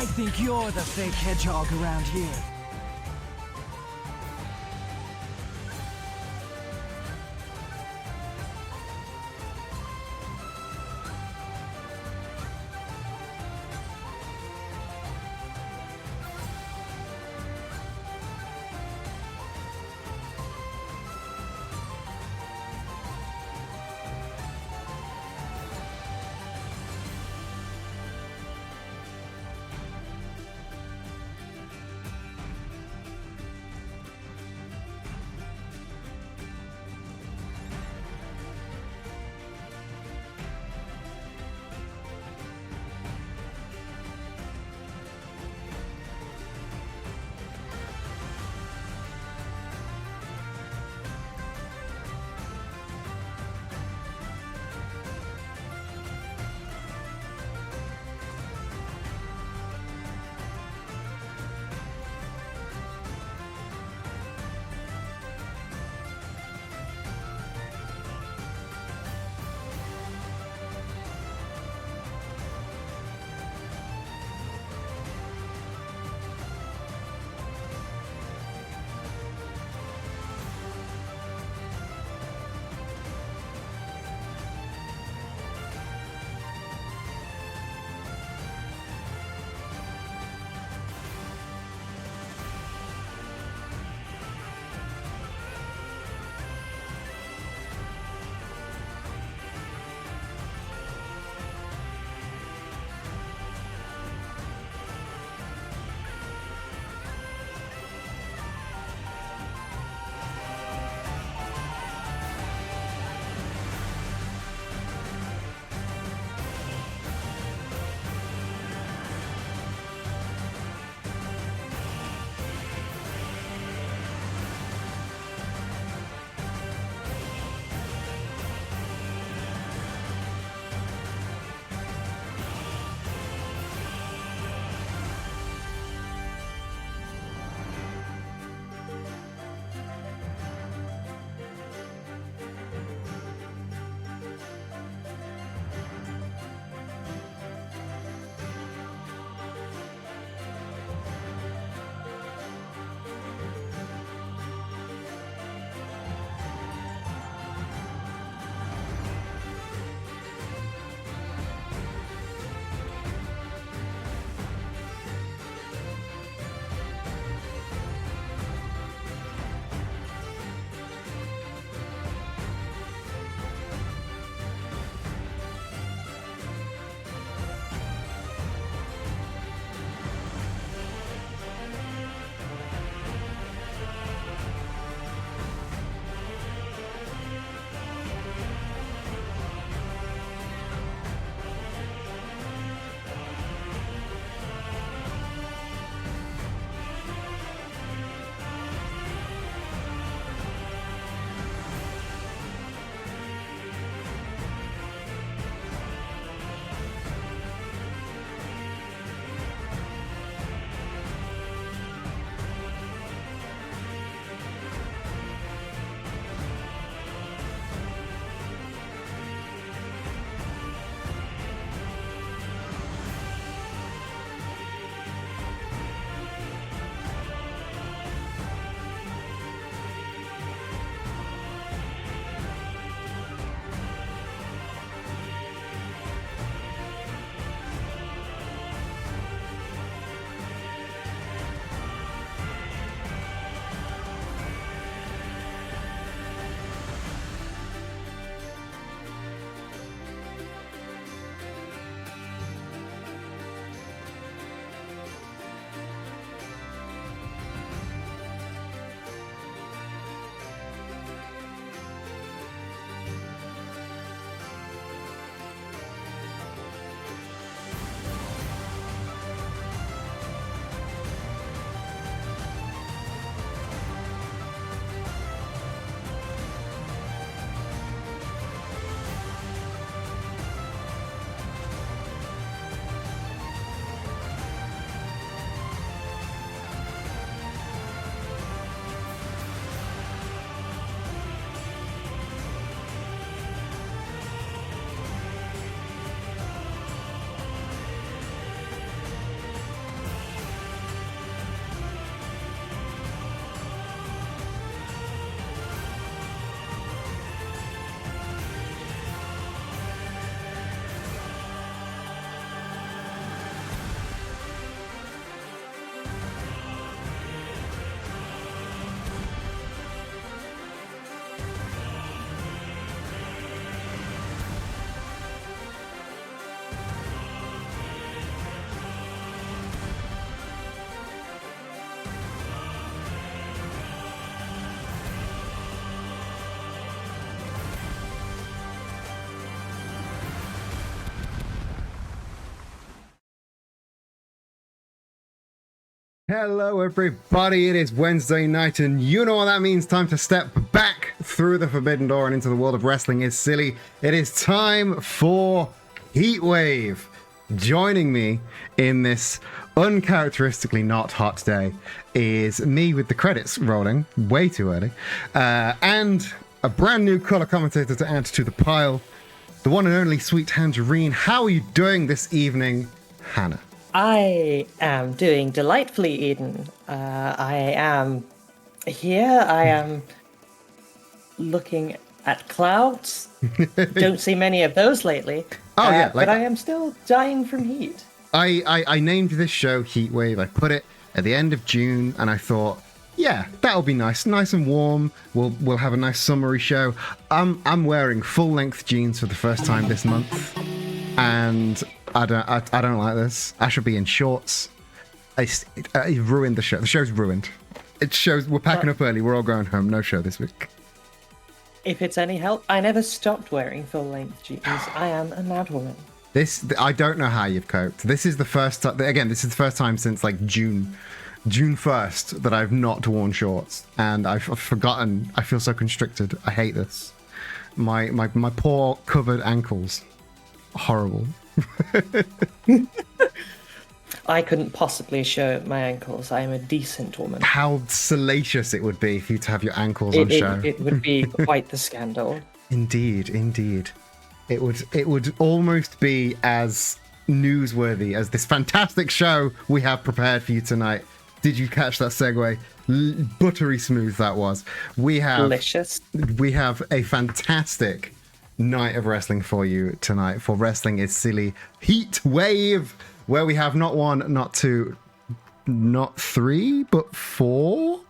I think you're the fake hedgehog around here. Hello everybody, it is Wednesday night and you know what that means. Time to step back through the forbidden door and into the world of wrestling is silly. It is time for Heatwave. Joining me in this uncharacteristically not hot day is me with the credits rolling way too early, and a brand new color commentator to add to the pile, the one and only Sweet Tangerine. How are you doing this evening, Hannah? I am doing delightfully, Eden. I am here. I am looking at clouds. Don't see many of those lately. But I am still dying from heat. I named this show Heatwave. I put it at the end of June, and I thought, yeah, that'll be nice and warm. We'll have a nice summery show. I'm wearing full length jeans for the first time this month, and I don't like this. I should be in shorts. It ruined the show. The show's ruined. It shows we're packing up early. We're all going home. No show this week. If it's any help, I never stopped wearing full-length jeans. I am a mad woman. I don't know how you've coped. This is the first time. Again, this is the first time since like June 1st that I've not worn shorts, and I've forgotten. I feel so constricted. I hate this. My poor covered ankles. Horrible. I couldn't possibly show my ankles. I am a decent woman. How salacious it would be for you to have your ankles on show. It would be quite the scandal. Indeed. It would almost be as newsworthy as this fantastic show we have prepared for you tonight. Did you catch that segue? Buttery smooth that was. Delicious. We have a fantastic night of wrestling for you tonight. For Wrestling is Silly Heatwave, where we have not one, not two, not three, but four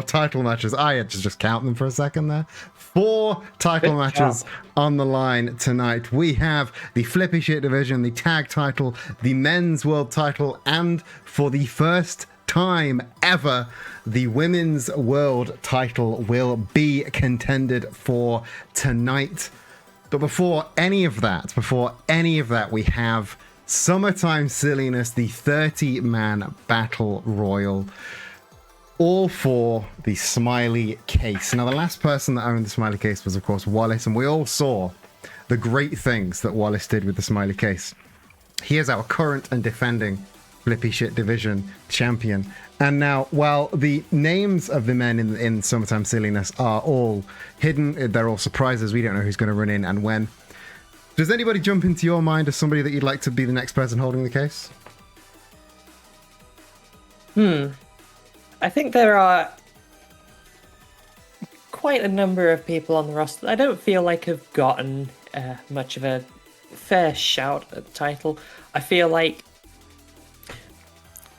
title matches. I had to just count them for a second there. 4 title matches on the line tonight. We have the Flippy Shit division, the tag title, the men's world title, and for the first time ever, the women's world title will be contended for tonight. But before any of that, we have Summertime Silliness, the 30-man battle royal, all for the Smiley case. Now, the last person that owned the Smiley case was, of course, Wallace, and we all saw the great things that Wallace did with the Smiley case. He is our current and defending Flippy Shit division champion. And now, while the names of the men in Summertime Silliness are all hidden, they're all surprises. We don't know who's going to run in and when. Does anybody jump into your mind as somebody that you'd like to be the next person holding the case? I think there are quite a number of people on the roster that I don't feel like have gotten much of a fair shout at the title. I feel like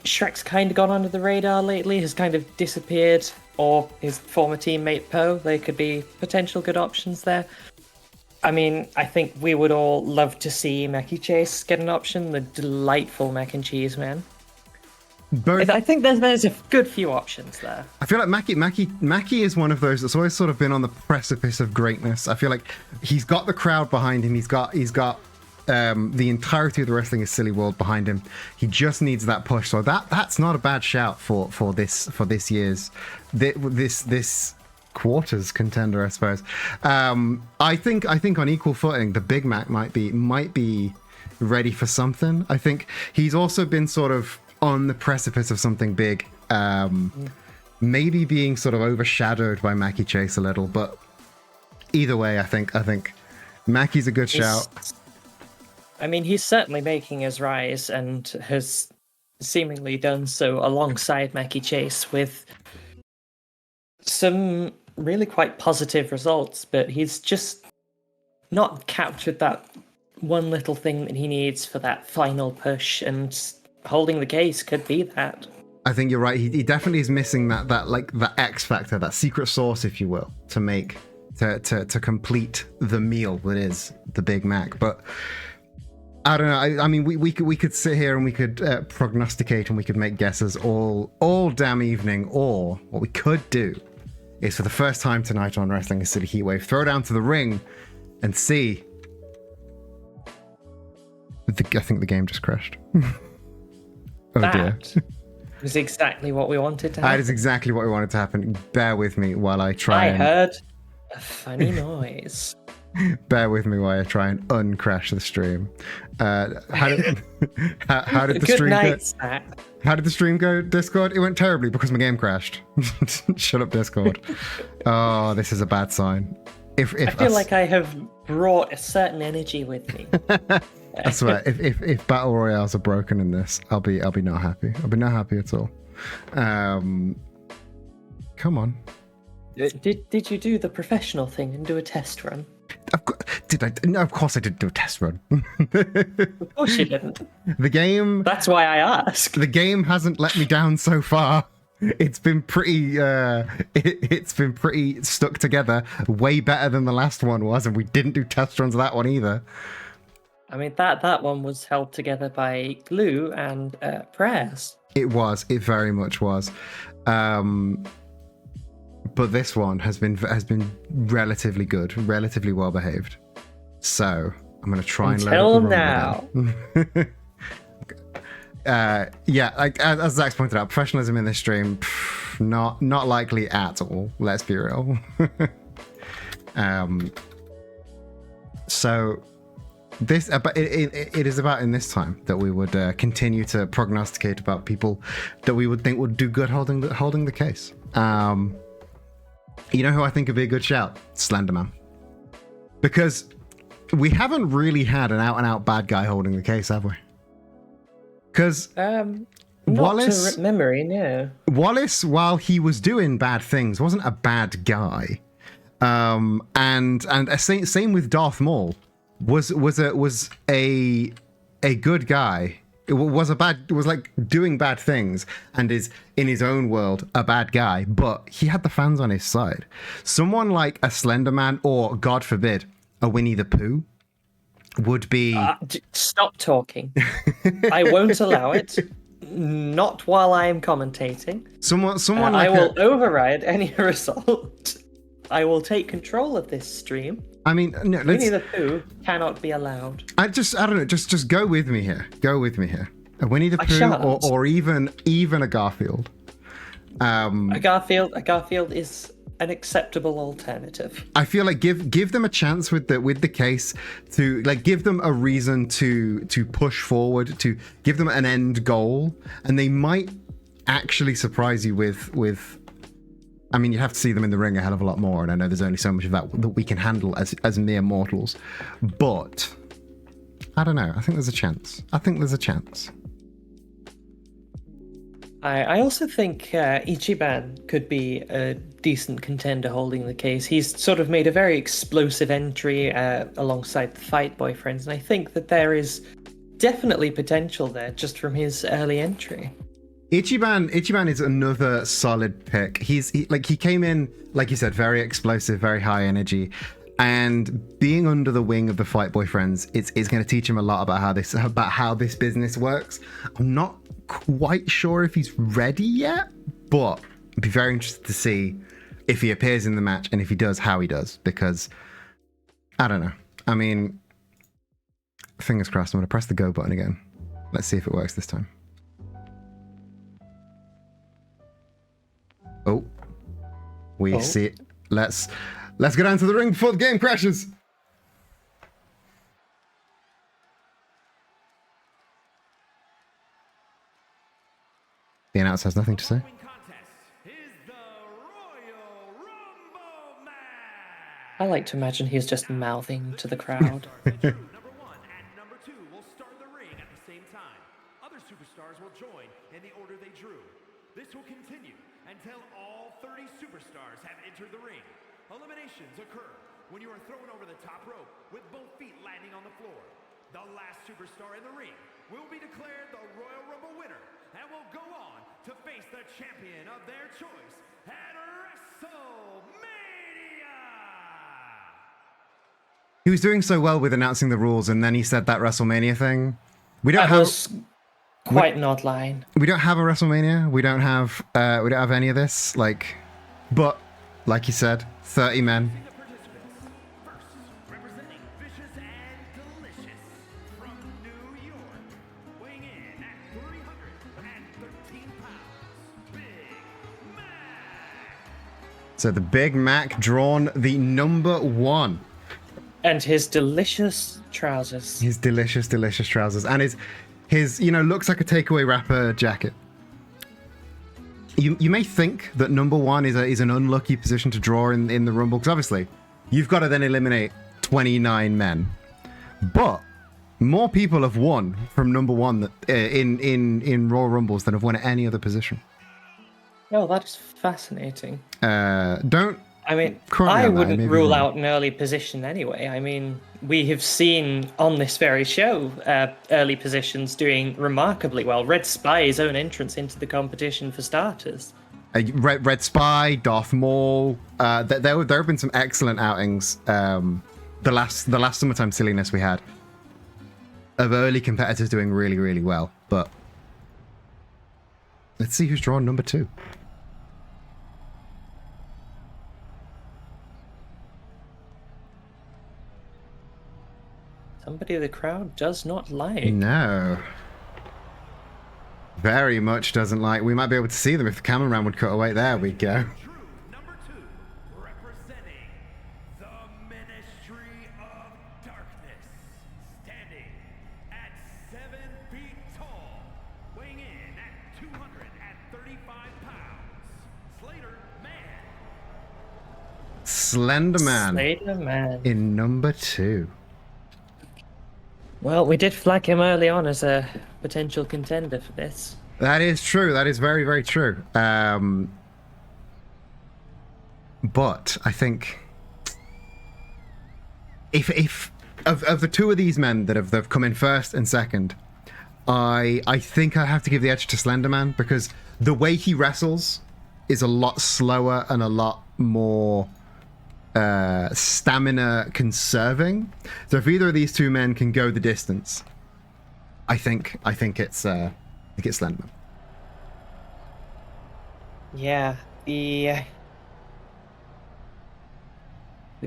Shrek's kind of gone under the radar lately, has kind of disappeared, or his former teammate Poe. They could be potential good options there. I mean, I think we would all love to see Mackie Chase get an option, the delightful mac and cheese man. I think there's a good few options there. I feel like Mackie is one of those that's always sort of been on the precipice of greatness. I feel like he's got the crowd behind him. He's got the entirety of the Wrestling is Silly world behind him. He just needs that push. So that's not a bad shout for this year's this quarters contender, I suppose. I think on equal footing, the Big Mac might be ready for something. I think he's also been sort of on the precipice of something big, maybe being sort of overshadowed by Mackie Chase a little, but either way, I think Mackie's a good shout. I mean, he's certainly making his rise and has seemingly done so alongside Mackie Chase with some really quite positive results, but he's just not captured that one little thing that he needs for that final push, and holding the case could be that. I think you're right. He definitely is missing that like the X factor, that secret sauce, if you will, to complete the meal that is the Big Mac. But I don't know. I mean, we could sit here and we could prognosticate and we could make guesses all damn evening. Or what we could do is, for the first time tonight on Wrestling is Silly Heatwave, throw down to the ring and see. I think the game just crashed. Oh dear. It was exactly what we wanted to That happen. is exactly what we wanted to happen. Bear with me while I try I and heard a funny noise. bear with me while I try and uncrash the stream. How did how did the Good stream go? night, Zach. How did the stream go, Discord? It went terribly because my game crashed. Shut up, Discord. Oh, this is a bad sign. If I feel like I have brought a certain energy with me. I swear, if battle royales are broken in this, I'll be not happy. I'll be not happy at all. Come on. Did you do the professional thing and do a test run? Did I? No, of course I did do a test run. Of course you didn't. The game. That's why I asked. The game hasn't let me down so far. It's been pretty. It's been pretty stuck together. Way better than the last one was, and we didn't do test runs of that one either. I mean, that one was held together by glue and prayers. It was. It very much was. But this one has been relatively good, relatively well behaved. So I'm going to try and Until load now. Yeah, like as Zach's pointed out, professionalism in this stream, not likely at all. Let's be real. So this, it is about in this time that we would continue to prognosticate about people that we would think would do good holding the case. You know who I think would be a good shout? Slenderman. Because we haven't really had an out-and-out bad guy holding the case, have we? Because Wallace... to memory, no. Wallace, while he was doing bad things, wasn't a bad guy. And same with Darth Maul. Was a good guy. It was like doing bad things and is in his own world a bad guy, but he had the fans on his side. Someone like a Slender Man or, God forbid, a Winnie the Pooh would be... Stop talking. I won't allow it. Not while I am commentating. Someone like I will override any result. I will take control of this stream. I mean, no, Winnie the Pooh cannot be allowed. I don't know. Just go with me here. Go with me here. A Winnie the Pooh, or even a Garfield. A Garfield is an acceptable alternative. I feel like give them a chance with the case, to like give them a reason to push forward, to give them an end goal, and they might actually surprise you with. I mean, you have to see them in the ring a hell of a lot more, and I know there's only so much of that we can handle as mere mortals. But I don't know. I think there's a chance. I also think Ichiban could be a decent contender holding the case. He's sort of made a very explosive entry alongside the Fight Boyfriends, and I think that there is definitely potential there just from his early entry. Ichiban is another solid pick. He came in, like you said, very explosive, very high energy, and being under the wing of the Fight Boyfriends is going to teach him a lot about how this business works. I'm not quite sure if he's ready yet, but I'd be very interested to see if he appears in the match, and if he does, how he does, because I don't know. I mean, fingers crossed. I'm going to press the go button again. Let's see if it works this time. Oh, we see it. Let's go down to the ring before the game crashes. The announcer has nothing to say. I like to imagine he's just mouthing to the crowd. Number 1 and number 2 will start the ring at the same time. Other superstars will join in the order they drew. This will continue until all 30 superstars have entered the ring. Eliminations occur when you are thrown over the top rope with both feet landing on the floor. The last superstar in the ring will be declared the Royal Rumble winner and will go on to face the champion of their choice at WrestleMania! He was doing so well with announcing the rules, and then he said that WrestleMania thing. That was quite an odd line. We don't have a WrestleMania. We don't have any of this. But like you said, 30 men. Representing Vicious and Delicious from New York, weighing in at 313 pounds, So the Big Mac drawn the number 1. And his delicious trousers. His delicious, delicious trousers. And his looks like a takeaway wrapper jacket. You may think that number 1 is an unlucky position to draw in the Rumble, because obviously you've got to then eliminate 29 men. But more people have won from number 1 in Royal Rumbles than have won at any other position. Oh, that is fascinating. I wouldn't rule out an early position anyway. I mean, we have seen on this very show early positions doing remarkably well. Red Spy's own entrance into the competition for starters. Red Spy, Darth Maul. There have been some excellent outings. The last summertime silliness we had of early competitors doing really, really well. But let's see who's drawn number 2. Somebody the crowd does not like. No. Very much doesn't like. We might be able to see them if the cameraman would cut away. There we go. True number 2, representing the Ministry of Darkness, standing at 7 feet tall, weighing in at 235 pounds, Slender Man. Slender Man. In number 2. Well, we did flag him early on as a potential contender for this. That is true. That is very, very true. But I think if of the 2 of these men that have come in first and second, I think I have to give the edge to Slender Man, because the way he wrestles is a lot slower and a lot more stamina conserving. So if either of these 2 men can go the distance, I think it's Slender Man. Yeah, the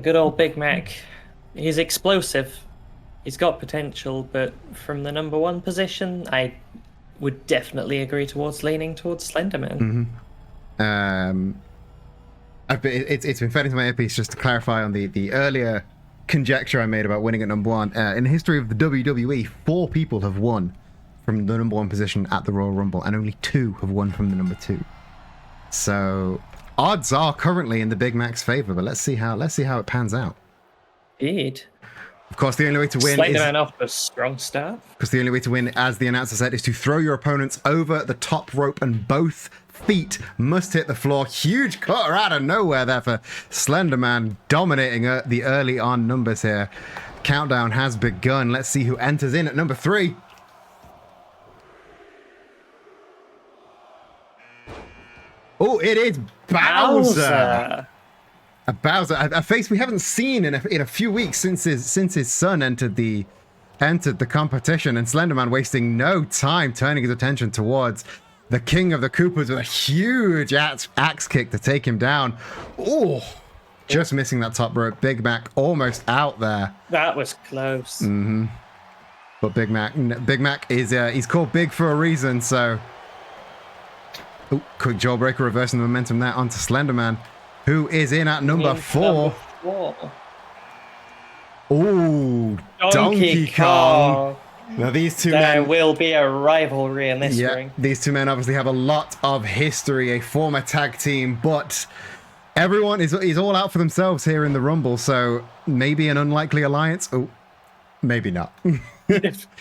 good old Big Mac. He's explosive. He's got potential, but from the number 1 position, I would definitely agree towards leaning towards Slender Man. Mm-hmm. It's been fed into my earpiece just to clarify on the earlier conjecture I made about winning at number 1. In the history of the WWE, 4 people have won from the number 1 position at the Royal Rumble, and only 2 have won from the number 2. So odds are currently in the Big Mac's favor, but let's see how it pans out. Indeed. Of course, the only way to win Slender Man off to a strong start. Because the only way to win, as the announcer said, is to throw your opponents over the top rope, and both feet must hit the floor. Huge cutter out of nowhere there for Slender Man, dominating the early on numbers here. Countdown has begun. Let's see who enters in at number 3. Oh, it is Bowser. A Bowser, a face we haven't seen in a few weeks since his son entered the competition, and Slender Man wasting no time turning his attention towards the King of the Koopas with a huge axe kick to take him down. Oh, just missing that top rope. Big Mac almost out there. That was close. Mm-hmm. But Big Mac is he's called Big for a reason. So, quick jawbreaker, reversing the momentum there onto Slender Man, who is in at number 4. Oh, Donkey Kong. Now these 2 men... There will be a rivalry in this ring. These 2 men obviously have a lot of history, a former tag team, but everyone is all out for themselves here in the Rumble, so maybe an unlikely alliance. Oh, maybe not.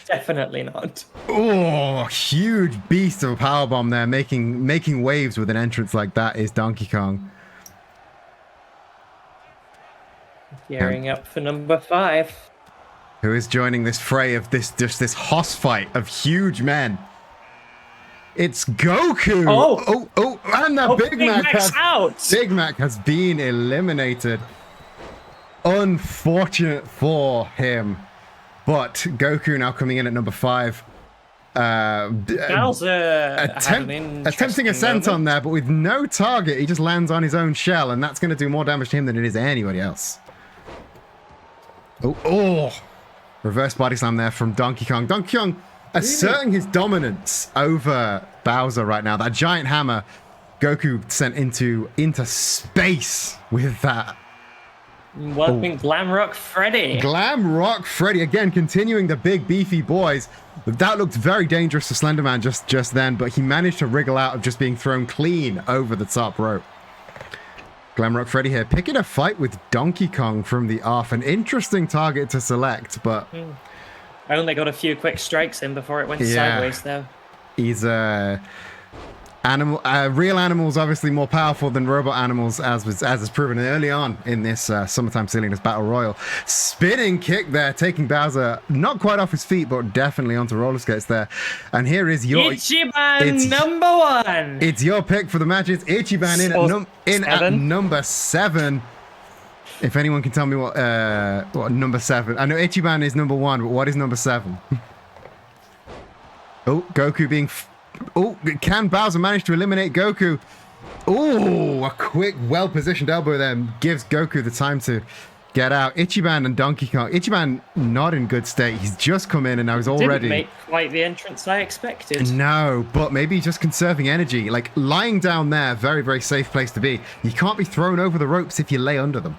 Definitely not. Oh, huge beast of a powerbomb there, making waves with an entrance like that is Donkey Kong. Gearing up for number 5. Who is joining this fray of this hoss fight of huge men? It's Goku. Oh, and the Big Mac out. Big Mac has been eliminated. Unfortunate for him, but Goku now coming in at number 5. Bowser attempting ascent on there, but with no target, he just lands on his own shell, and that's going to do more damage to him than it is anybody else. Oh. Reverse body slam there from Donkey Kong. Donkey Kong asserting his dominance over Bowser right now. That giant hammer Goku sent into space with that. Welcome Glamrock Freddy. Glam Rock Freddy again, continuing the big beefy boys. That looked very dangerous to Slenderman just then, but he managed to wriggle out of just being thrown clean over the top rope. Glamrock Freddy here picking a fight with Donkey Kong from the off. An interesting target to select, but I only got a few quick strikes in before it went sideways though. He's real animals obviously more powerful than robot animals, as is proven early on in this Summertime Silliness Battle Royal. Spinning kick there, taking Bowser not quite off his feet, but definitely onto roller skates there. And here is your Ichiban number 1. It's your pick for the match. It's Ichiban in at number 7. If anyone can tell me what number 7. I know Ichiban is number 1, but what is number 7? Oh, Goku being. Oh, can Bowser manage to eliminate Goku? Oh, a quick, well-positioned elbow there gives Goku the time to get out. Ichiban and Donkey Kong. Ichiban not in good state. He's just come in and now he's already... Didn't make quite the entrance I expected. No, but maybe just conserving energy. Like, lying down there, very, very safe place to be. You can't be thrown over the ropes if you lay under them.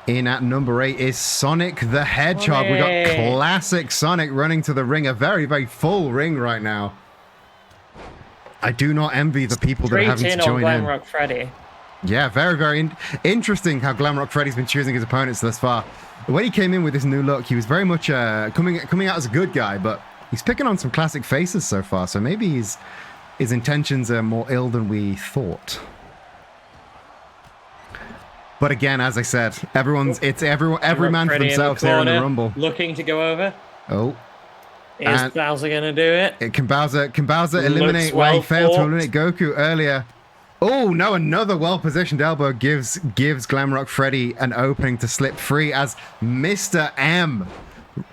In at number 8 is Sonic the Hedgehog. We got classic Sonic running to the ring. A very, very full ring right now. I do not envy the people that are having to join in. Glamrock Freddy. Yeah, very, very interesting how Glamrock Freddy's been choosing his opponents thus far. When he came in with this new look, he was very much coming out as a good guy, but he's picking on some classic faces so far, so maybe his intentions are more ill than we thought. But again, as I said, every man for themselves here in the Rumble. Looking to go over. Oh. Is Bowser going to do it? Can Bowser eliminate where he failed to eliminate Goku earlier? Oh, no, another well-positioned elbow gives Glamrock Freddy an opening to slip free as Mr. M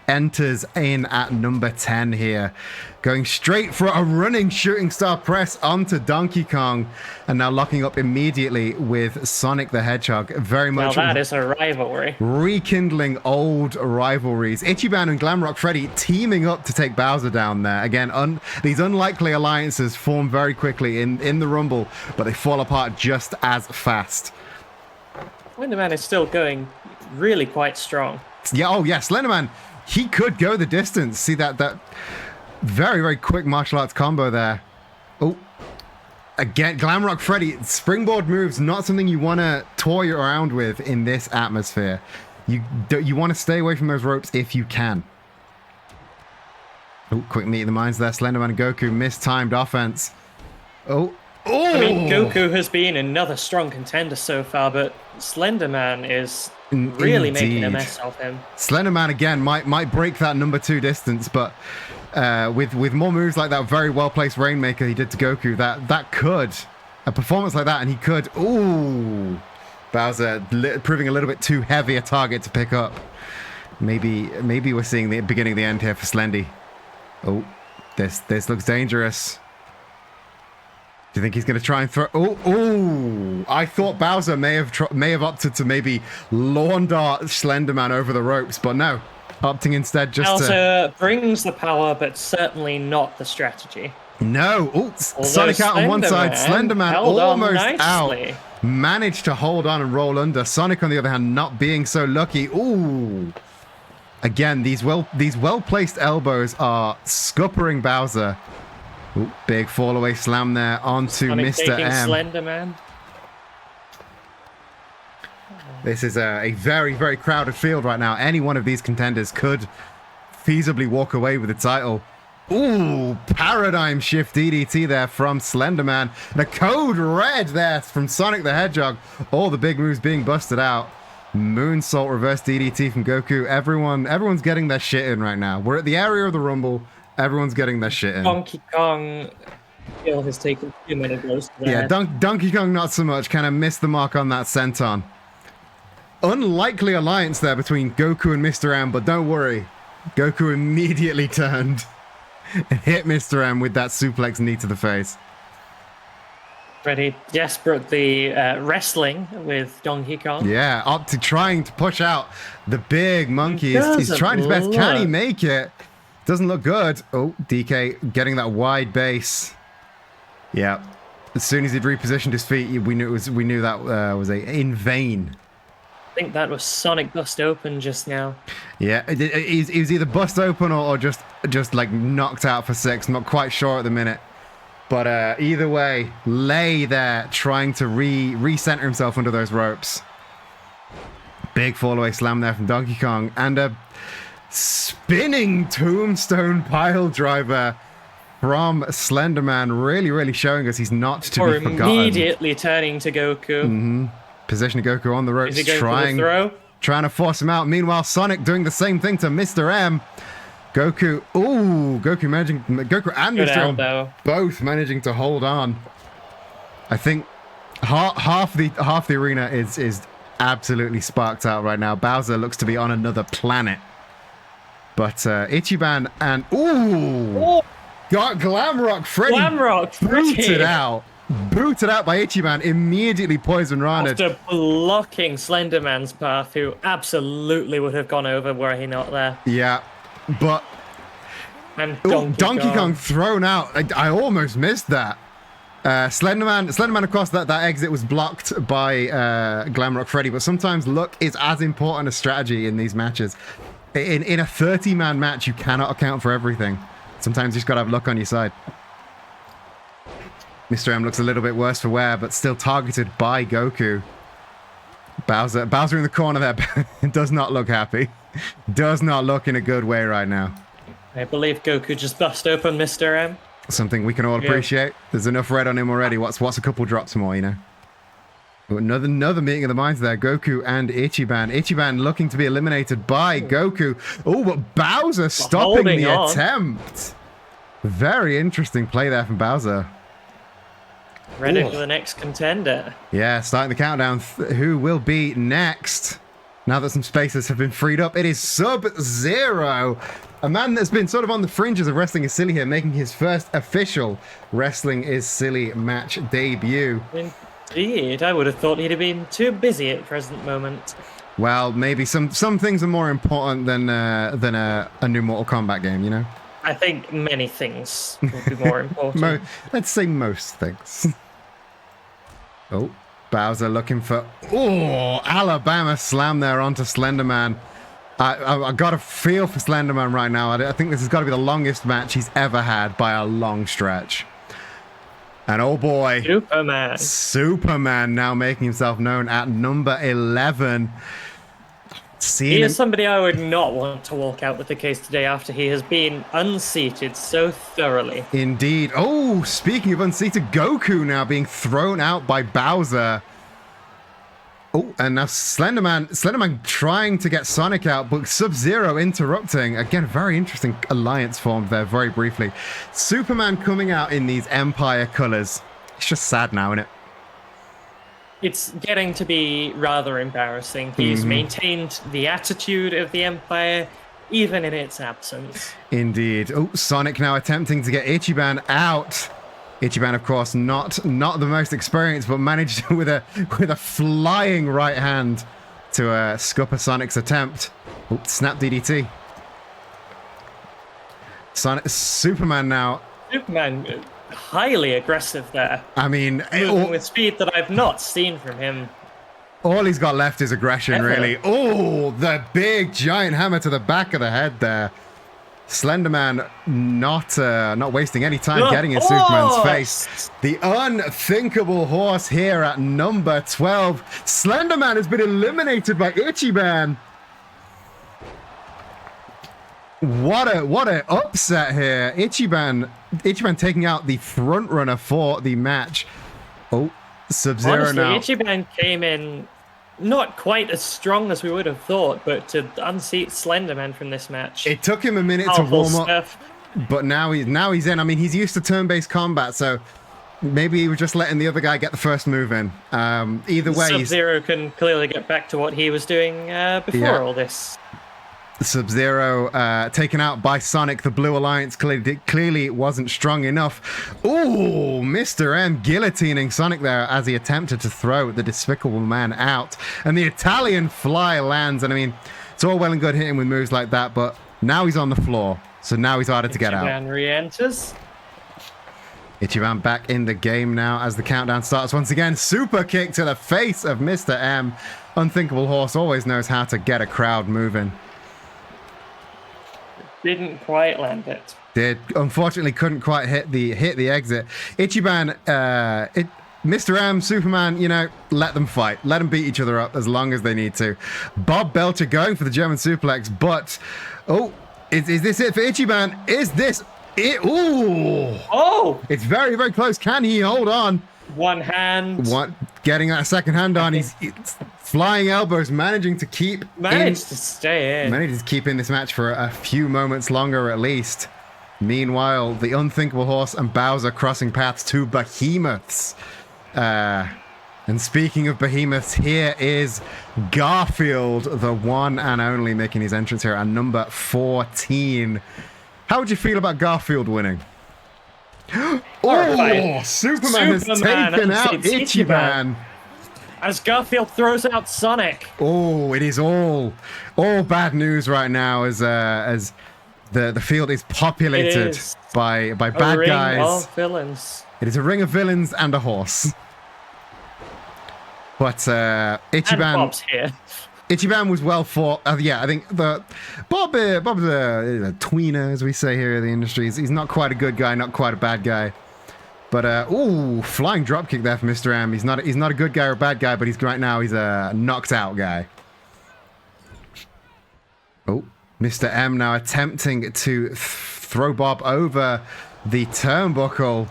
enters in at number 10 here. Going straight for a running shooting star press onto Donkey Kong and now locking up immediately with Sonic the Hedgehog. Very much. Now that is a rivalry. Rekindling old rivalries. Ichiban and Glamrock Freddy teaming up to take Bowser down there. Again, these unlikely alliances form very quickly in the Rumble, but they fall apart just as fast. Slenderman is still going really quite strong. Yeah, oh yeah, Slenderman, he could go the distance. See that very, very quick martial arts combo there. Oh, again, Glamrock Freddy, springboard moves, not something you want to toy around with in this atmosphere. You want to stay away from those ropes if you can. Oh, quick meet of the minds there. Slenderman and Goku, mistimed offense. Oh. I mean, Goku has been another strong contender so far, but Slenderman is really making a mess of him. Slenderman again might break that number 2 distance, but with more moves like that very well placed Rainmaker he did to Goku, that could a performance like that, and he could. Ooh, Bowser proving a little bit too heavy a target to pick up. Maybe we're seeing the beginning of the end here for Slendy. Oh, this looks dangerous. Do you think he's going to try and throw? Oh! I thought Bowser may have opted to maybe lawn dart Slenderman over the ropes, but no, opting instead just Bowser brings the power, but certainly not the strategy. No! Oh, Sonic out on one side, Slenderman almost out. Managed to hold on and roll under. Sonic, on the other hand, not being so lucky. Ooh! Again, these well-placed elbows are scuppering Bowser. Ooh, big fall-away slam there onto Mr. M. Slenderman. This is a very, very crowded field right now. Any one of these contenders could feasibly walk away with the title. Ooh, paradigm shift DDT there from Slenderman. The code red there from Sonic the Hedgehog. All the big moves being busted out. Moonsault reverse DDT from Goku. Everyone's getting their shit in right now. We're at the area of the Rumble. Everyone's getting their shit in. Donkey Kong has taken too many blows to the head. Yeah, Donkey Kong not so much. Kind of missed the mark on that senton. Unlikely alliance there between Goku and Mr. M, but don't worry. Goku immediately turned and hit Mr. M with that suplex knee to the face. Pretty desperate the wrestling with Donkey Kong. Yeah, up to trying to push out the big monkey. He's trying his best. Can he make it? Doesn't look good. Oh, DK getting that wide base. Yeah. As soon as he'd repositioned his feet, we knew that was in vain. I think that was Sonic bust open just now. Yeah, he was either bust open or just like knocked out for 6. I'm not quite sure at the minute. But either way, lay there trying to recenter himself under those ropes. Big fall-away slam there from Donkey Kong. And a spinning tombstone pile driver from Slenderman. Really, really showing us he's not to be forgotten. Immediately turning to Goku. Positioning Goku on the ropes, Is he going for the throw? Trying to force him out. Meanwhile, Sonic doing the same thing to Mr. M. Goku and Good Mr. M elbow. both managing to hold on. I think half the arena is absolutely sparked out right now. Bowser looks to be on another planet. But Ichiban and got Glamrock Freddy booted out by Ichiban, immediately poison Ranted. After blocking Slenderman's path, who absolutely would have gone over were he not there. Yeah, but And Donkey Kong thrown out. I almost missed that. Slenderman, of course, that exit was blocked by Glamrock Freddy, but sometimes luck is as important as strategy in these matches. In a 30-man match, you cannot account for everything. Sometimes you just got to have luck on your side. Mr. M looks a little bit worse for wear, but still targeted by Goku. Bowser in the corner there does not look happy. Does not look in a good way right now. I believe Goku just bust open Mr. M. Something we can all appreciate. There's enough red on him already. What's a couple drops more, you know? Another meeting of the minds there. Goku and Ichiban. Ichiban looking to be eliminated by Goku. Oh, but Bowser stopping the attempt. Very interesting play there from Bowser. Ready for the next contender. Yeah, starting the countdown. Who will be next? Now that some spaces have been freed up, it is Sub-Zero. A man that's been sort of on the fringes of Wrestling is Silly here, making his first official Wrestling is Silly match debut. Indeed, I would have thought he'd have been too busy at the present moment. Well, maybe some things are more important than a new Mortal Kombat game, you know? I think many things would be more important. Let's say most things. Oh, Bowser looking for... Oh, Alabama slam there onto Slenderman. I got a feel for Slenderman right now. I think this has got to be the longest match he's ever had by a long stretch. And oh boy, Superman now making himself known at number 11. He is somebody I would not want to walk out with the case today after he has been unseated so thoroughly. Indeed. Oh, speaking of unseated, Goku now being thrown out by Bowser. Oh, and now Slenderman trying to get Sonic out, but Sub-Zero interrupting. Again, very interesting alliance formed there very briefly. Superman coming out in these Empire colors. It's just sad now, isn't it? It's getting to be rather embarrassing. He's maintained the attitude of the Empire, even in its absence. Indeed. Oh, Sonic now attempting to get Ichiban out. Ichiban, of course, not the most experienced, but managed with a flying right hand to scupper Sonic's attempt. Oh, snap DDT. Superman now. Superman, highly aggressive there. I mean, moving with speed that I've not seen from him. All he's got left is aggression, really. Oh, the big giant hammer to the back of the head there. Slenderman not wasting any time getting in Superman's face. The unthinkable horse here at number 12. Slenderman has been eliminated by Ichiban. What a upset here. Ichiban taking out the front runner for the match. Oh, Sub-Zero now. Ichiban came in not quite as strong as we would have thought, but to unseat Slenderman from this match. It took him a minute to warm up, but now he's in. I mean, he's used to turn-based combat, so maybe he was just letting the other guy get the first move in. Either way, Sub-Zero can clearly get back to what he was doing before all this. Sub-Zero taken out by Sonic. The Blue Alliance clearly wasn't strong enough. Ooh, Mr. M guillotining Sonic there as he attempted to throw the Despicable Man out. And the Italian fly lands. And I mean, it's all well and good hitting with moves like that, but now he's on the floor. So now he's harder to get out. Man re-enters. Ichiban back in the game now as the countdown starts once again. Super kick to the face of Mr. M. Unthinkable Horse always knows how to get a crowd moving. Didn't quite land it. Unfortunately couldn't quite hit the exit. Ichiban, Mr. M, Superman, you know, let them fight. Let them beat each other up as long as they need to. Bob Belcher going for the German suplex, but is this it for Ichiban? Is this it? Ooh! Oh! It's very, very close. Can he hold on? One hand. Getting that second hand on. He's flying elbows, managing to keep Managed to stay in. Managed to keep in this match for a few moments longer at least. Meanwhile, the Unthinkable Horse and Bowser crossing paths to behemoths. And speaking of behemoths, here is Garfield, the one and only, making his entrance here at number 14. How would you feel about Garfield winning? Oh, Superman has taken out Ichiban. As Garfield throws out Sonic. Oh, it is all bad news right now as the field is populated by bad ring guys. Of villains. It is a ring of villains and a horse. But Ichiban. And Bob's here. Ichiban was well fought. Yeah, I think Bob's a tweener, as we say here in the industry. He's not quite a good guy, not quite a bad guy. But flying dropkick there for Mr. M. He's not a good guy or a bad guy, but he's a knocked out guy. Oh, Mr. M now attempting to throw Bob over the turnbuckle.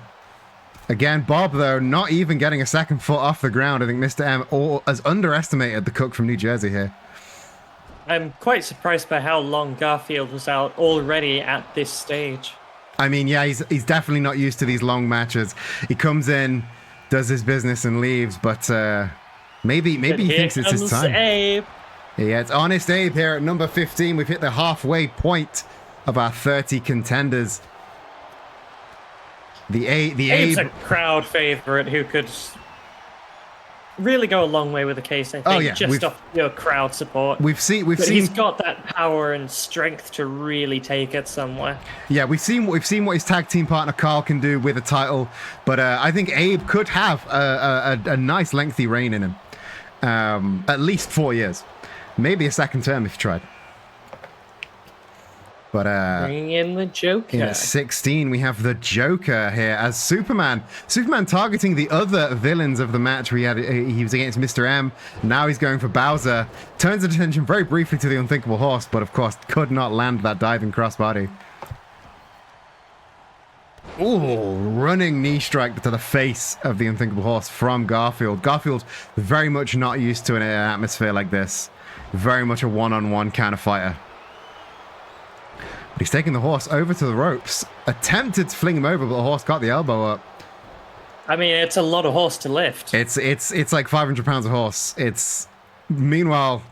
Again, Bob, though, not even getting a second foot off the ground. I think Mr. M has underestimated the cook from New Jersey here. I'm quite surprised by how long Garfield was out already at this stage. I mean, yeah, he's definitely not used to these long matches. He comes in, does his business, and leaves. But maybe he thinks it's his time. Abe. Yeah, it's Honest Abe here at number 15. We've hit the halfway point of our 30 contenders. Abe's a crowd favorite who could really go a long way with the case, I think. Oh, yeah. Just off your crowd support. We've seen he's got that power and strength to really take it somewhere. Yeah, we've seen what his tag team partner Carl can do with a title, but I think Abe could have a nice lengthy reign in him. At least 4 years. Maybe a second term if you tried. But bringing in the Joker. In at 16, we have the Joker here as Superman. Superman targeting the other villains of the match. He was against Mr. M. Now he's going for Bowser. Turns his attention very briefly to the Unthinkable Horse, but of course could not land that diving crossbody. Ooh, running knee strike to the face of the Unthinkable Horse from Garfield. Garfield very much not used to an atmosphere like this. Very much a one-on-one kind of fighter. But he's taking the horse over to the ropes. Attempted to fling him over, but the horse got the elbow up. I mean, it's a lot of horse to lift. It's like 500 pounds of horse. Meanwhile,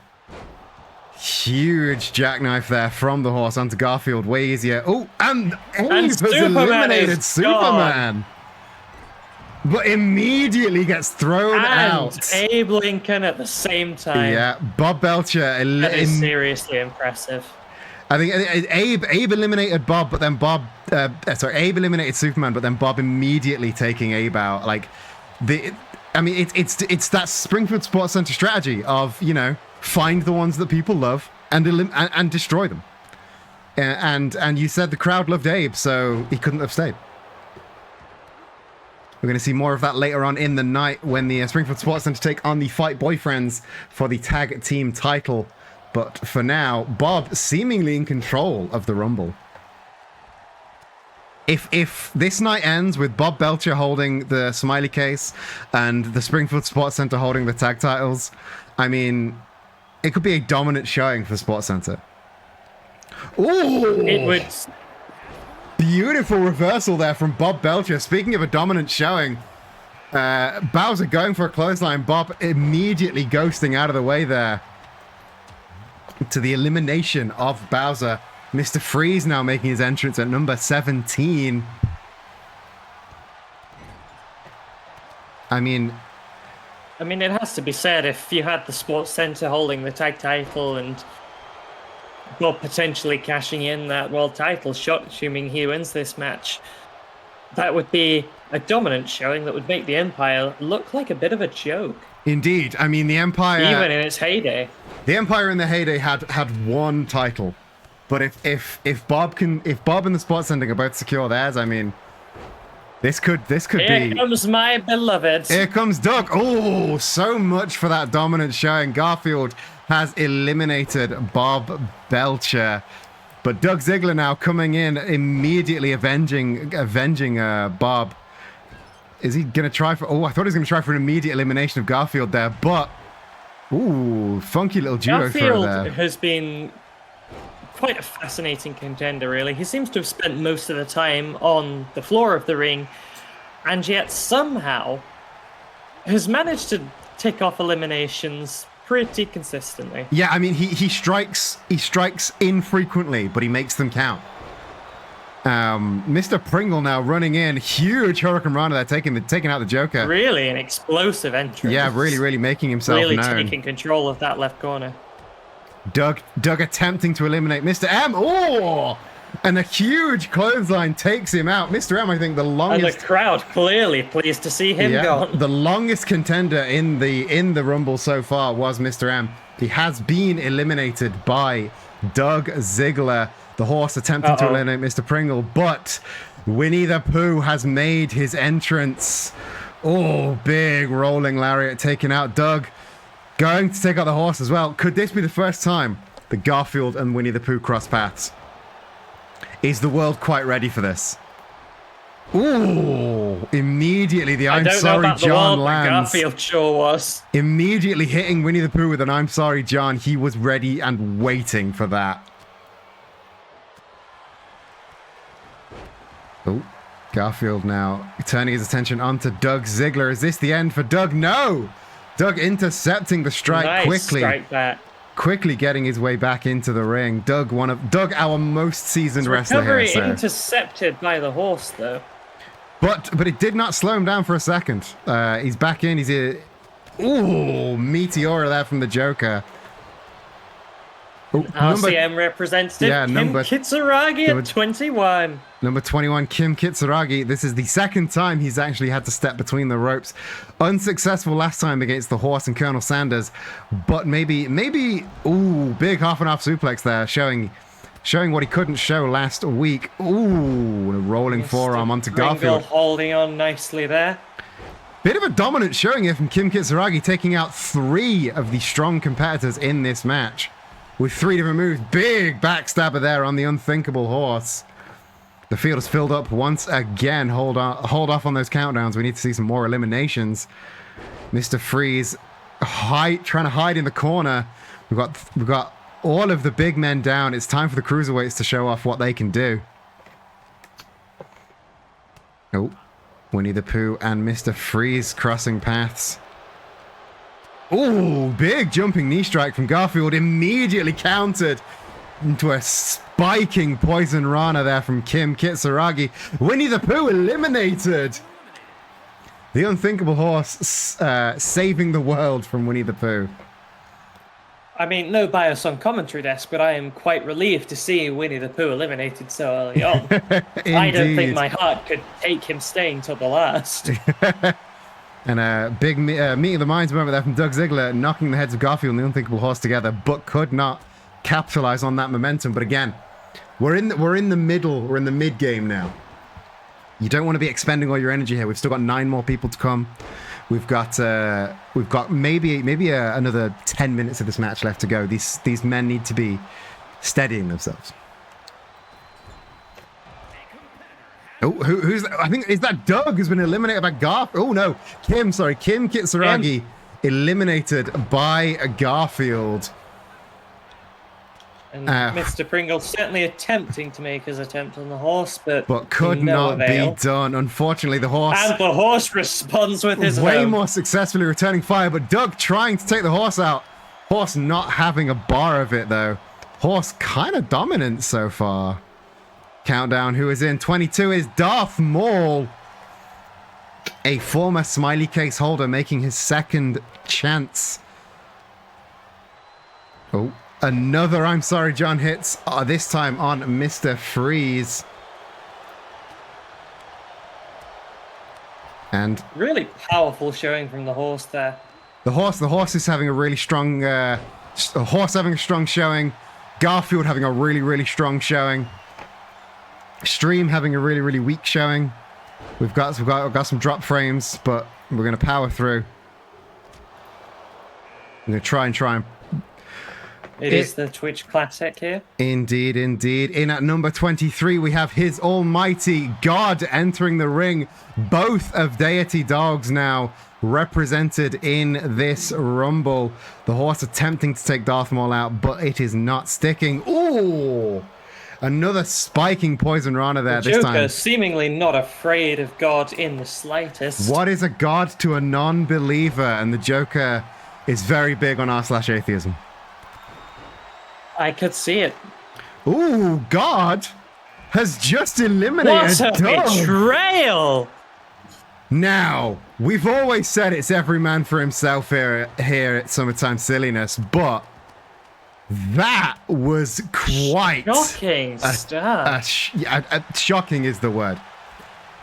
huge jackknife there from the horse onto Garfield. Way easier. Oh, and Abe has eliminated Superman. But immediately gets thrown out. Abe Lincoln at the same time. Yeah, Bob Belcher. That is seriously impressive. I think Abe eliminated Bob, but then Abe eliminated Superman, but then Bob immediately taking Abe out. Like, it's that Springfield Sports Center strategy of, you know, find the ones that people love and destroy them. And you said the crowd loved Abe, so he couldn't have stayed. We're going to see more of that later on in the night when the Springfield Sports Center take on the Fight Boyfriends for the tag team title. But for now, Bob seemingly in control of the Rumble. If this night ends with Bob Belcher holding the smiley case and the Springfield Sports Center holding the tag titles, I mean, it could be a dominant showing for Sports Center. Ooh! It would. Beautiful reversal there from Bob Belcher. Speaking of a dominant showing, Bowser going for a clothesline. Bob immediately ghosting out of the way there. To the elimination of Bowser. Mr. Freeze now making his entrance at number 17. I mean, it has to be said, if you had the Sports Center holding the tag title and Bob potentially cashing in that world title shot, assuming he wins this match, that would be a dominant showing that would make the Empire look like a bit of a joke, Indeed. I mean, the Empire... even in its heyday. The Empire in the heyday had one title. But if Bob and the Sports Ending are both secure theirs, I mean... This could Here be... comes my beloved. Here comes Doug. Oh, so much for that dominant showing. Garfield has eliminated Bob Belcher. But Doug Ziggler now coming in, immediately avenging Bob. Is he going to try for... Oh, I thought he was going to try for an immediate elimination of Garfield there. But... Ooh, funky little judo throw there. Garfield has been quite a fascinating contender, really. He seems to have spent most of the time on the floor of the ring, and yet somehow has managed to tick off eliminations pretty consistently. Yeah, I mean, he strikes infrequently, but he makes them count. Mr. Pringle now running in, huge Hurricane Rana there, taking out the Joker. Really an explosive entrance. Yeah, really making himself really known. taking control of that left corner. Doug attempting to eliminate Mr. M. Oh! And a huge clothesline takes him out. Mr. M, I think the longest... And the crowd clearly pleased to see him gone. The longest contender in the Rumble so far was Mr. M. He has been eliminated by Doug Ziggler, the horse attempting to eliminate Mr. Pringle, but Winnie the Pooh has made his entrance. Oh, big rolling lariat taking out Doug. Going to take out the horse as well. Could this be the first time that Garfield and Winnie the Pooh cross paths? Is the world quite ready for this? Ooh, immediately the I'm sorry John lands. Garfield sure was. Immediately hitting Winnie the Pooh with an I'm sorry John. He was ready and waiting for that. Oh, Garfield now turning his attention onto Doug Ziggler. Is this the end for Doug? No! Doug intercepting the strike quickly. Strike back. Quickly getting his way back into the ring. Doug, our most seasoned wrestler here. Recovery intercepted by the horse, though. But it did not slow him down for a second. He's back in. He's a... Ooh, Meteora there from the Joker. RCM representative Kim Kitsuragi at 21. Number 21, Kim Kitsuragi. This is the second time he's actually had to step between the ropes. Unsuccessful last time against the horse and Colonel Sanders. But maybe, ooh, big half and half suplex there, showing what he couldn't show last week. Ooh, a rolling forearm onto Garfield. Holding on nicely there. Bit of a dominant showing here from Kim Kitsuragi, taking out 3 of the strong competitors in this match. With 3 different moves. Big backstabber there on the unthinkable horse. The field is filled up once again. Hold off on those countdowns. We need to see some more eliminations. Mr. Freeze trying to hide in the corner. We've got all of the big men down. It's time for the cruiserweights to show off what they can do. Oh, Winnie the Pooh and Mr. Freeze crossing paths. Ooh, big jumping knee strike from Garfield, immediately countered into a spiking poison rana there from Kim Kitsuragi. Winnie the Pooh eliminated. The unthinkable horse saving the world from Winnie the Pooh. I mean, no bias on commentary desk, but I am quite relieved to see Winnie the Pooh eliminated so early on. I don't think my heart could take him staying till the last. And a big meeting of the minds moment there from Doug Ziggler, knocking the heads of Garfield and the unthinkable horse together, but could not capitalize on that momentum. But again, we're in the mid game now. You don't want to be expending all your energy here. We've still got 9 more people to come. We've got maybe another 10 minutes of this match left to go. These men need to be steadying themselves. Oh, who's that? I think, is that Doug who's been eliminated by Garfield? Oh, no. Kim Kitsuragi eliminated by Garfield. And Mr. Pringle certainly attempting to make his attempt on the horse, but could not be done. Unfortunately, the horse... And the horse responds with his way more successfully returning fire, but Doug trying to take the horse out. Horse not having a bar of it, though. Horse kind of dominant so far. Countdown, who is in 22 is Darth Maul, a former smiley case holder making his second chance. Oh, another I'm sorry John hits, this time on Mr. Freeze. And really powerful showing from the horse there. The horse is having a really strong, showing. Garfield having a really strong showing. Stream having a really weak showing. We've got some drop frames, but we're gonna power through. I'm gonna try and. It is the Twitch Classic here. Indeed. In at number 23, we have His Almighty God entering the ring. Both of Deity Dogs now represented in this Rumble. The horse attempting to take Darth Maul out, but it is not sticking. Ooh! Another spiking Poison Rana there this time. Joker seemingly not afraid of God in the slightest. What is a god to a non-believer? And the Joker is very big on r/atheism. I could see it. Ooh, God has just eliminated What a betrayal! Now, we've always said it's every man for himself here at Summertime Silliness, but that was quite shocking stuff. Shocking is the word.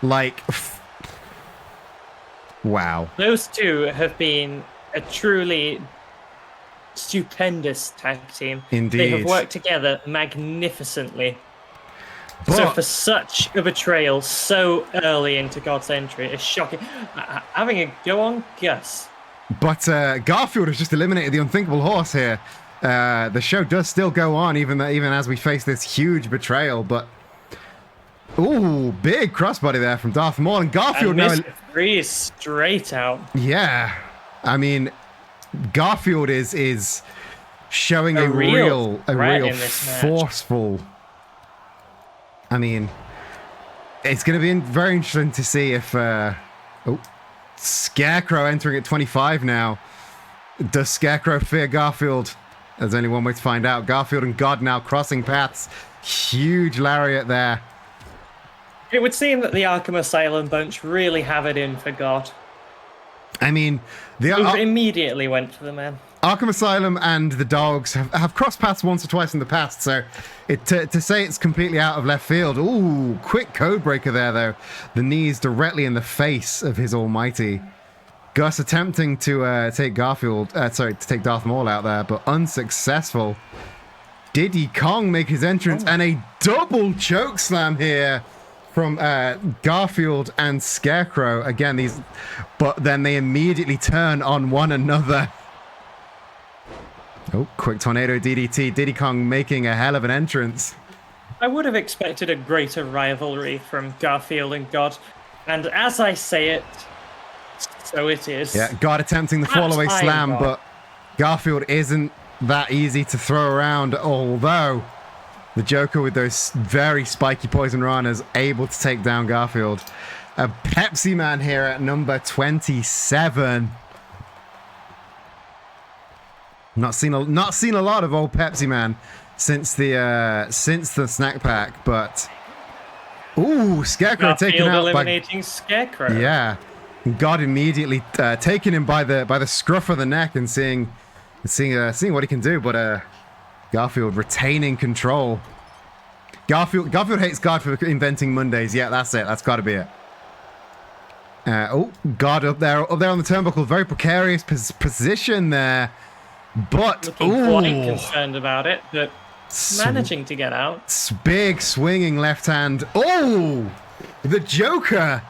Like, wow. Those two have been a truly stupendous tag team. Indeed. They have worked together magnificently. But, so for such a betrayal so early into God's entry is shocking. Having a go on Gus. But Garfield has just eliminated the unthinkable horse here. The show does still go on even as we face this huge betrayal. But ooh, big crossbody there from Darth Maul, and Garfield now three straight out. Yeah, I mean, Garfield is showing a real forceful. I mean, it's going to be very interesting to see if Scarecrow entering at 25 now. Does Scarecrow fear Garfield? There's only one way to find out. Garfield and God now crossing paths. Huge lariat there. It would seem that the Arkham Asylum bunch really have it in for God. I mean, they immediately went for the man. Arkham Asylum and the Dogs have crossed paths once or twice in the past, so to say it's completely out of left field. Ooh, quick code breaker there, though. The knees directly in the face of His Almighty. Gus attempting to take take Darth Maul out there, but unsuccessful. Diddy Kong make his entrance, and a double choke slam here from Garfield and Scarecrow. Again, but then they immediately turn on one another. Oh, quick tornado DDT. Diddy Kong making a hell of an entrance. I would have expected a greater rivalry from Garfield and God, and as I say it, so it is. Yeah, God attempting the fallaway slam, but Garfield isn't that easy to throw around, although the Joker with those very spiky Poison Ranas able to take down Garfield. A Pepsi Man here at number 27. Not seen a lot of old Pepsi Man since the snack pack, but ooh, Scarecrow Garfield taken out eliminating Scarecrow. Yeah, God immediately taking him by the scruff of the neck and seeing what he can do, but Garfield retaining control. Garfield hates God for inventing Mondays. Yeah, that's it. That's got to be it. God up there on the turnbuckle, very precarious position there. But looking quite concerned about it, but managing to get out. Big swinging left hand. Oh, the Joker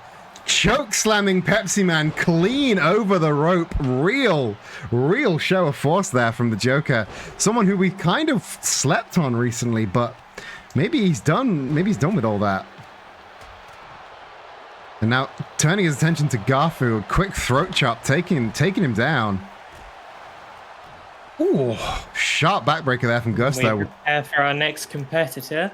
choke slamming Pepsi Man clean over the rope. Real show of force there from the Joker. Someone who we kind of slept on recently, but maybe he's done. Maybe he's done with all that. And now turning his attention to Garfield, quick throat chop, taking him down. Ooh, sharp backbreaker there from Gus, though. We prepare for our next competitor.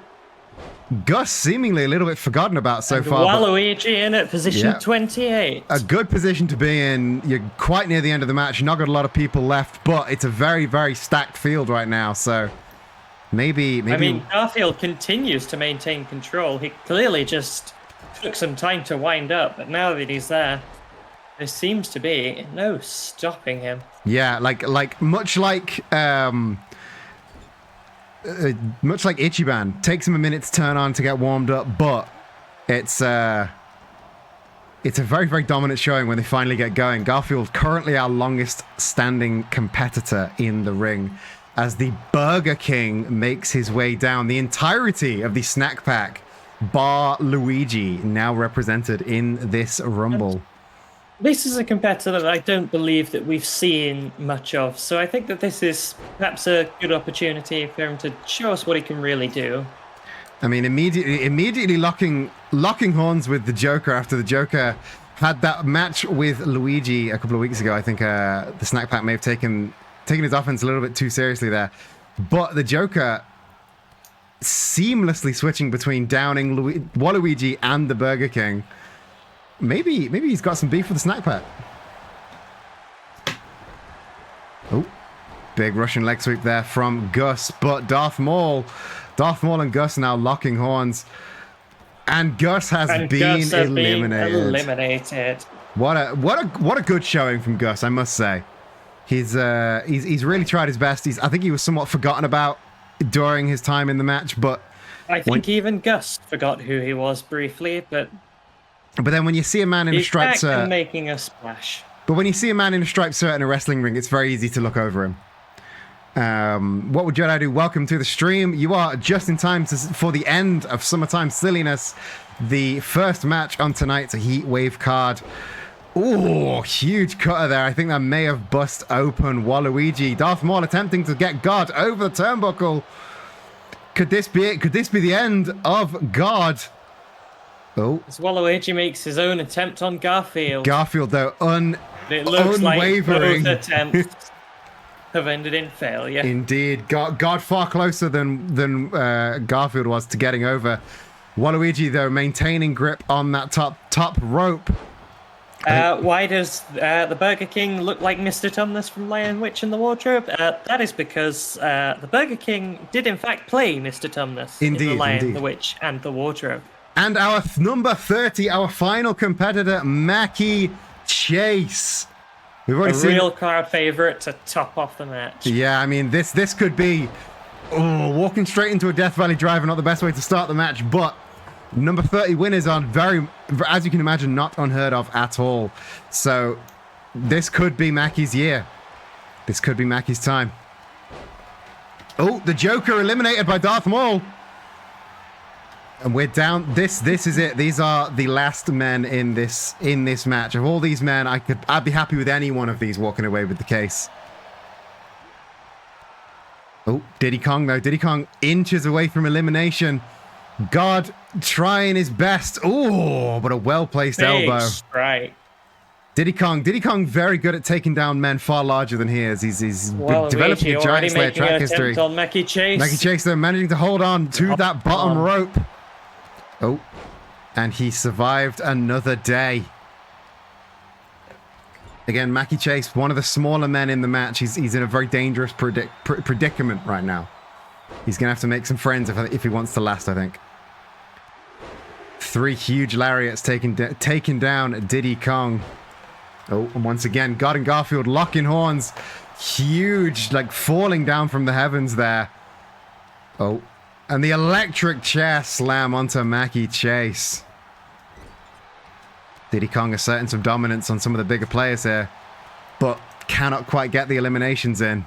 Gus seemingly a little bit forgotten about so far. Waluigi in at position 28. A good position to be in. You're quite near the end of the match. You've not got a lot of people left, but it's a very, very stacked field right now. So maybe. I mean, Garfield continues to maintain control. He clearly just took some time to wind up, but now that he's there, there seems to be no stopping him. Yeah, much like Ichiban, takes him a minute to turn on to get warmed up, but it's It's a very, very dominant showing when they finally get going. Garfield, currently our longest standing competitor in the ring, as the Burger King makes his way down. The entirety of the snack pack, bar Luigi, now represented in this Rumble. This is a competitor that I don't believe that we've seen much of, so I think that this is perhaps a good opportunity for him to show us what he can really do. I mean, immediately locking horns with the Joker after the Joker had that match with Luigi a couple of weeks ago. I think the snack pack may have taken his offense a little bit too seriously there, but the Joker seamlessly switching between downing Waluigi and the Burger King. Maybe he's got some beef with the snack pack. Oh, big Russian leg sweep there from Gus, but Darth Maul and Gus now locking horns, and Gus has been eliminated. What a good showing from Gus, I must say. He's really tried his best. I think he was somewhat forgotten about during his time in the match, but I think even Gus forgot who he was briefly, but then when you see a man in a striped shirt making a splash. But when you see a man in a striped shirt in a wrestling ring, it's very easy to look over him. What would Jedi do? Welcome to the stream. You are just in time for the end of Summertime Silliness. The first match on tonight's Heatwave card. Oh, huge cutter there. I think that may have bust open Waluigi. Darth Maul attempting to get God over the turnbuckle. Could this be it? Could this be the end of God? Oh. As Waluigi makes his own attempt on Garfield. Garfield, though, it looks unwavering. Like both attempts have ended in failure. Indeed. God far closer than Garfield was to getting over. Waluigi, though, maintaining grip on that top rope. Why does the Burger King look like Mr. Tumnus from Lion Witch in the Wardrobe? That is because the Burger King did in fact play Mr. Tumnus in the Lion, the Witch, and the Wardrobe. And our number 30, our final competitor, Mackie Chase. We've already seen real crowd favorite to top off the match. Yeah, I mean, this could be walking straight into a Death Valley driver, not the best way to start the match, but number 30 winners are very, as you can imagine, not unheard of at all. So this could be Mackie's year. This could be Mackie's time. Oh, the Joker eliminated by Darth Maul. And we're down. This is it. These are the last men in this match. Of all these men, I'd be happy with any one of these walking away with the case. Oh, Diddy Kong though. Diddy Kong inches away from elimination. God trying his best. Oh, but a well-placed elbow. Right. Diddy Kong very good at taking down men far larger than he is. He's developing a giant slayer track history. On Mackie Chase. Mackie Chase though managing to hold on to that bottom rope. Oh, and he survived another day. Again, Mackie Chase, one of the smaller men in the match. He's in a very dangerous predicament right now. He's going to have to make some friends if he wants to last, I think. 3 huge lariats taking down Diddy Kong. Oh, and once again, God and Garfield locking horns. Huge, like falling down from the heavens there. Oh. And the electric chair slam onto Mackie Chase. Diddy Kong asserting some dominance on some of the bigger players here, but cannot quite get the eliminations in.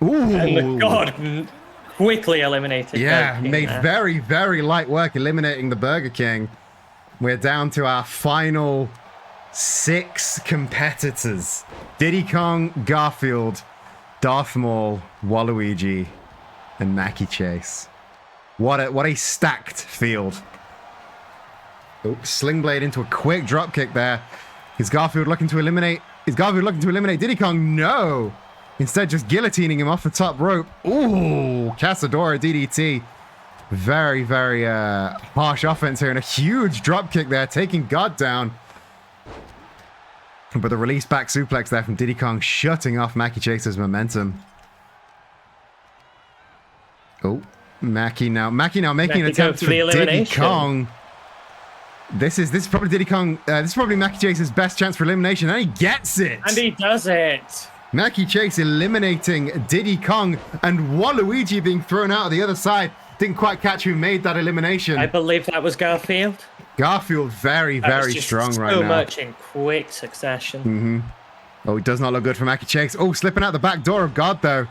Ooh. And the God quickly eliminated. Yeah, made very, very light work eliminating the Burger King. We're down to our final 6 competitors. Diddy Kong, Garfield, Darth Maul, Waluigi, and Mackie Chase. What a stacked field. Oh, Sling Blade into a quick drop kick there. Is Garfield looking to eliminate? Diddy Kong? No. Instead, just guillotining him off the top rope. Ooh, Casadora DDT. Very, very harsh offense here, and a huge drop kick there, taking God down. But the release back suplex there from Diddy Kong, shutting off Mackie Chase's momentum. Oh, Mackie now making an attempt for Diddy Kong. This is probably Diddy Kong. This is probably Mackie Chase's best chance for elimination, and he gets it. And he does it. Mackie Chase eliminating Diddy Kong, and Waluigi being thrown out of the other side. Didn't quite catch who made that elimination. I believe that was Garfield. Garfield very, That was very just strong right so now. much in quick succession. Oh, it does not look good for Mackie Chase. Oh, slipping out the back door of God, though.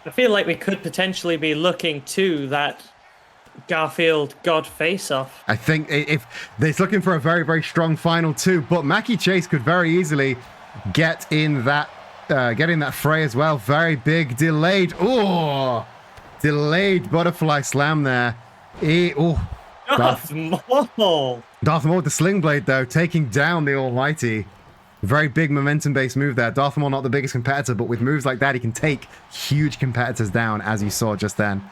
I feel like we could potentially be looking to that Garfield God face-off. I think if it's looking for a very, very strong final two, but Mackie Chase could very easily get in that fray as well. Very big delayed. Oh, delayed butterfly slam there. Darth Maul! Darth Maul with the sling blade though, taking down the Almighty. Very big momentum-based move there. Darth Maul not the biggest competitor, but with moves like that, he can take huge competitors down, as you saw just then.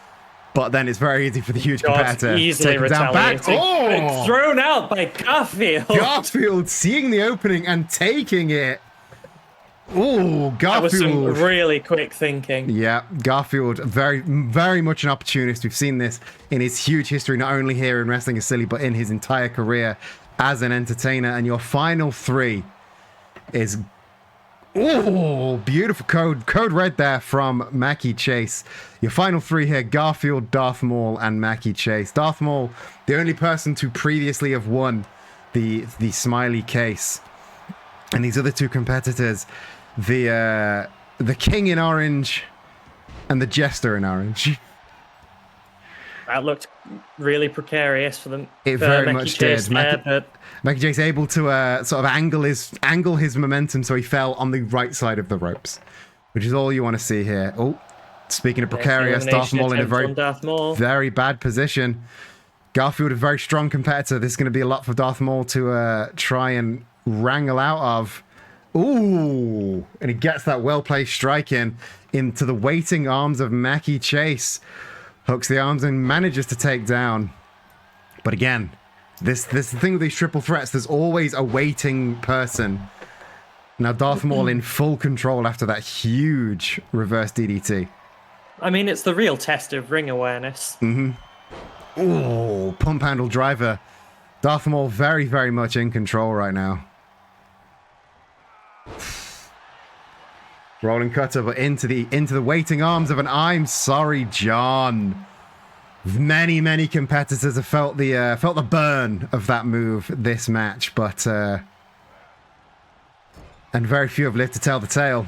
But then it's very easy for the huge competitor to take him down back. Oh! Thrown out by Garfield. Garfield seeing the opening and taking it. Oh, Garfield. That was some really quick thinking. Yeah, Garfield, very, very much an opportunist. We've seen this in his huge history, not only here in Wrestling is Silly, but in his entire career as an entertainer. And your final three is... Oh, beautiful code red there from Mackie Chase. Your final three here, Garfield, Darth Maul, and Mackie Chase. Darth Maul, the only person to previously have won the smiley case. And these other two competitors, the King in orange and the Jester in orange. That looked really precarious for them. It very much did. Mackie Chase able to sort of angle his momentum so he fell on the right side of the ropes, which is all you want to see here. Oh, speaking of precarious, Darth Maul in a very bad position. Garfield, a very strong competitor. This is going to be a lot for Darth Maul to try and wrangle out of. Ooh, and he gets that well-placed strike into the waiting arms of Mackie Chase. Hooks the arms and manages to take down. But again, this the thing with these triple threats, there's always a waiting person. Now Darth Maul in full control after that huge reverse DDT. I mean, it's the real test of ring awareness. Ooh, pump handle driver. Darth Maul very, very much in control right now. Rolling cutter, but into the waiting arms of an I'm sorry, John. Many, many competitors have felt the burn of that move this match, but and very few have lived to tell the tale.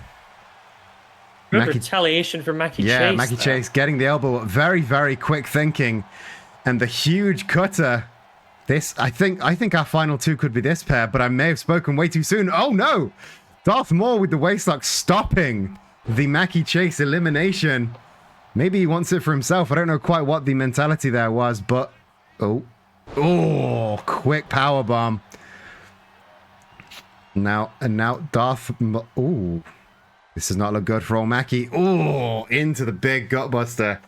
Good retaliation from Mackie Chase. Yeah, Mackie Chase getting the elbow. Very, very quick thinking, and the huge cutter. This, I think our final two could be this pair, but I may have spoken way too soon. Oh no! Darth Maul with the waistlock stopping the Mackie Chase elimination. Maybe he wants it for himself. I don't know quite what the mentality there was, but... Oh, quick power bomb. Now Darth... Ooh, this does not look good for old Mackie. Ooh, into the big gutbuster.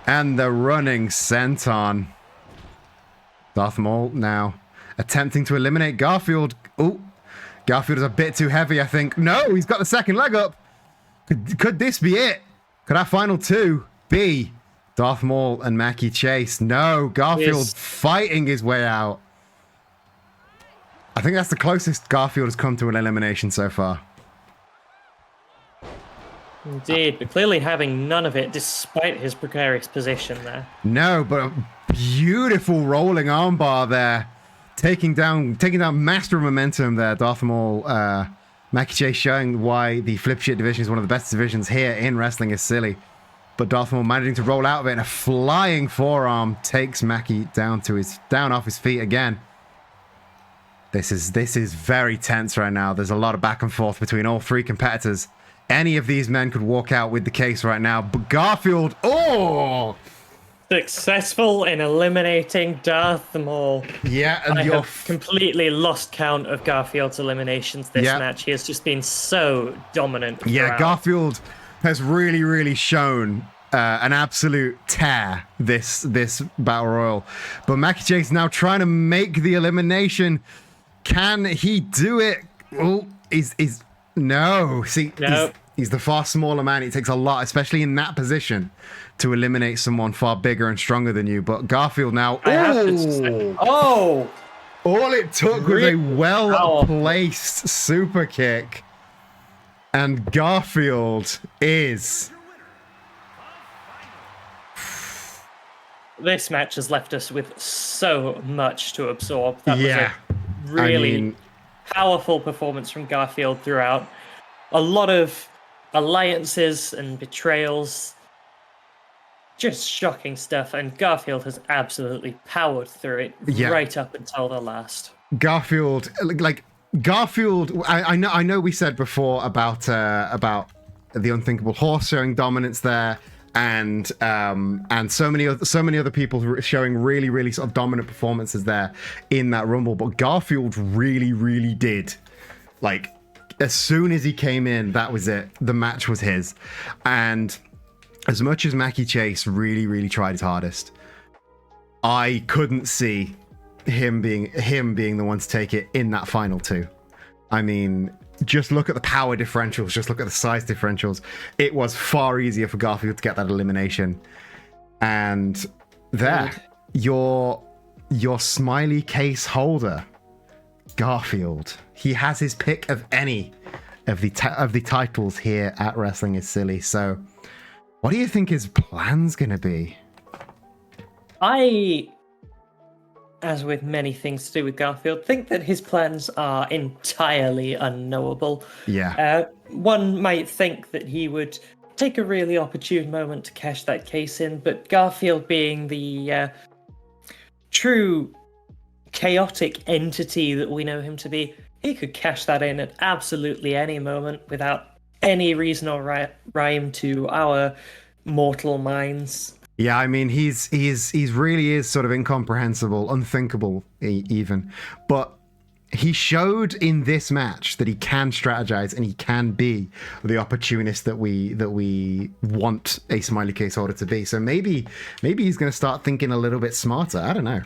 And the running senton. Darth Maul now attempting to eliminate Garfield. Ooh. Garfield is a bit too heavy, I think. No, he's got the second leg up. Could this be it? Could our final two be Darth Maul and Mackie Chase? No, Garfield fighting his way out. I think that's the closest Garfield has come to an elimination so far. Indeed, but clearly having none of it despite his precarious position there. No, but a beautiful rolling armbar there. Taking down master momentum there, Darth Maul. Mackie Chase showing why the flip shit division is one of the best divisions here in Wrestling is Silly. But Darth Maul managing to roll out of it, and a flying forearm takes Mackie down off his feet again. This is very tense right now. There's a lot of back and forth between all three competitors. Any of these men could walk out with the case right now, but Garfield, successful in eliminating Darth Maul. Yeah, and I have completely lost count of Garfield's eliminations this match. He has just been so dominant. Yeah, Garfield has really, really shown an absolute tear this Battle Royal. But Mackie Chase now trying to make the elimination. Can he do it? Oh, no. See, he's the far smaller man. It takes a lot, especially in that position, to eliminate someone far bigger and stronger than you. But Garfield now... All it took was a well-placed super kick. And Garfield is... This match has left us with so much to absorb. That was Yeah. a really I mean, powerful performance from Garfield throughout. A lot of alliances and betrayals. Just shocking stuff, and Garfield has absolutely powered through it Yeah. right up until the last. Garfield, like Garfield. I know we said before about the unthinkable horse showing dominance there, and so many other people showing really sort of dominant performances there in that Rumble. But Garfield really did. Like, as soon as he came in, that was it. The match was his, and as much as Mackie Chase really tried his hardest, I couldn't see him being the one to take it in that final two. I mean, just look at the power differentials, just look at the size differentials. It was far easier for Garfield to get that elimination. And there, your smiley case holder, Garfield. He has his pick of any of the titles here at Wrestling is Silly. So what do you think his plan's gonna be? I, as with many things to do with Garfield, think that his plans are entirely unknowable. Yeah. One might think that he would take a really opportune moment to cash that case in, but Garfield, being the true chaotic entity that we know him to be, he could cash that in at absolutely any moment without any reason or rhyme to our mortal minds. Yeah, I mean, he's really is sort of incomprehensible, unthinkable even. But he showed in this match that he can strategize and he can be the opportunist that we want a smiley case holder to be. So maybe he's going to start thinking a little bit smarter. I don't know.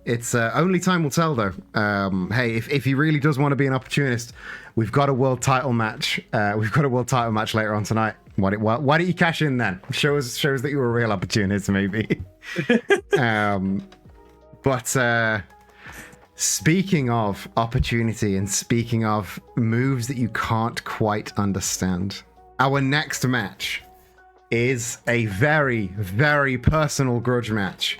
It's only time will tell, though. Hey, if he really does want to be an opportunist, we've got a world title match. We've got a world title match later on tonight. Why don't you cash in then? Shows that you're a real opportunist, maybe. But speaking of opportunity and speaking of moves that you can't quite understand, our next match is a very personal grudge match.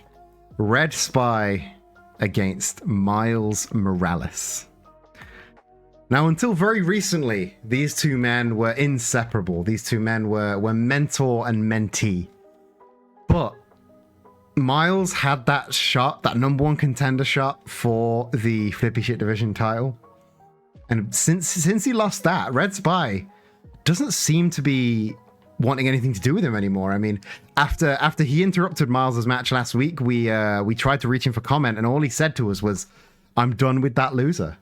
Red Spy against Miles Morales. Now, until very recently, these two men were inseparable. These two men were mentor and mentee. But Miles had that shot, that number one contender shot for the Flippy Shit Division title. And since he lost that, Red Spy doesn't seem to be wanting anything to do with him anymore. I mean, after he interrupted Miles' match last week, we tried to reach him for comment, and all he said to us was, "I'm done with that loser."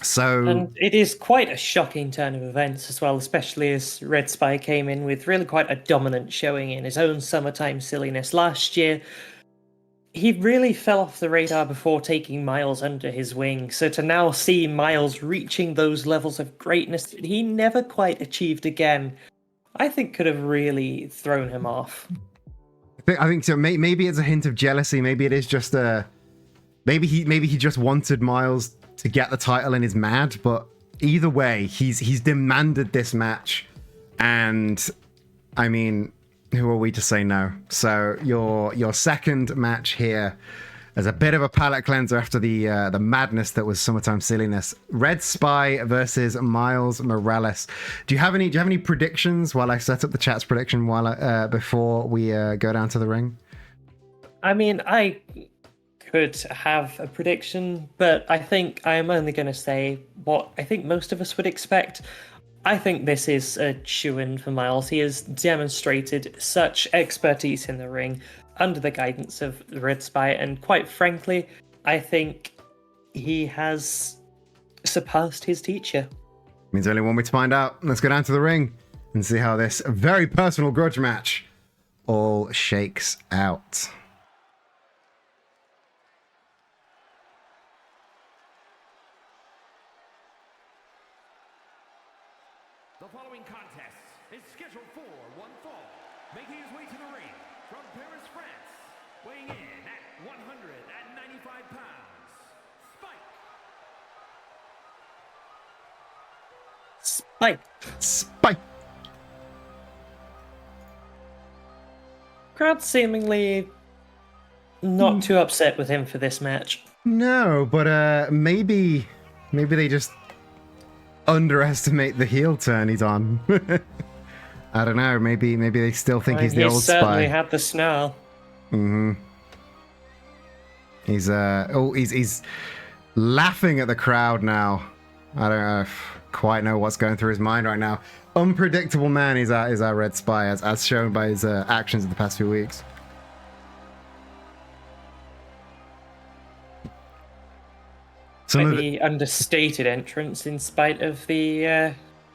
So, and it is quite a shocking turn of events as well, especially as Red Spy came in with really quite a dominant showing in his own summertime silliness last year. He really fell off the radar before taking Miles under his wing. So to now see Miles reaching those levels of greatness that he never quite achieved again, I think could have really thrown him off. I think so. Maybe it's a hint of jealousy. Maybe it is just maybe he just wanted Miles to get the title and is mad. But either way, he's demanded this match, and I mean, who are we to say no? So your second match here as a bit of a palate cleanser after the madness that was summertime silliness. Red Spy versus Miles Morales. Do you have any predictions while I set up the chat's prediction before we go down to the ring? I mean, I could have a prediction, but I think I'm only going to say what I think most of us would expect. I think this is a shoo-in for Miles. He has demonstrated such expertise in the ring under the guidance of the Red Spy, and quite frankly, I think he has surpassed his teacher. Means only one way to find out. Let's go down to the ring and see how this very personal grudge match all shakes out. The following contest is scheduled for one fall. Making his way to the ring from Paris, France, weighing in at 195 pounds, Spike. Spike. Crowd seemingly not too upset with him for this match. No, but maybe they just underestimate the heel turn he's on. I don't know. Maybe they still think he's the old spy. He certainly had the snarl. He's laughing at the crowd now. I don't quite know what's going through his mind right now. Unpredictable man is our Red Spy, as shown by his actions in the past few weeks. The understated entrance, in spite of the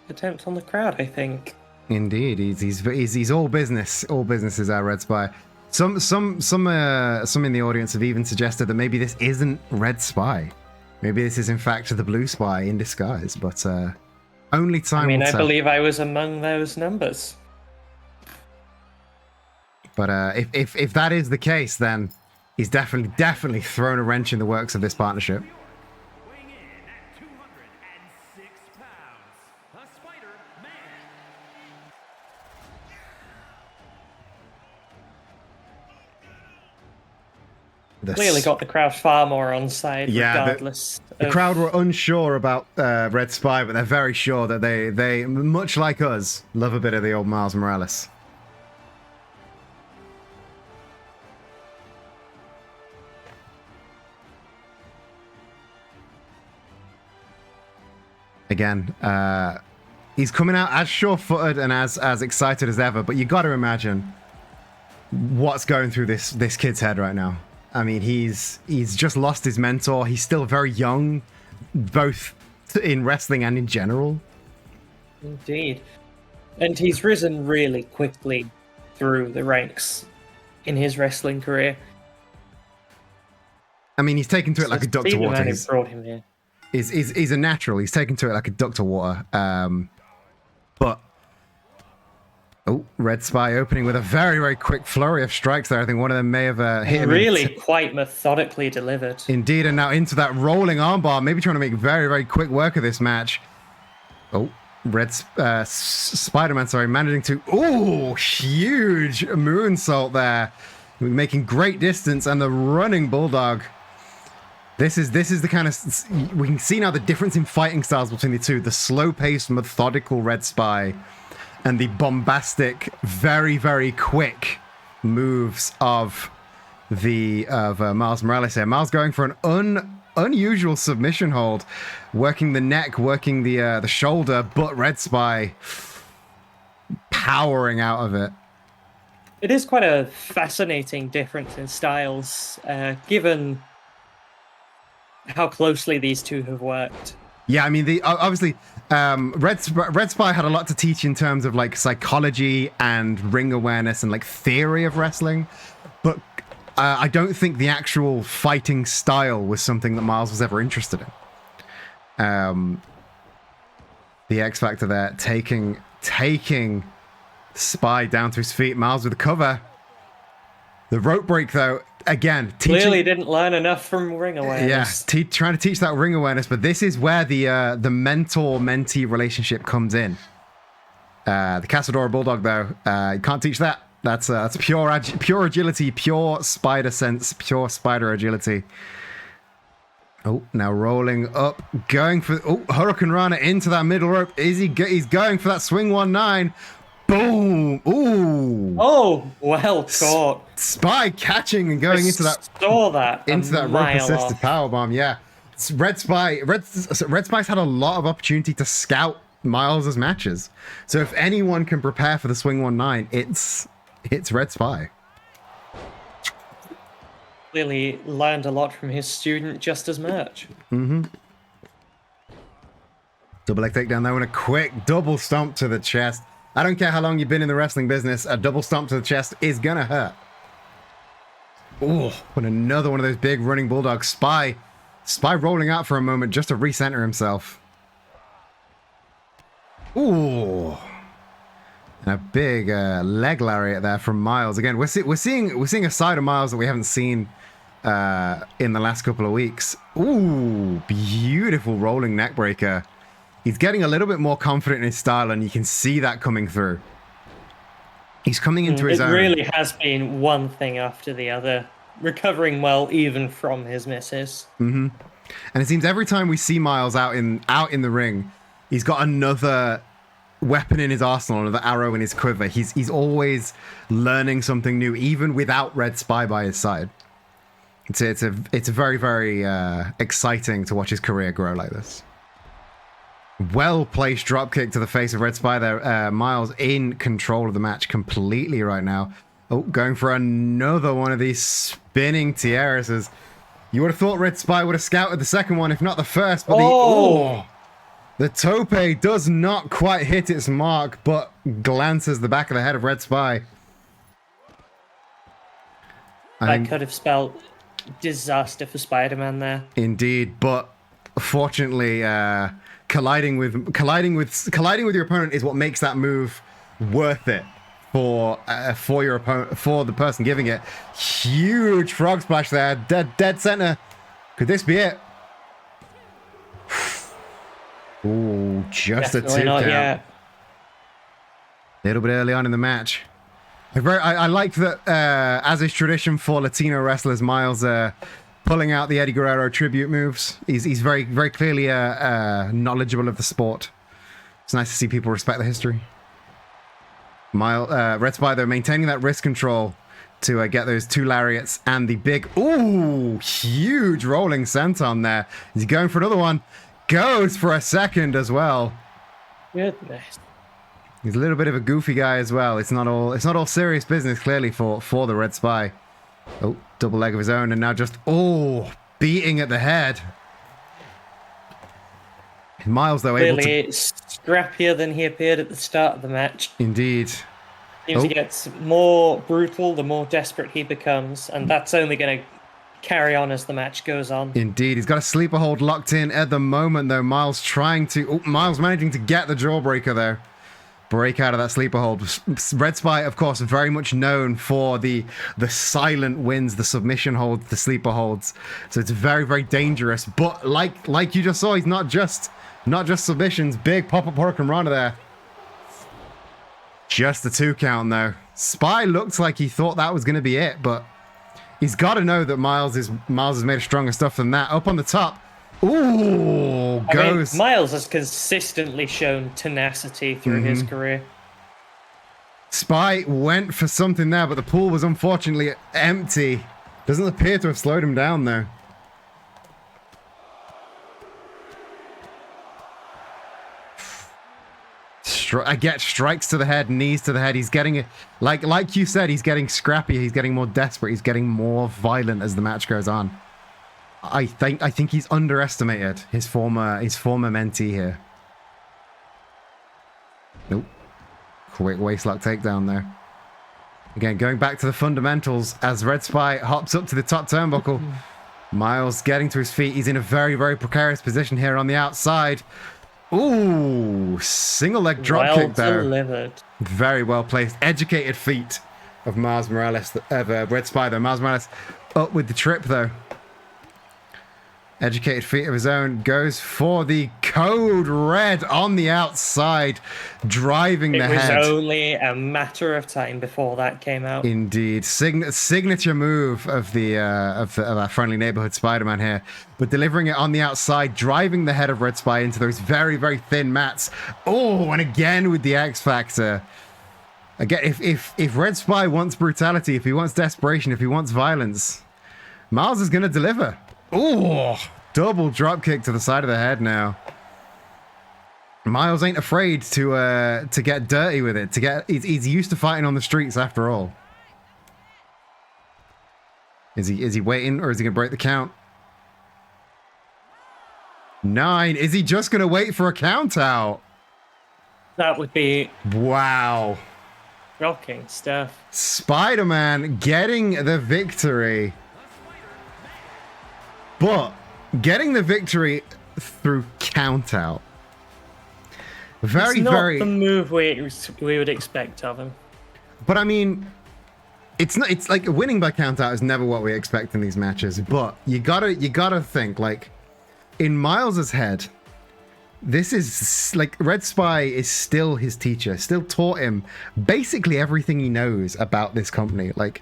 attempt on the crowd, I think. Indeed, he's all business. All business is our Red Spy. Some in the audience have even suggested that maybe this isn't Red Spy. Maybe this is in fact the Blue Spy in disguise. But only time will tell. I believe I was among those numbers. But if that is the case, then he's definitely thrown a wrench in the works of this partnership. Weighing in at 206 pounds, a Spider-Man. Clearly got the crowd far more on side, regardless. The crowd were unsure about Red Spy, but they're very sure that they, much like us, love a bit of the old Miles Morales. Again, he's coming out as sure-footed and as excited as ever, but you got to imagine what's going through this kid's head right now. I mean, he's just lost his mentor. He's still very young, both in wrestling and in general. Indeed. And he's risen really quickly through the ranks in his wrestling career. I mean, he's taken to it like a duck to water. He's brought him here. He's a natural. He's taken to it like a duck to water. But Red Spy opening with a very, very quick flurry of strikes there. I think one of them may have hit him. Really quite methodically delivered. Indeed, and now into that rolling armbar, maybe trying to make very, very quick work of this match. Spider-Man, managing to, huge moonsault there. Making great distance, and the running Bulldog. This is the kind of, we can see now the difference in fighting styles between the two. The slow-paced, methodical Red Spy and the bombastic, very, very quick moves of Miles Morales here. Miles going for an unusual submission hold, working the neck, working the shoulder, but Red Spy powering out of it. It is quite a fascinating difference in styles, given how closely these two have worked. Yeah, I mean, obviously, Red Spy had a lot to teach in terms of like psychology and ring awareness and like theory of wrestling, but I don't think the actual fighting style was something that Miles was ever interested in. The X Factor there, taking Spy down to his feet. Miles with the cover. The rope break, though, again, clearly didn't learn enough from ring awareness. Yeah, trying to teach that ring awareness, but this is where the mentor-mentee relationship comes in. The Cazadora Bulldog, though, you can't teach that. That's pure agility, pure spider sense, pure spider agility. Now rolling up, going for Hurricane Rana into that middle rope. He's going for that swing 1-9. Boom! Ooh! Oh, well caught. Spy catching and going into that rope-assisted powerbomb. Yeah, Red Spy's had a lot of opportunity to scout Miles's matches. So if anyone can prepare for the swing 1-9, it's Red Spy. Clearly learned a lot from his student just as much. Mm-hmm. Double leg takedown there and a quick double stomp to the chest. I don't care how long you've been in the wrestling business, a double stomp to the chest is gonna hurt. And another one of those big running Bulldogs. Spy rolling out for a moment just to recenter himself. And a big leg lariat there from Miles. Again, we're seeing a side of Miles that we haven't seen in the last couple of weeks. Beautiful rolling neck breaker. He's getting a little bit more confident in his style, and you can see that coming through. He's coming into his It own. really has been one thing after the other, recovering well even from his misses. And it seems every time we see Miles out in the ring, he's got another weapon in his arsenal, another arrow in his quiver. He's always learning something new, even without Red Spy by his side. It's a very, very exciting to watch his career grow like this. Well placed drop kick to the face of Red Spy there. Miles in control of the match completely right now. Oh, going for another one of these spinning tiaras. You would have thought Red Spy would have scouted the second one, if not the first. But the tope does not quite hit its mark, but glances the back of the head of Red Spy. That could have spelled disaster for Spider-Man there. Indeed, but fortunately, colliding with your opponent is what makes that move worth it for your opponent, for the person giving it. Huge frog splash there, dead center. Could this be it? Oh, just Definitely a 2 not count. yet. A little bit early on in the match. I like that, as is tradition for Latino wrestlers, Miles pulling out the Eddie Guerrero tribute moves. He's very, very clearly knowledgeable of the sport. It's nice to see people respect the history. Red Spy, though, maintaining that wrist control to get those 2 lariats and the big, huge rolling senton there. Is he going for another one? Goes for a second as well. Goodness. He's a little bit of a goofy guy as well. It's not all serious business, clearly, for the Red Spy. Oh, double leg of his own, and now just beating at the head. Miles, though, able to... Clearly scrappier than he appeared at the start of the match. Indeed. Seems he gets more brutal the more desperate he becomes, and that's only going to carry on as the match goes on. Indeed. He's got a sleeper hold locked in at the moment, though. Miles managing to get the jawbreaker, though. Break out of that sleeper hold. Red Spy, of course, very much known for the silent wins, the submission holds, the sleeper holds. So it's very, very dangerous. But like you just saw, he's not just submissions. Big pop-up hurricane runner there. Just a 2 count, though. Spy looked like he thought that was going to be it, but he's got to know that Miles is made of stronger stuff than that. Up on the top. Ooh, goes. I mean, Miles has consistently shown tenacity through his career. Spy went for something there, but the pool was unfortunately empty. Doesn't appear to have slowed him down, though. Strikes to the head, knees to the head. He's getting it, like you said, he's getting scrappy. He's getting more desperate. He's getting more violent as the match goes on. I think he's underestimated his former mentee here. Nope. Quick waistlock takedown there. Again, going back to the fundamentals as Red Spy hops up to the top turnbuckle. Miles getting to his feet. He's in a very, very precarious position here on the outside. Ooh, single leg drop kick there. Delivered. Very well placed. Educated feet of Miles Morales, Red Spy though. Miles Morales up with the trip though. Educated feet of his own, goes for the code red on the outside, driving the head. It was only a matter of time before that came out. Indeed, signature move of that friendly neighborhood Spider-Man here, but delivering it on the outside, driving the head of Red Spy into those very, very thin mats. Oh, and again with the X Factor. Again, if Red Spy wants brutality, if he wants desperation, if he wants violence, Miles is going to deliver. Oh, double drop kick to the side of the head now. Miles ain't afraid to get dirty with it. He's used to fighting on the streets after all. Is he waiting, or is he gonna break the count? 9. Is he just gonna wait for a count out? That would be wow. shocking stuff. Spider-Man getting the victory. But getting the victory through count out. Very, it's not very. the move we would expect of him. But I mean, it's not. It's like winning by count out is never what we expect in these matches. But you gotta think, like, in Miles's head, This is like Red Spy is still his teacher, still taught him basically everything he knows about this company. Like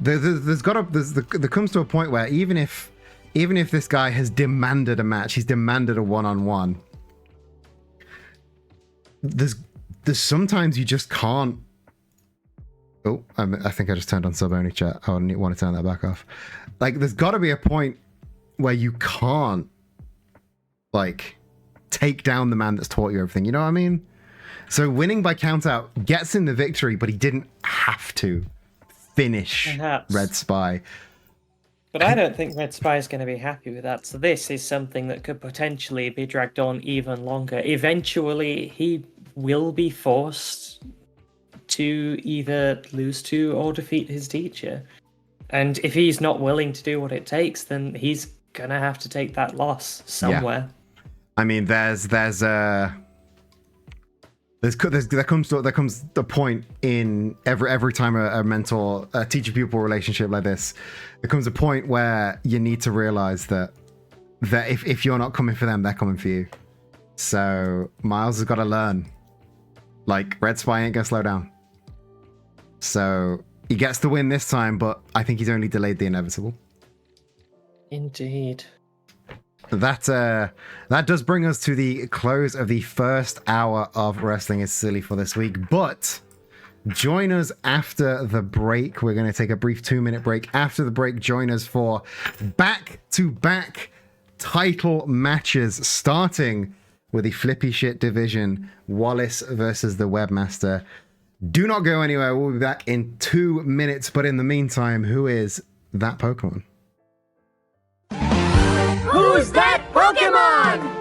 there comes to a point where even if this guy has demanded a match, he's demanded a one-on-one. There's sometimes you just can't. Oh, I think I just turned on sub-only chat. I want to turn that back off. Like, there's got to be a point where you can't, like, take down the man that's taught you everything. You know what I mean? So winning by countout gets him the victory, but he didn't have to finish Perhaps. Red Spy. But I don't think Red Spy is going to be happy with that. So this is something that could potentially be dragged on even longer. Eventually, he will be forced to either lose to or defeat his teacher. And if he's not willing to do what it takes, then he's going to have to take that loss somewhere. Yeah. I mean, there comes the point in every time a mentor, a teacher-pupil relationship like this, there comes a point where you need to realize that if you're not coming for them, they're coming for you. So Miles has got to learn. Like, Red Spy ain't gonna slow down. So he gets the win this time, but I think he's only delayed the inevitable. Indeed. That does bring us to the close of the first hour of Wrestling is Silly for this week. But join us after the break. We're going to take a brief 2-minute break. After the break, join us for back-to-back title matches, starting with the Flippy Shit division, Wallace versus the Webmaster. Do not go anywhere. We'll be back in 2 minutes. But in the meantime, who is that Pokemon? Who's that Pokemon?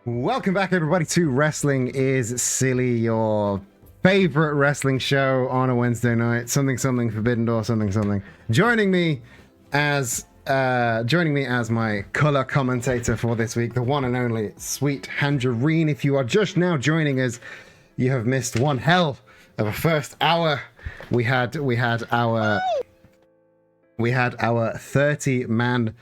Welcome back, everybody, to Wrestling is Silly, your favorite wrestling show on a Wednesday night. Something Forbidden Door, something. Joining me as my color commentator for this week, the one and only Sweet Tangerine. If you are just now joining us, you have missed one hell of a first hour. We had our 30-man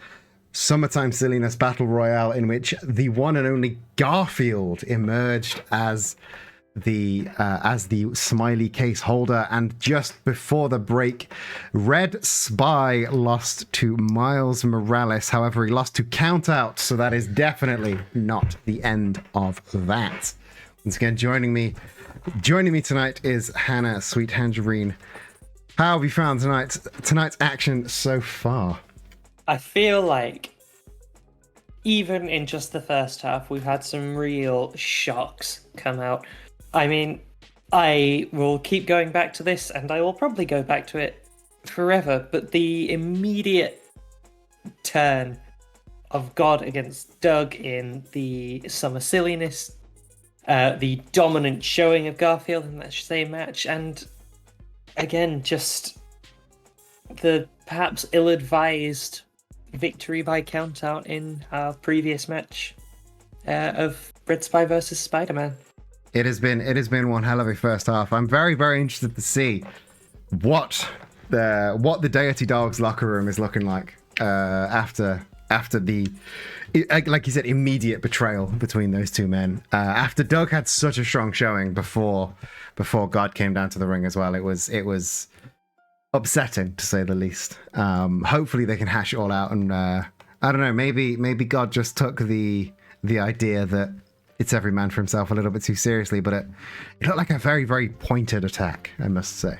Summertime Silliness Battle Royale, in which the one and only Garfield emerged as the smiley case holder, and just before the break, Red Spy lost to Miles Morales. However, he lost to Count Out, so that is definitely not the end of that. Once again, joining me tonight is Hannah Sweet Tangerine. How have you found tonight's action so far? I feel like even in just the first half, we've had some real shocks come out. I mean, I will keep going back to this, and I will probably go back to it forever, but the immediate turn of God against Doug in the Summer Silliness, the dominant showing of Garfield in that same match, and again, just the perhaps ill-advised victory by countout in our previous match of Red Spy versus Spider-Man. It has been one hell of a first half. I'm very, very interested to see what the Deity Dogs locker room is looking like after the, like you said, immediate betrayal between those two men. After Doug had such a strong showing before God came down to the ring as well, it was upsetting to say the least. Hopefully they can hash it all out, and I don't know, maybe God just took the idea that it's every man for himself a little bit too seriously, but it looked like a very, very pointed attack, I must say.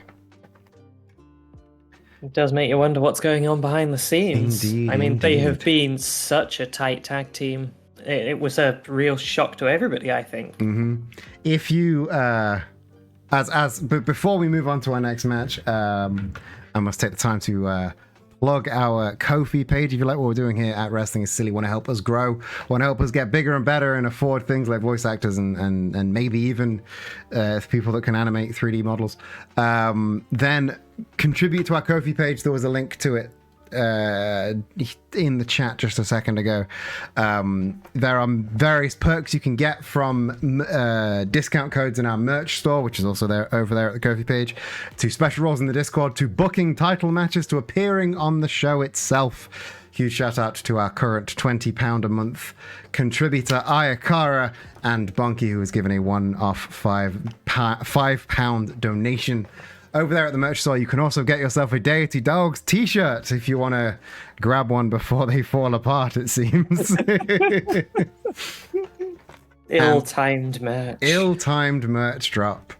It does make you wonder what's going on behind the scenes. Indeed, I mean, they have indeed. been such a tight tag team. It was a real shock to everybody, I think. If you but before we move on to our next match, I must take the time to plug our Ko-fi page. If you like what we're doing here at Wrestling is Silly, want to help us grow, want to help us get bigger and better and afford things like voice actors and maybe even people that can animate 3D models, then contribute to our Ko-fi page. There was a link to it in the chat just a second ago. There are various perks you can get from discount codes in our merch store, which is also there over there at the Ko-fi page, to special roles in the Discord, to booking title matches, to appearing on the show itself. Huge shout out to our current £20 a month contributor Ayakara and Bonky, who has given a one-off £5 donation. Over there at the merch store, you can also get yourself a Deity Dogs t-shirt if you want to grab one before they fall apart, it seems. Ill-timed merch. Ill-timed merch drop.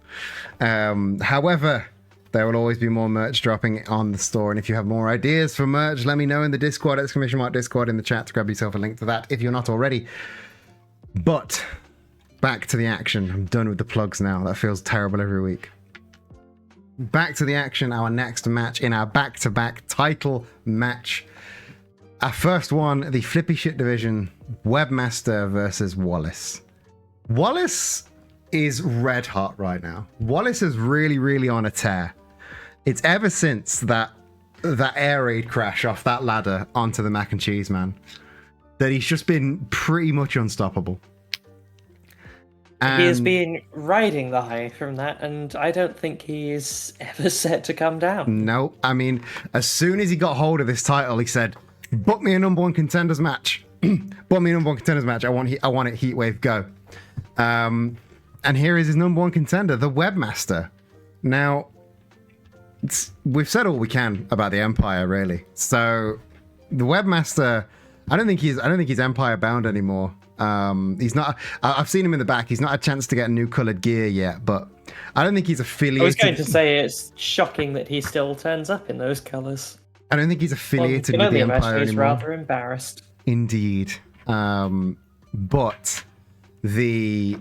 However, there will always be more merch dropping on the store, and if you have more ideas for merch, let me know in the Discord, !Discord in the chat to grab yourself a link to that if you're not already. But back to the action. I'm done with the plugs now. That feels terrible every week. Back to the action, our next match in our back-to-back title match. Our first one, the Flippy Shit Division, Webmaster versus Wallace. Wallace is red hot right now. Wallace is really, really on a tear. It's ever since that air raid crash off that ladder onto the mac and cheese man that he's just been pretty much unstoppable. He has been riding the high from that, and I don't think he is ever set to come down. No, I mean, as soon as he got hold of this title, he said, book me a number one contenders match. Book me a number one contenders match. I want it Heatwave, go. And here is his number one contender, the Webmaster. Now, we've said all we can about the Empire, really. So, the Webmaster, I don't think he's Empire bound anymore. He's not. I've seen him in the back. He's not had a chance to get new coloured gear yet, but I don't think he's affiliated. I was going to say it's shocking that he still turns up in those colours. I don't think he's affiliated with the Empire he's anymore. rather embarrassed. Indeed, but the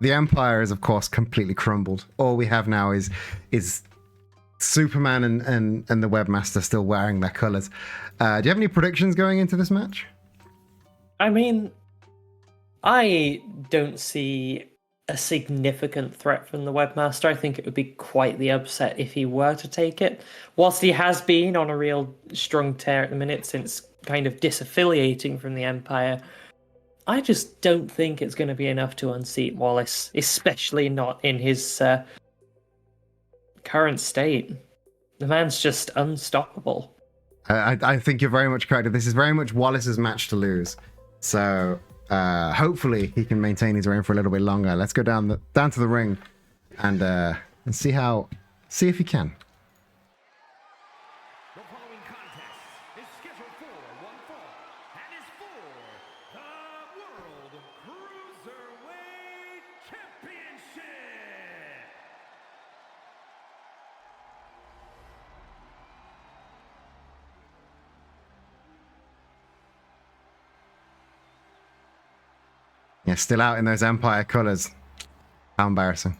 Empire is of course completely crumbled. All we have now is Superman and the Webmaster still wearing their colours. Do you have any predictions going into this match? I mean, I don't see a significant threat from the Webmaster. I think it would be quite the upset if he were to take it. Whilst he has been on a real strong tear at the minute since kind of disaffiliating from the Empire, I just don't think it's going to be enough to unseat Wallace, especially not in his current state. The man's just unstoppable. I think you're very much correct. This is very much Wallace's match to lose. So hopefully he can maintain his reign for a little bit longer. Let's go down to the ring and see if he can. The following contest is scheduled for one fall and is for the World Cruiserweight Yeah, still out in those Empire colors. How embarrassing.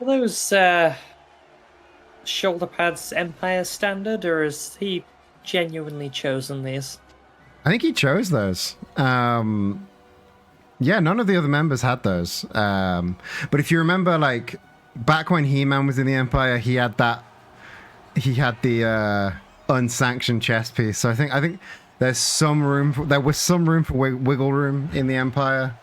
Are those shoulder pads Empire standard, or has he genuinely chosen these? I think he chose those. Yeah, none of the other members had those. But if you remember, like back when He-Man was in the Empire, he had that. He had the unsanctioned chest piece. So I think there's some room. There was some room for wiggle room in the Empire.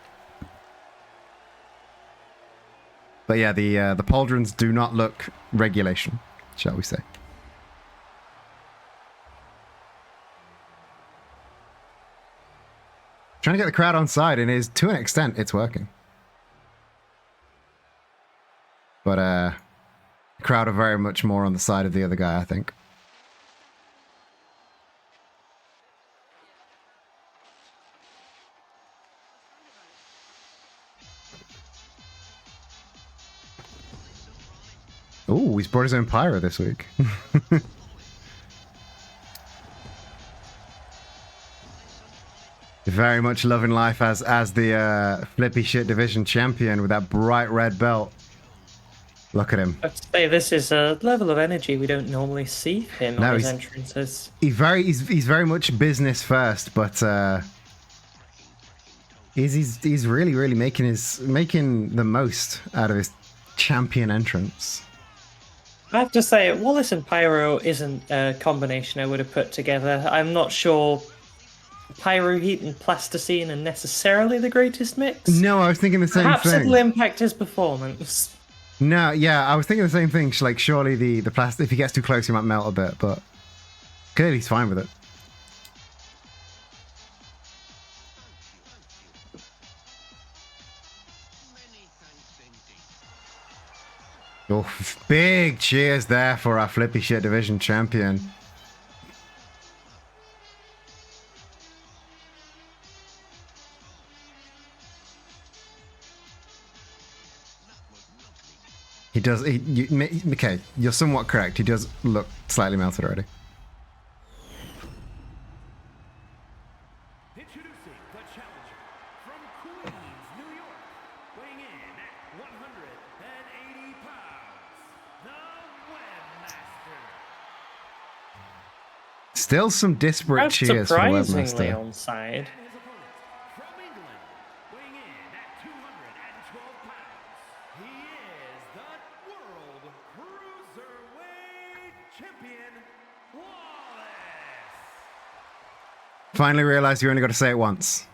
But yeah, the pauldrons do not look regulation, shall we say? Trying to get the crowd on side, and is to an extent it's working. But the crowd are very much more on the side of the other guy, I think. Oh, he's brought his own pyro this week. Very much loving life as the flippy shit division champion with that bright red belt. Look at him. I'd say this is a level of energy we don't normally see him on his entrances. He's very much business first, but he's really making the most out of his champion entrance. I have to say, Wallace and Pyro isn't a combination I would have put together. I'm not sure Pyro Heat and Plasticine are necessarily the greatest mix. No, I was thinking the same Perhaps thing. it'll impact his performance. No, yeah, I was thinking the same thing. Like, surely the plastic, if he gets too close, he might melt a bit, but clearly he's fine with it. Oh, big cheers there for our flippy shit division champion. He does. Okay, you're somewhat correct. He does look slightly melted already. Introducing the challenger from Queens, New York, weighing in at 180 pounds, the Webmaster. Still some disparate That's cheers for the surprisingly Webmaster. on side. And his opponent from England, weighing in at 212 pounds, he is the World Cruiserweight Champion, Wallace. Finally realized you only got to say it once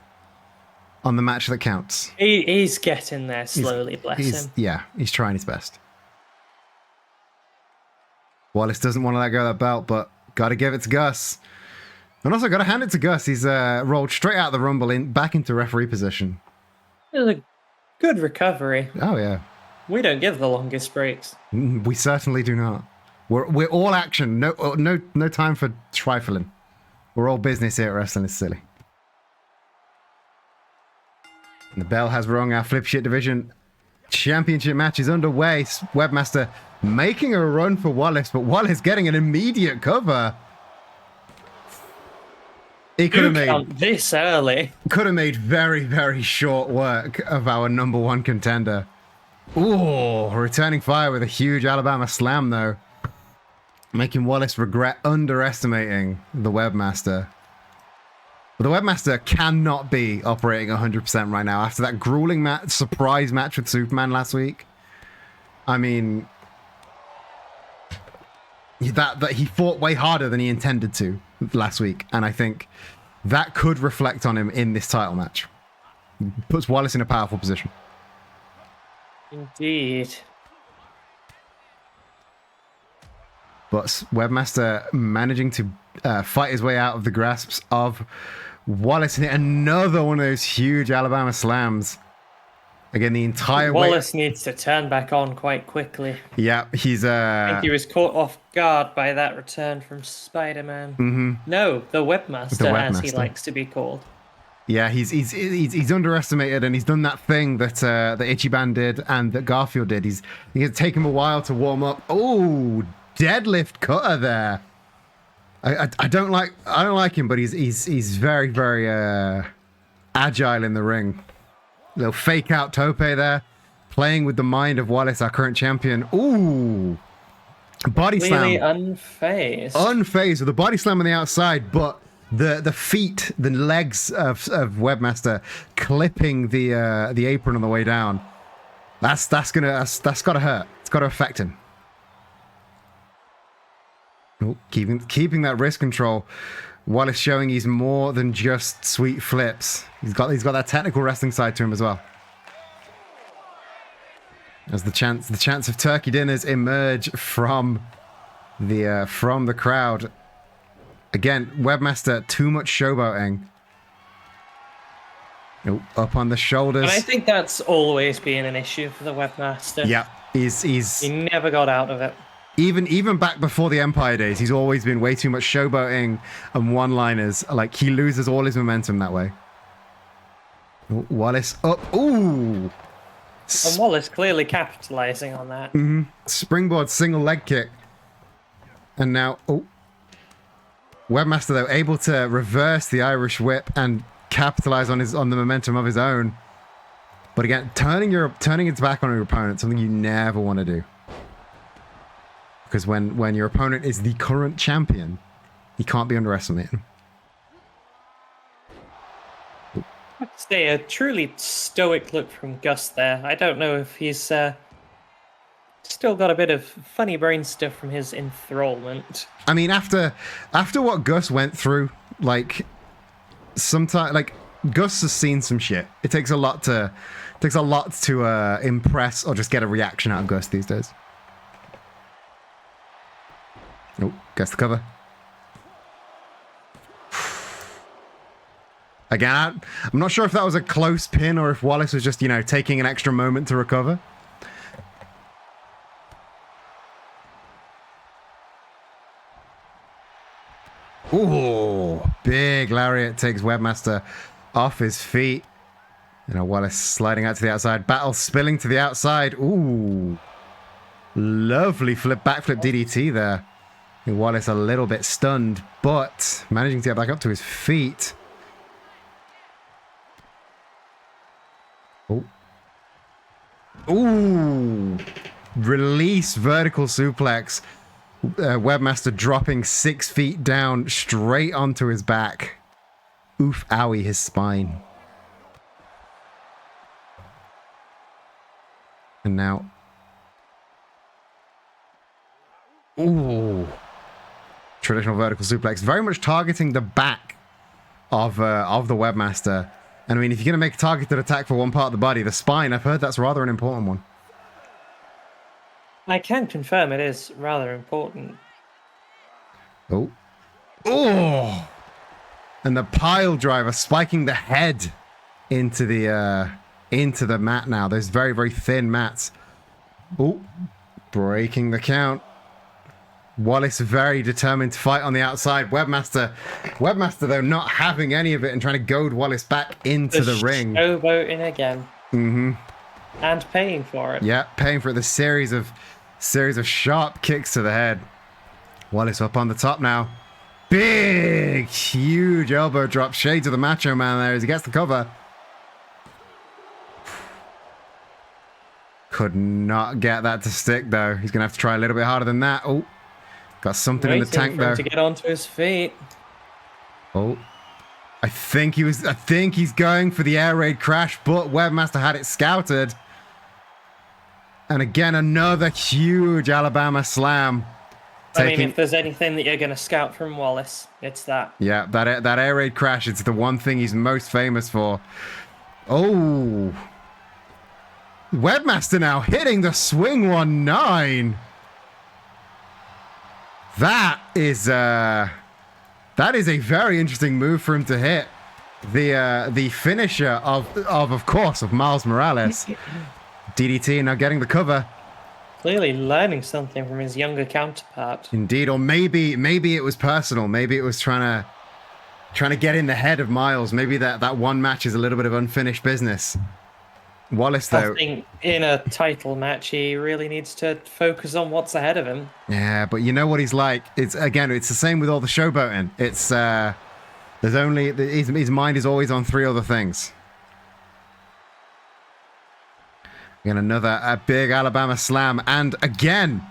on the match that counts. He's getting there slowly, bless him. Yeah, he's trying his best. Wallace doesn't want to let go of that belt, but got to give it to Gus. And also got to hand it to Gus. He's rolled straight out of the Rumble back into referee position. It was a good recovery. Oh, yeah. We don't give the longest breaks. We certainly do not. We're all action. No time for trifling. We're all business here at Wrestling is Silly. And the bell has rung. Our Flip Shit Division Championship match is underway. Webmaster making a run for Wallace, but Wallace getting an immediate cover. He could have made this early. Could have made very, very short work of our number one contender. Ooh, returning fire with a huge Alabama slam, though. Making Wallace regret underestimating the Webmaster. But the Webmaster cannot be operating 100% right now after that grueling surprise match with Superman last week. I mean, that he fought way harder than he intended to last week, and I think that could reflect on him in this title match. Puts Wallace in a powerful position. Indeed. But Webmaster managing to fight his way out of the grasps of Wallace, and another one of those huge Alabama slams. Again, the entire Wallace needs to turn back on quite quickly. Yeah, he's I think he was caught off guard by that return from Spider-Man. Mm-hmm. No, the Webmaster, as he likes to be called. Yeah, he's underestimated, and he's done that thing that that Ichiban did and that Garfield did. He's take him a while to warm up. Oh, deadlift cutter there. I don't like him, but he's very agile in the ring. Little fake out tope there, playing with the mind of Wallace, our current champion. Ooh, body Really slam. Unfazed with a body slam on the outside, but the feet, the legs of Webmaster clipping the apron on the way down. That's gotta hurt. It's gotta affect him. Oh, keeping that wrist control. Wallace showing he's more than just sweet flips. He's got that technical wrestling side to him as well. As the chants of turkey dinners emerge from the crowd. Again, Webmaster, too much showboating. Oh, up on the shoulders. And I think that's always been an issue for the Webmaster. Yeah, he never got out of it. Even back before the Empire days, he's always been way too much showboating and one-liners. Like, he loses all his momentum that way. Oh, Wallace up. Ooh! And Wallace clearly capitalizing on that. Springboard single leg kick. And now, oh. Webmaster, though, able to reverse the Irish whip and capitalize on the momentum of his own. But again, turning its back on your opponent, something you never want to do. Because when your opponent is the current champion, he can't be underestimated. I'd say a truly stoic look from Gus there. I don't know if he's still got a bit of funny brain stuff from his enthrallment. I mean, after what Gus went through, like, sometimes, like, Gus has seen some shit. It takes a lot to impress or just get a reaction out of Gus these days. Oh, gets the cover. Again, I'm not sure if that was a close pin or if Wallace was just, taking an extra moment to recover. Ooh, big lariat takes Webmaster off his feet. Wallace sliding out to the outside. Battle spilling to the outside. Ooh. Lovely backflip DDT there. Wallace a little bit stunned, but managing to get back up to his feet. Oh. Ooh. Release vertical suplex. Webmaster dropping 6 feet down straight onto his back. Oof, owie, his spine. And now. Ooh. Traditional vertical suplex. Very much targeting the back of the Webmaster. And I mean, if you're going to make a targeted attack for one part of the body, the spine, I've heard that's rather an important one. I can confirm it is rather important. Oh. Oh! And the pile driver spiking the head into the mat now. Those very, very thin mats. Oh. Breaking the count. Wallace very determined to fight on the outside. Webmaster, though, not having any of it and trying to goad Wallace back into the ring. Showboating again. Mm-hmm. And paying for it. Yeah, paying for it. The series of sharp kicks to the head. Wallace up on the top now. Big, huge elbow drop. Shades of the Macho Man there as he gets the cover. Could not get that to stick, though. He's going to have to try a little bit harder than that. Oh. Got something in the tank there. To get onto his feet. Oh. I think he's going for the air raid crash, but Webmaster had it scouted. And again, another huge Alabama slam. I mean, if there's anything that you're going to scout from Wallace, it's that. Yeah, that air raid crash, it's the one thing he's most famous for. Oh. Webmaster now hitting the swing 1-9. That is a very interesting move for him to hit. The finisher of course of Miles Morales. DDT now getting the cover. Clearly learning something from his younger counterpart. Indeed, or maybe it was personal. Maybe it was trying trying to get in the head of Miles. Maybe that one match is a little bit of unfinished business. Wallace, though. I think in a title match, he really needs to focus on what's ahead of him. Yeah, but you know what he's like. It's the same with all the showboating. It's there's only his mind is always on 3 other things. Again, a big Alabama slam, and again,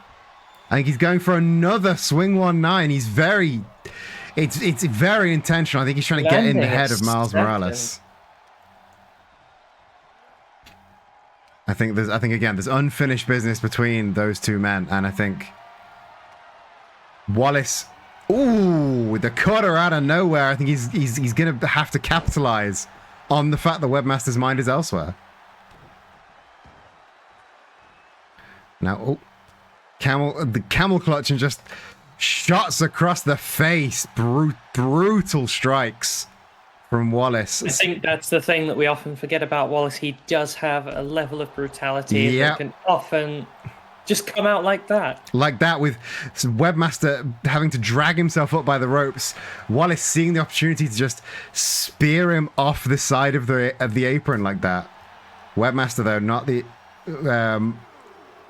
I think he's going for another swing 1-9. He's it's very intentional. I think he's trying to get in the head of Miles Morales. I think again there's unfinished business between those two men, and I think Wallace, ooh, the cutter out of nowhere. I think he's gonna have to capitalize on the fact that Webmaster's mind is elsewhere. Now, the camel clutch and just shots across the face, brutal strikes from Wallace. I think that's the thing that we often forget about Wallace. He does have a level of brutality that can often just come out like that. Like that, with Webmaster having to drag himself up by the ropes. Wallace seeing the opportunity to just spear him off the side of the apron like that. Webmaster, though, not the...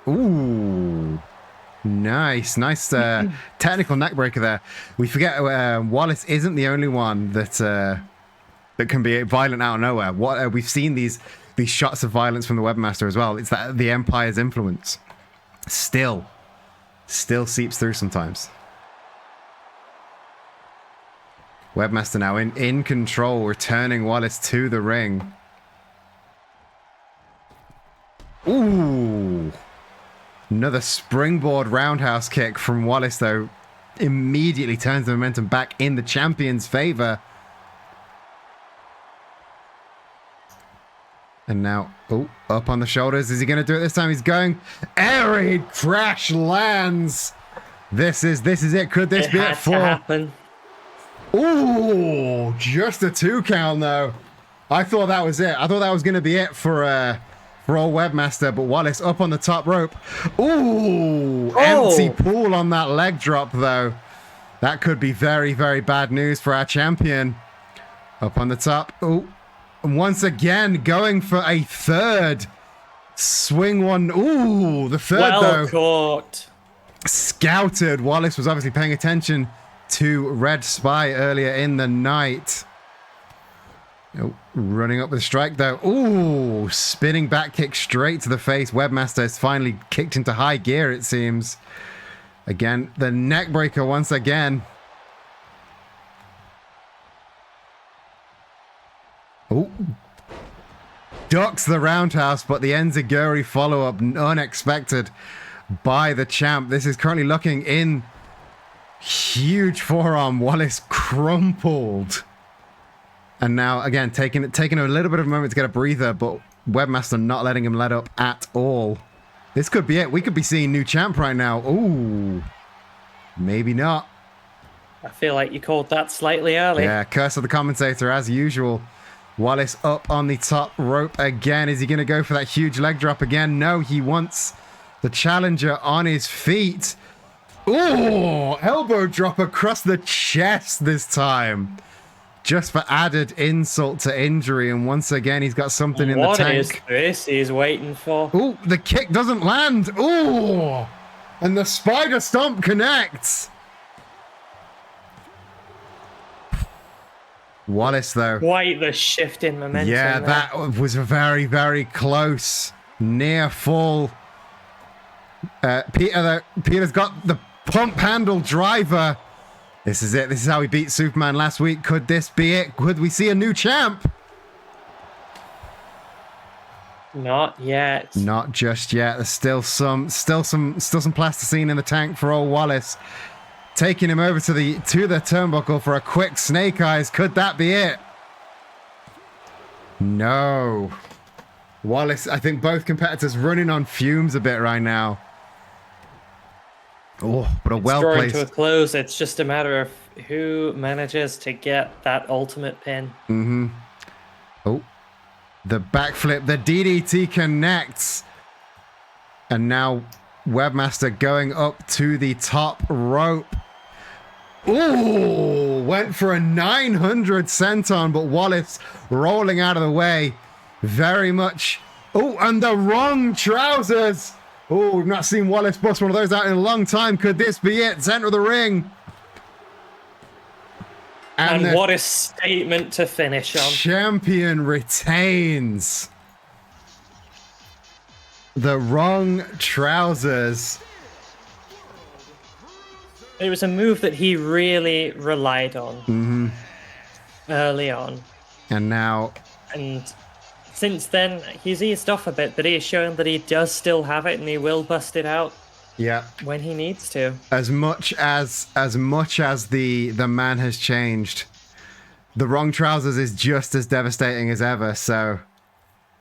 ooh. Nice technical neckbreaker there. We forget Wallace isn't the only one that can be violent out of nowhere. We've seen these shots of violence from the Webmaster as well. It's that the Empire's influence still seeps through sometimes. Webmaster now in control, returning Wallace to the ring. Ooh. Another springboard roundhouse kick from Wallace, though, immediately turns the momentum back in the champion's favor. And now, up on the shoulders. Is he going to do it this time? He's going. Air raid crash lands. This is it. Could this be it for? Happen. Ooh, just a 2 count, though. I thought that was it. I thought that was going to be it for old Webmaster, but Wallace up on the top rope. Ooh, empty pool on that leg drop, though. That could be very, very bad news for our champion. Up on the top. Ooh, once again going for a third swing one. Ooh, the third, though. Caught. Scouted. Wallace was obviously paying attention to Red Spy earlier in the night. Running up with a strike, though. Ooh, spinning back kick straight to the face. Webmaster is finally kicked into high gear, it seems. Again, the neck breaker once again. Ooh. Ducks the roundhouse, but the enziguri follow-up unexpected by the champ. This is currently looking in huge forearm. Wallace crumpled. And now, again, taking a little bit of a moment to get a breather, but Webmaster not letting him let up at all. This could be it. We could be seeing new champ right now. Ooh. Maybe not. I feel like you called that slightly early. Yeah, curse of the commentator as usual. Wallace up on the top rope again. Is he going to go for that huge leg drop again? No, he wants the challenger on his feet. Ooh, elbow drop across the chest this time. Just for added insult to injury, and once again he's got something in the tank. What is this he's waiting for? Ooh, the kick doesn't land. Ooh, and the spider stomp connects. Wallace, though. Quite the shift in momentum. Yeah, there. that was a very, very close near fall. Peter's got the pump handle driver. This is it. This is how he beat Superman last week. Could this be it? Could we see a new champ? Not yet. Not just yet. There's still some plasticine in the tank for old Wallace. Taking him over to the turnbuckle for a quick snake eyes. Could that be it? No. Wallace, I think both competitors running on fumes a bit right now. Oh, but a well-placed... Drawing to a close. It's just a matter of who manages to get that ultimate pin. Mm-hmm. Oh, the backflip. The DDT connects. And now Webmaster going up to the top rope. Ooh, went for a 900 senton, but Wallace rolling out of the way. Very much. Oh, and the wrong trousers. Oh, we've not seen Wallace bust one of those out in a long time. Could this be it? Center of the ring. And what a statement to finish on. Champion retains. The wrong trousers. It was a move that he really relied on early on. And now... And since then, he's eased off a bit, but he has shown that he does still have it and he will bust it out yeah, when he needs to. As much as the man has changed, the wrong trousers is just as devastating as ever. So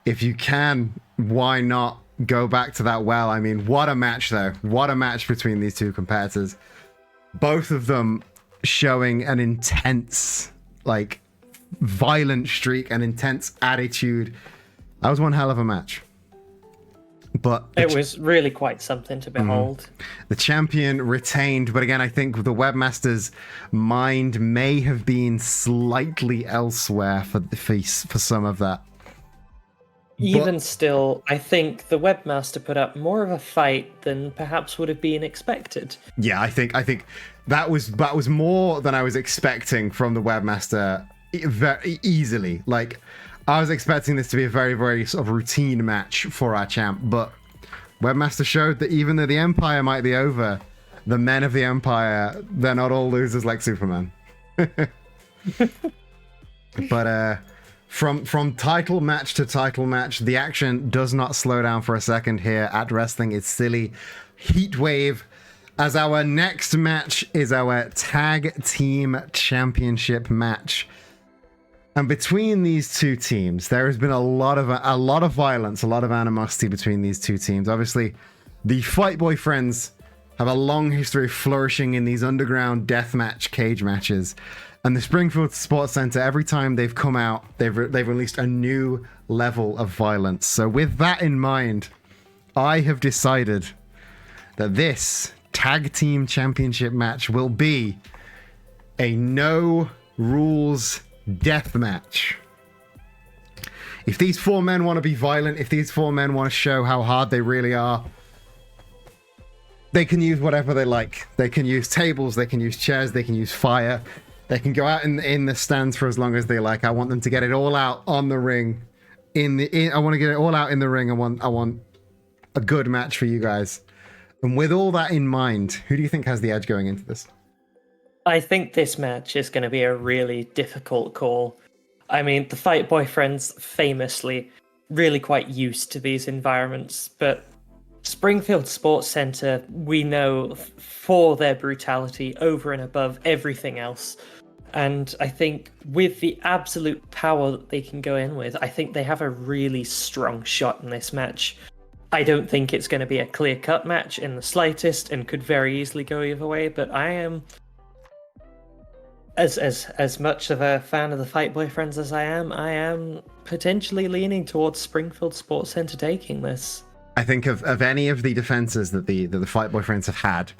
if you can, why not go back to that well? I mean, what a match, though. What a match between these two competitors. Both of them showing an intense, like, violent streak, an intense attitude. That was one hell of a match. But it was really quite something to behold. The champion retained, but again, I think the webmaster's mind may have been slightly elsewhere for some of that. Even still, I think the webmaster put up more of a fight than perhaps would have been expected. Yeah, I think that was more than I was expecting from the webmaster very easily. Like, I was expecting this to be a very, very sort of routine match for our champ, but webmaster showed that even though the Empire might be over, the men of the Empire, they're not all losers like Superman. But from title match to title match, the action does not slow down for a second here at Wrestling It's Silly Heatwave, as our next match is our Tag Team Championship match. And between these two teams, there has been a lot of violence, a lot of animosity between these two teams. Obviously, the Fight Boy Friends have a long history of flourishing in these underground deathmatch cage matches. And the Springfield Sports Center, every time they've come out, they've released a new level of violence. So with that in mind, I have decided that this Tag Team Championship match will be a no rules death match. If these four men want to be violent, if these four men want to show how hard they really are, they can use whatever they like. They can use tables, they can use chairs, they can use fire. They can go out in the stands for as long as they like. I want them to get it all out on the ring. I want to get it all out in the ring. I want a good match for you guys. And with all that in mind, who do you think has the edge going into this? I think this match is going to be a really difficult call. I mean, the Fight Boy Friends famously really quite used to these environments, but Springfield Sports Center, we know for their brutality over and above everything else. And I think with the absolute power that they can go in with, I think they have a really strong shot in this match. I don't think it's going to be a clear-cut match in the slightest and could very easily go either way, but I am, as much of a fan of the Fight Boy Friends as I am potentially leaning towards Springfield Sports Center taking this. I think of any of the defenses that the Fight Boy Friends have had,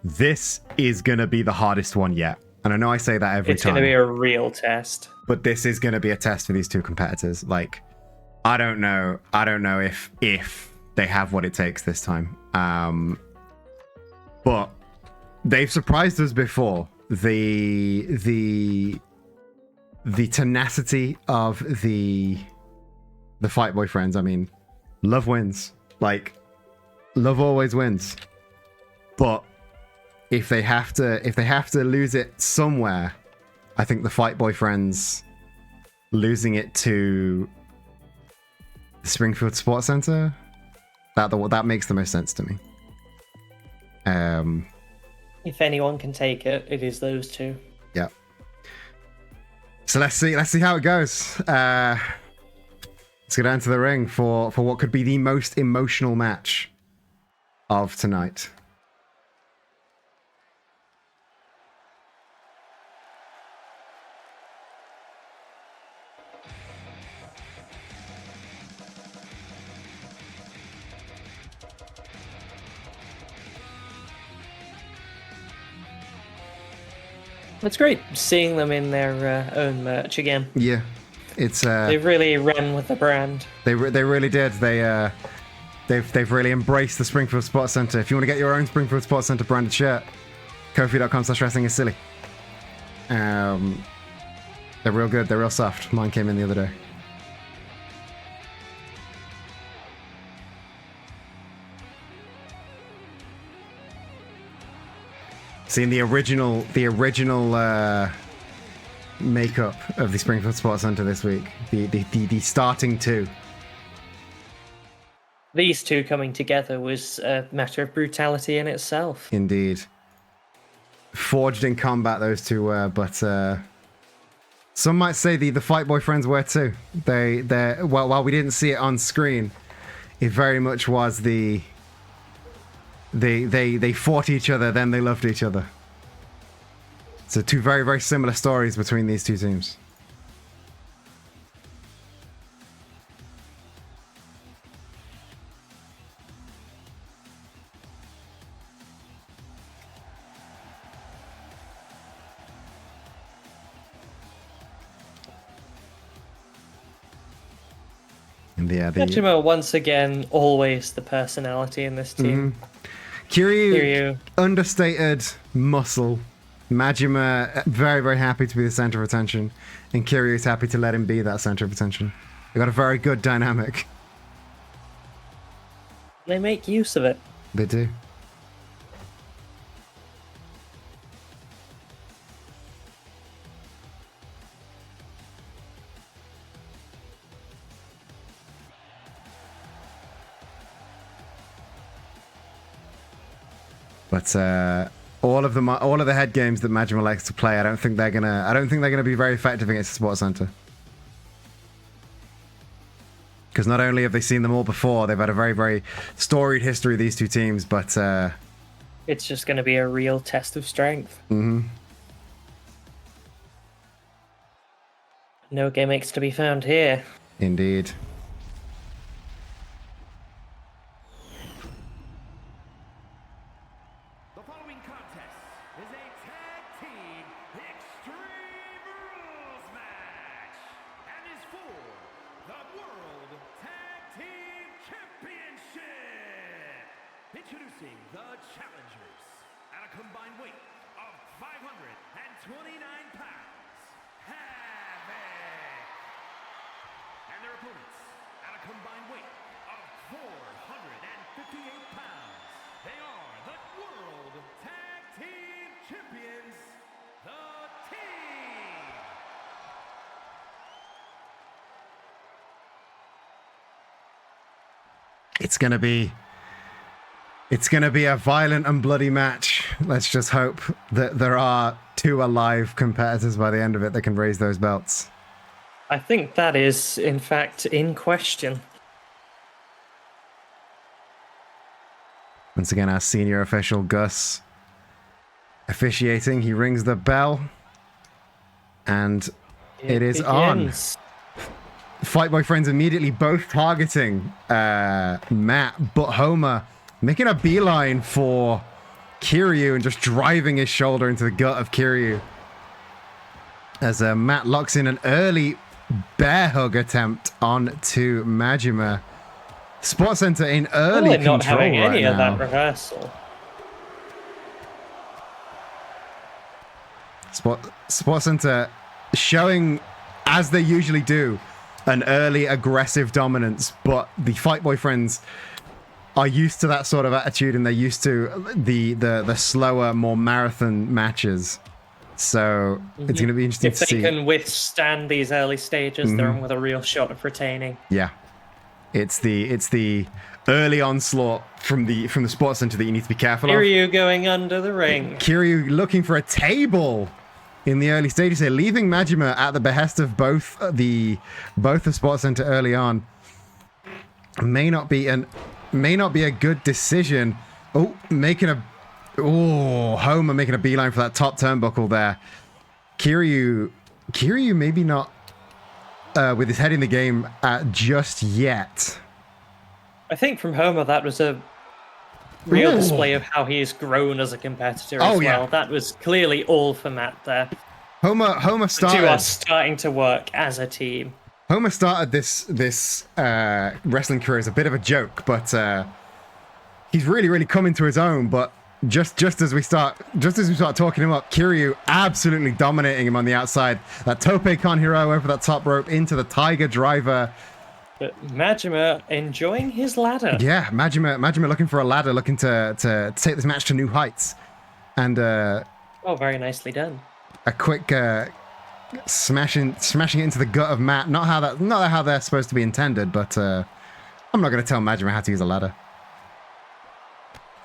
this is going to be the hardest one yet. And I know I say that every time. It's going to be a real test. But this is going to be a test for these two competitors. Like, I don't know if they have what it takes this time. But they've surprised us before. The tenacity of the Fight Boy Friends. I mean, love wins. Like, love always wins. But if they have to lose it somewhere, I think the Fight Boy Friends losing it to the Springfield Sports Center, that makes the most sense to me. If anyone can take it, it is those two. Yeah. So let's see how it goes. Let's go down to the ring for what could be the most emotional match of tonight. It's great seeing them in their own merch again. Yeah, it's They really ran with the brand. they really did. They've really embraced the Springfield Sports Center. If you want to get your own Springfield Sports Center branded shirt, Ko-fi.com/wrestling is silly. They're real good. They're real soft. Mine came in the other day. Seeing the original makeup of the Springfield Sports Center this week. The starting two. These two coming together was a matter of brutality in itself. Indeed. Forged in combat, those two were, but some might say the Fight Boy friends were too. While we didn't see it on screen, it very much was they fought each other, then they loved each other. So two very, very similar stories between these two teams. And Majima once again, always the personality in this team. Kiryu, understated muscle. Majima, very, very happy to be the center of attention. And Kiryu's happy to let him be that center of attention. They got a very good dynamic. They make use of it. They do. But all of the head games that Majima likes to play, I don't think they're gonna be very effective against the Sports Center. Because not only have they seen them all before, they've had a very, very storied history, these two teams, but it's just going to be a real test of strength. No gimmicks to be found here. Indeed. The following contest is a tag team Extreme Rules match and is for the World Tag Team Championship. Introducing the challengers at a combined weight of 529 pounds, Heatwave. And their opponents at a combined weight of 458 pounds. They are the World Tag Team Champions, the Team. It's gonna be a violent and bloody match. Let's just hope that there are two alive competitors by the end of it that can raise those belts. I think that is, in fact, in question. Once again, our senior official, Gus, officiating. He rings the bell. And it is begins. on. Fight Boy friends immediately both targeting Matt, but Homer making a beeline for Kiryu and just driving his shoulder into the gut of Kiryu. As Matt locks in an early bear hug attempt onto Majima. Sports Center in early control not having right any now. of that reversal. Sports Center showing, as they usually do, an early aggressive dominance, but the Fight Boy friends are used to that sort of attitude, and they're used to the slower, more marathon matches. So it's going to be interesting If to they see. can withstand these early stages, they're in with a real shot of retaining. Yeah, it's the early onslaught from the Sports Center that you need to be careful of. Kiryu going under the ring. Kiryu looking for a table in the early stages here, leaving Majima at the behest of both the Sports Center early on. May not be a good decision. Homer making a beeline for that top turnbuckle there. Kiryu maybe not with his head in the game just yet. I think from Homer that was a real Ooh. display of how he has grown as a competitor Oh, as well. yeah. That was clearly all for Matt there. Homer The two are started. starting to work as a team. Homer started this wrestling career as a bit of a joke, but he's really come into his own. But just as we start talking him up, Kiryu absolutely dominating him on the outside. That Tope Con Hero over that top rope into the Tiger Driver. But Majima enjoying his ladder. Yeah, Majima looking for a ladder, looking to take this match to new heights, and Oh, very nicely done. a quick smashing it into the gut of Matt. Not how they're supposed to be intended, but I'm not going to tell Majima how to use a ladder.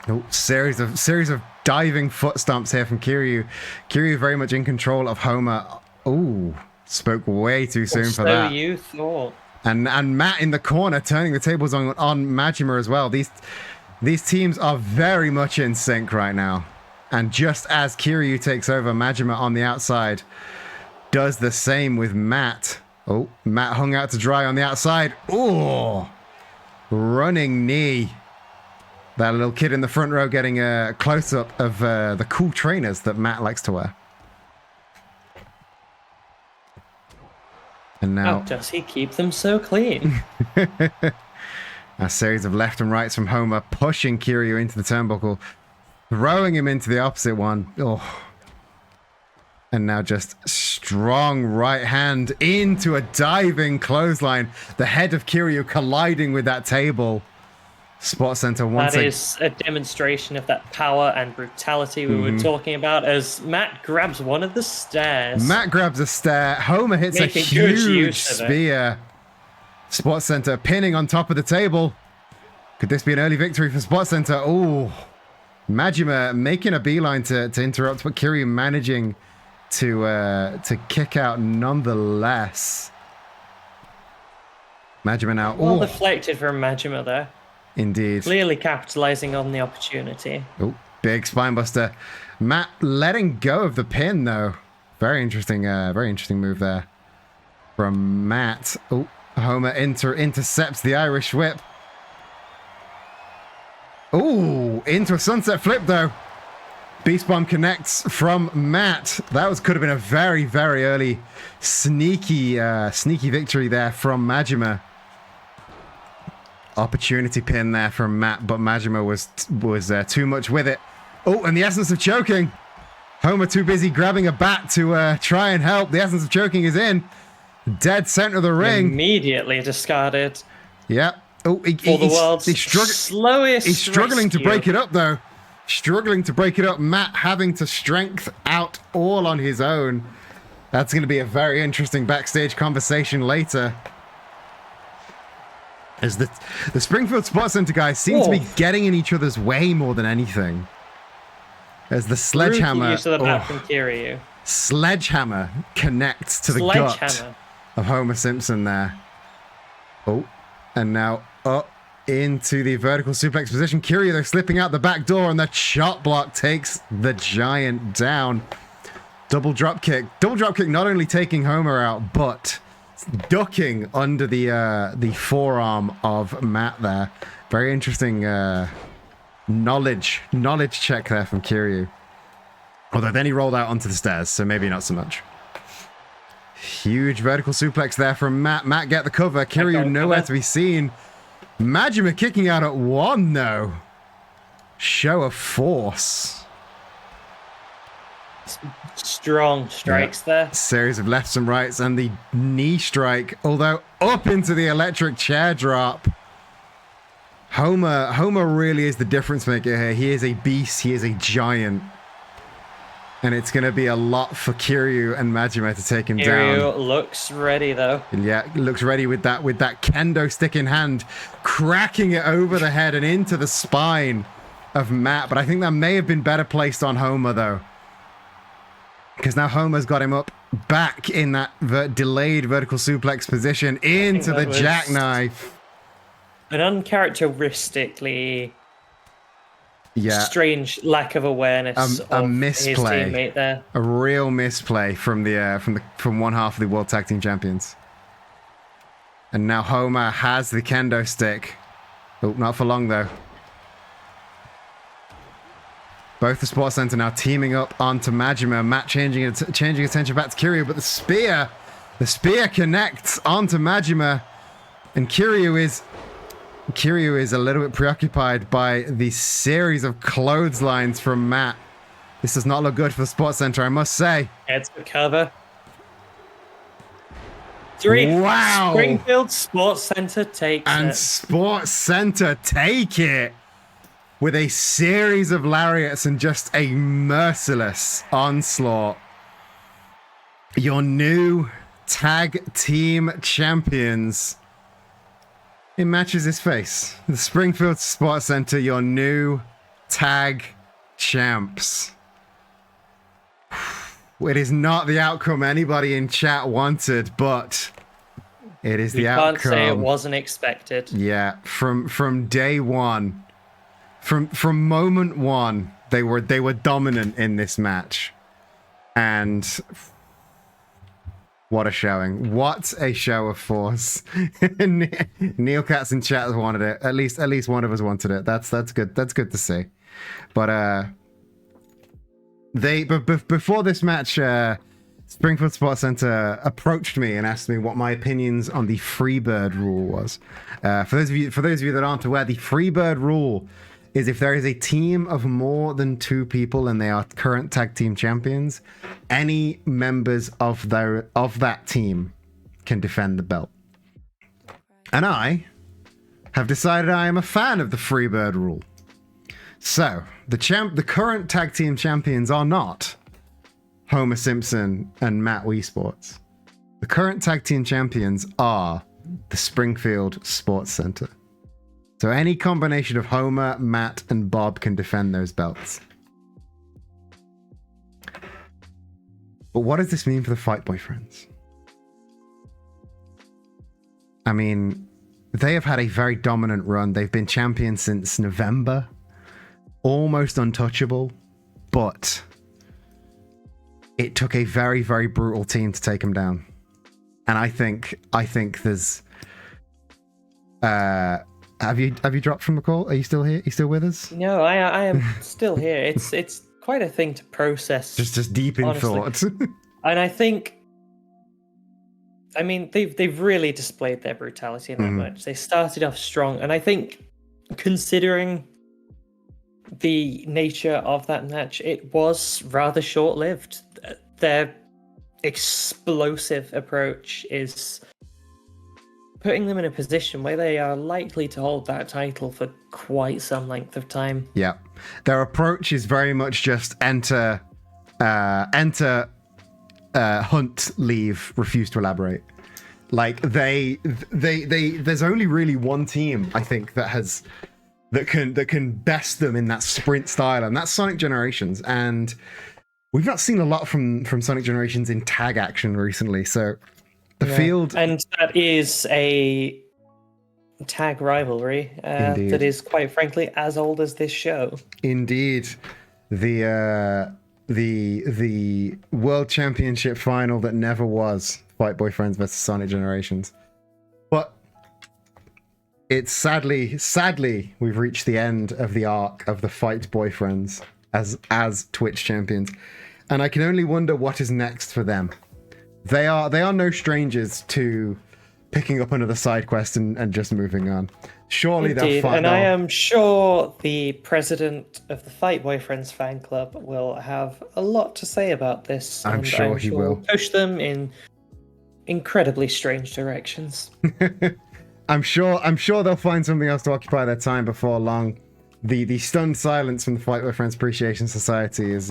Oh, series of diving foot stomps here from Kiryu. Kiryu very much in control of Homer. Oh, spoke way too soon for that. So you thought. And Matt in the corner turning the tables on Majima as well. These teams are very much in sync right now. And just as Kiryu takes over, Majima on the outside does the same with Matt. Oh, Matt hung out to dry on the outside. Oh, running knee. That little kid in the front row getting a close-up of the cool trainers that Matt likes to wear. And now... How does he keep them so clean? A series of left and rights from Homer, pushing Kiryu into the turnbuckle, throwing him into the opposite one. Oh. And now just strong right hand into a diving clothesline. The head of Kiryu colliding with that table. Spot Center once That again. is a demonstration of that power and brutality we were talking about as Matt grabs one of the stairs. Matt grabs a stair. Homer hits Making a good huge use of it. spear. Spot Center pinning on top of the table. Could this be an early victory for Spot Center? Oh, Majima making a beeline to interrupt, but Kiryu managing to kick out nonetheless. Majima now. Well Oh, deflected from Majima there. indeed. Clearly capitalizing on the opportunity. Oh, big spinebuster. Matt letting go of the pin though. Very interesting move there from Matt. Oh, Homer intercepts the Irish whip. Oh, into a sunset flip though. Beast Bomb connects from Matt. That could have been a very early sneaky victory there from Majima. Opportunity pin there from Matt, but Majima was too much with it. Oh, and the essence of choking. Homer too busy grabbing a bat to try and help. The essence of choking is in. Dead center of the ring. Immediately discarded. Yeah. Oh, For the world's slowest He's struggling to rescue. break it up though. Struggling to break it up. Matt having to strength out all on his own. That's going to be a very interesting backstage conversation later. As the Springfield Spot Center guys seem to be getting in each other's way more than anything. As the sledgehammer, Brutal use of the bat from Kiryu. sledgehammer connects to the gut Sledgehammer. of Homer Simpson there. Oh, and now up into the vertical suplex position. Kiryu, they're slipping out the back door, and the chop block takes the giant down. Double drop kick. Double drop kick not only taking Homer out, but ducking under the forearm of Matt there. Very interesting knowledge check there from Kiryu. Although then he rolled out onto the stairs, so maybe not so much. Huge vertical suplex there from Matt. Matt get the cover. Kiryu nowhere to be seen. Majima kicking out at one though. Show of force. Strong strikes there. Series of lefts and rights and the knee strike, although up into the electric chair drop. Homer really is the difference maker here. He is a beast. He is a giant. And it's going to be a lot for Kiryu and Majima to take him down. Kiryu looks ready though. Yeah, looks ready with that kendo stick in hand, cracking it over the head and into the spine of Matt. But I think that may have been better placed on Homer though, because now Homer's got him up back in that delayed vertical suplex position into the jackknife. An uncharacteristically strange lack of awareness a of misplay. his teammate there. A real misplay from one half of the World Tag Team Champions. And now Homer has the kendo stick. Oh, not for long though. Both the Sports Center now teaming up onto Majima. Matt changing attention back to Kiryu, but the spear connects onto Majima, and Kiryu is a little bit preoccupied by the series of clotheslines from Matt. This does not look good for the Sports Center, I must say. It's the cover. 3. Wow. Springfield Sports Center takes And it. Sports Center take it with a series of lariats and just a merciless onslaught. Your new tag team champions. It matches his face. The Springfield Sports Center, your new tag champs. It is not the outcome anybody in chat wanted, but it is the outcome. You can't say it wasn't expected. Yeah, from day one, from moment one, they were dominant in this match, and what a showing! What a show of force! Neil Katz in chat wanted it. At least one of us wanted it. That's good. That's good to see. But before this match, Springfield Sports Center approached me and asked me what my opinions on the Freebird rule was. For those of you that aren't aware, the Freebird rule is if there is a team of more than 2 people and they are current tag team champions, any members of that team can defend the belt. And I have decided I am a fan of the Freebird rule. So, the current tag team champions are not Homer Simpson and Matt Wii Sports. The current tag team champions are the Springfield Sports Center. So any combination of Homer, Matt, and Bob can defend those belts. But what does this mean for the Fight Boyfriends? I mean, they have had a very dominant run. They've been champions since November. Almost untouchable, but it took a very, very brutal team to take them down. And I think there's have you dropped from the call? Are you still here? Are you still with us? No, I am still here. It's quite a thing to process. Just deep in thought. And I think, I mean, they've really displayed their brutality in that match. They started off strong, and I think, considering the nature of that match, it was rather short-lived. Their explosive approach is putting them in a position where they are likely to hold that title for quite some length of time. Yeah, their approach is very much just enter, hunt, leave, refuse to elaborate. Like they there's only really one team I think that can best them in that sprint style, and that's Sonic Generations. And we've not seen a lot from Sonic Generations in tag action recently, so the field, and that is a tag rivalry that is quite frankly as old as this show. Indeed, the World Championship final that never was, Fight Boyfriends versus Sonic Generations. But it's sadly, we've reached the end of the arc of the Fight Boyfriends as Twitch champions, and I can only wonder what is next for them. They are no strangers to picking up another side quest and just moving on. Surely they'll find. And I am sure the president of the Fight Boyfriends fan club will have a lot to say about this. I'm sure he will push them in incredibly strange directions. I'm sure they'll find something else to occupy their time before long. The stunned silence from the Fight Boyfriends Appreciation Society is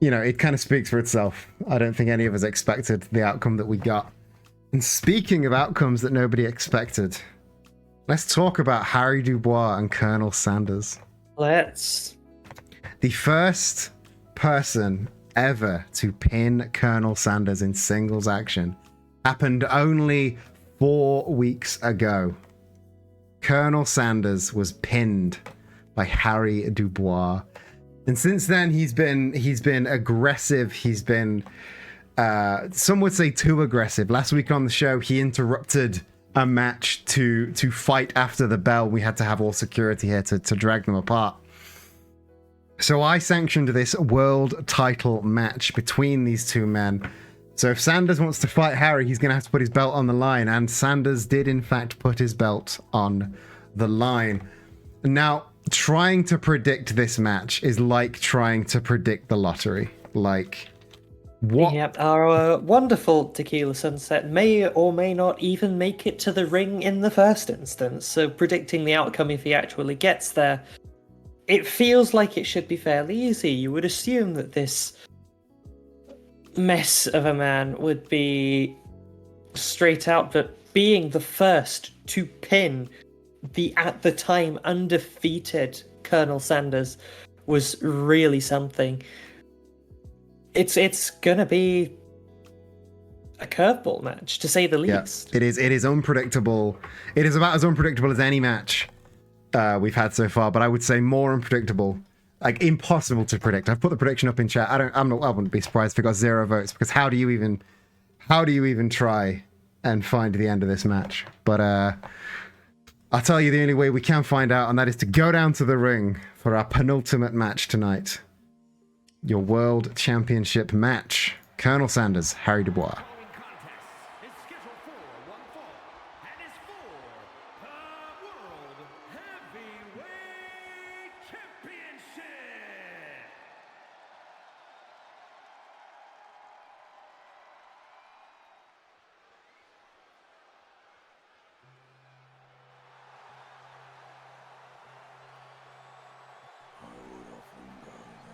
it kind of speaks for itself. I don't think any of us expected the outcome that we got. And speaking of outcomes that nobody expected, let's talk about Harry Dubois and Colonel Sanders. Let's. The first person ever to pin Colonel Sanders in singles action happened only 4 weeks ago. Colonel Sanders was pinned by Harry Dubois. And since then, he's been aggressive. He's been, some would say, too aggressive. Last week on the show, he interrupted a match to fight after the bell. We had to have all security here to drag them apart. So I sanctioned this world title match between these two men. So if Sanders wants to fight Harry, he's going to have to put his belt on the line. And Sanders did, in fact, put his belt on the line. Now, trying to predict this match is like trying to predict the lottery. Like, what? Yep, our wonderful Tequila Sunset may or may not even make it to the ring in the first instance. So predicting the outcome if he actually gets there, it feels like it should be fairly easy. You would assume that this mess of a man would be straight out, but being the first to pin the at the time undefeated Colonel Sanders was really something. It's gonna be a curveball match, to say the least. It is unpredictable. It is about as unpredictable as any match we've had so far, but I would say more unpredictable, like impossible to predict. I've put the prediction up in chat. I wouldn't be surprised if it got 0 votes, because how do you even try and find the end of this match? But I'll tell you the only way we can find out, and that is to go down to the ring for our penultimate match tonight. Your World Championship match. Colonel Sanders, Harry Dubois. Is scheduled for one fall and is for the World Heavyweight Championship.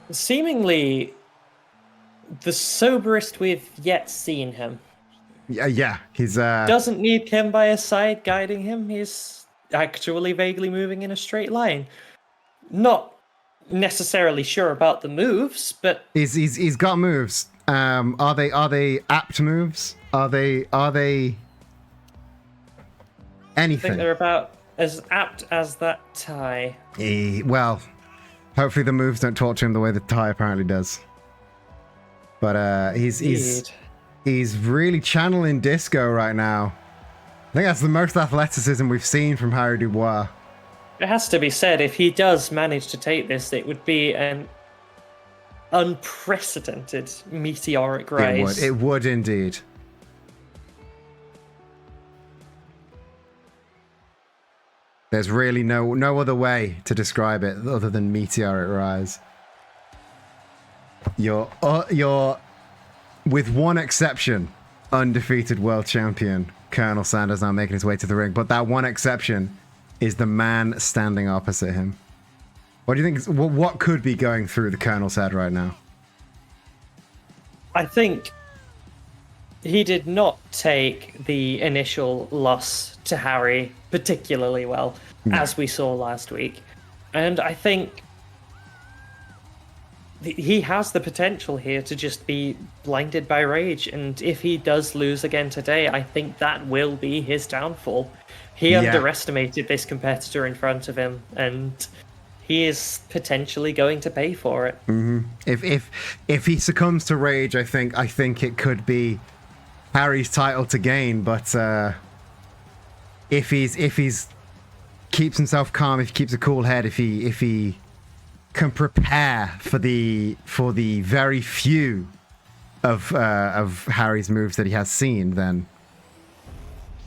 Seemingly the soberest we've yet seen him. Yeah, he's Doesn't need him by his side guiding him. He's actually vaguely moving in a straight line. Not necessarily sure about the moves, but he's got moves. Are they apt moves? Are they I anything? think they're about as apt as that tie. Well, hopefully the moves don't torture him the way the tie apparently does. But he's really channeling disco right now. I think that's the most athleticism we've seen from Harry Dubois. It has to be said, if he does manage to take this, it would be an unprecedented meteoric rise. It would indeed. There's really no other way to describe it other than meteoric rise. You're with one exception, undefeated world champion Colonel Sanders now making his way to the ring, but that one exception is the man standing opposite him. What do you think? What could be going through the Colonel's head right now? I think he did not take the initial loss to Harry particularly well, as we saw last week. And I think he has the potential here to just be blinded by rage. And if he does lose again today, I think that will be his downfall. He underestimated this competitor in front of him, and he is potentially going to pay for it. Mm-hmm. If he succumbs to rage, I think it could be Harry's title to gain. But if he's keeps himself calm, if he keeps a cool head, if he can prepare for the very few of Harry's moves that he has seen, then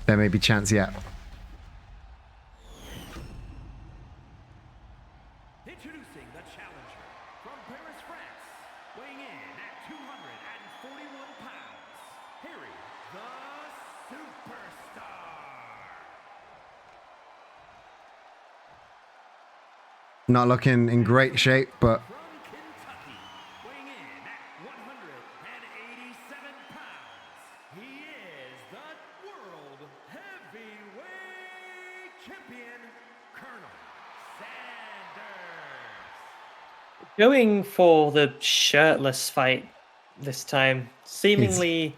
there may be chance yet. Introducing the challenger from Paris, France, weighing in at 241 pounds, Harry the Superstar. Not looking in great shape, but From Kentucky, weighing in at 187 pounds, he is the World Heavyweight Champion, Colonel Sanders. Going for the shirtless fight this time, seemingly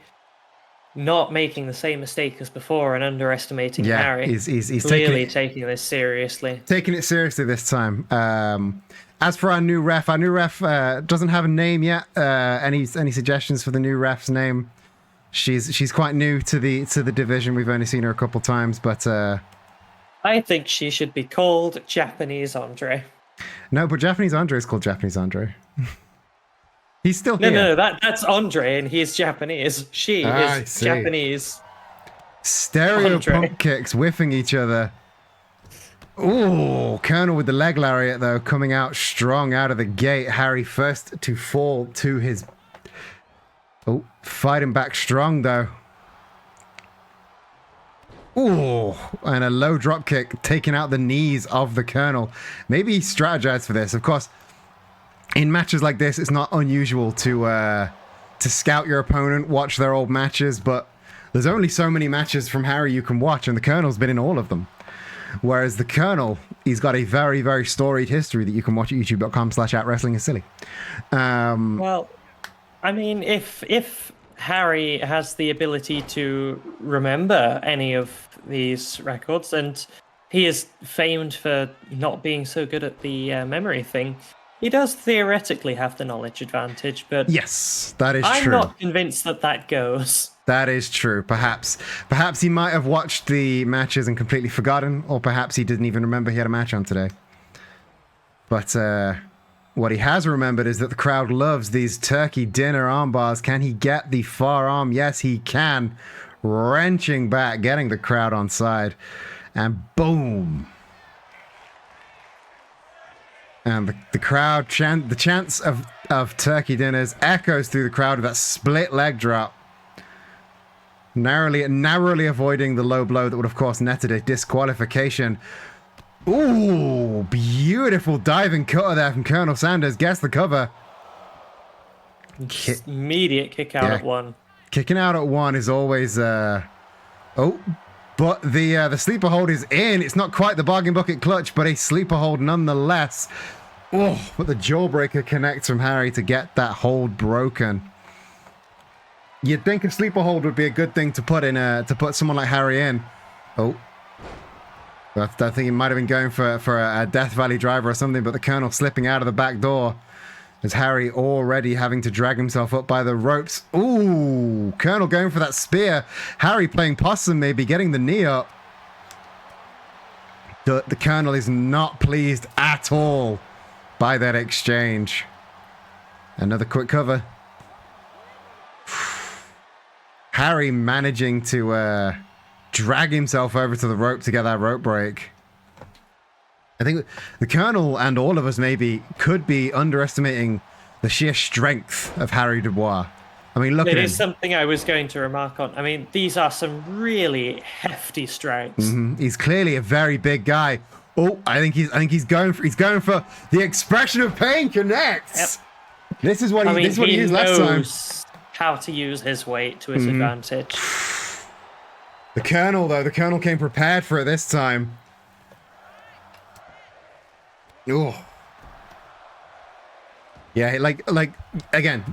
not making the same mistake as before and underestimating Harry. he's clearly taking this seriously. Taking it seriously this time. As for our new ref doesn't have a name yet. Any suggestions for the new ref's name? She's quite new to the division. We've only seen her a couple times, but I think she should be called Japanese Andre. no, but Japanese Andre is called Japanese Andre. He's still No, here. no, that's Andre, and he's Japanese. She I is see. Japanese. Stereo Andre. pump kicks whiffing each other. Ooh, Colonel with the leg lariat though, coming out strong out of the gate. Harry first to fall to his. Oh, fighting back strong though. Ooh, and a low drop kick taking out the knees of the Colonel. Maybe he strategized for this. Of course, in matches like this, it's not unusual to scout your opponent, watch their old matches, but there's only so many matches from Harry you can watch, and the Colonel's been in all of them. Whereas the Colonel, he's got a very, very storied history that you can watch at youtube.com/@wrestlingissilly. Well, I mean, if Harry has the ability to remember any of these records, and he is famed for not being so good at the memory thing, he does theoretically have the knowledge advantage, but Yes, that is I'm true. not convinced that goes. That is true. Perhaps he might have watched the matches and completely forgotten, or perhaps he didn't even remember he had a match on today. But what he has remembered is that the crowd loves these turkey dinner arm bars. Can he get the far arm? Yes, he can. Wrenching back, getting the crowd on side. And boom. And the crowd the chants of turkey dinners echoes through the crowd with that split leg drop. Narrowly avoiding the low blow that would, of course, netted a disqualification. Ooh, beautiful diving cutter there from Colonel Sanders. Gets the cover. Immediate kick out at one. Kicking out at one is always... Oh, but the sleeper hold is in. It's not quite the bargain bucket clutch, but a sleeper hold nonetheless. Oh, but the jawbreaker connects from Harry to get that hold broken. You'd think a sleeper hold would be a good thing to put in to put someone like Harry in. Oh, I think he might have been going for a Death Valley driver or something, but the Colonel slipping out of the back door as Harry already having to drag himself up by the ropes. Ooh, Colonel going for that spear. Harry playing possum, maybe getting the knee up. The Colonel is not pleased at all by that exchange. Another quick cover. Harry managing to drag himself over to the rope to get that rope break. I think the Colonel and all of us maybe could be underestimating the sheer strength of Harry Dubois. I mean, look at him. It is something I was going to remark on. I mean, these are some really hefty strikes. He's clearly a very big guy. Oh, I think he's going for the expression of pain connects. Yep. This is what he used last time. Knows how to use his weight to his advantage. The Colonel came prepared for it this time. Oh. Yeah, like again,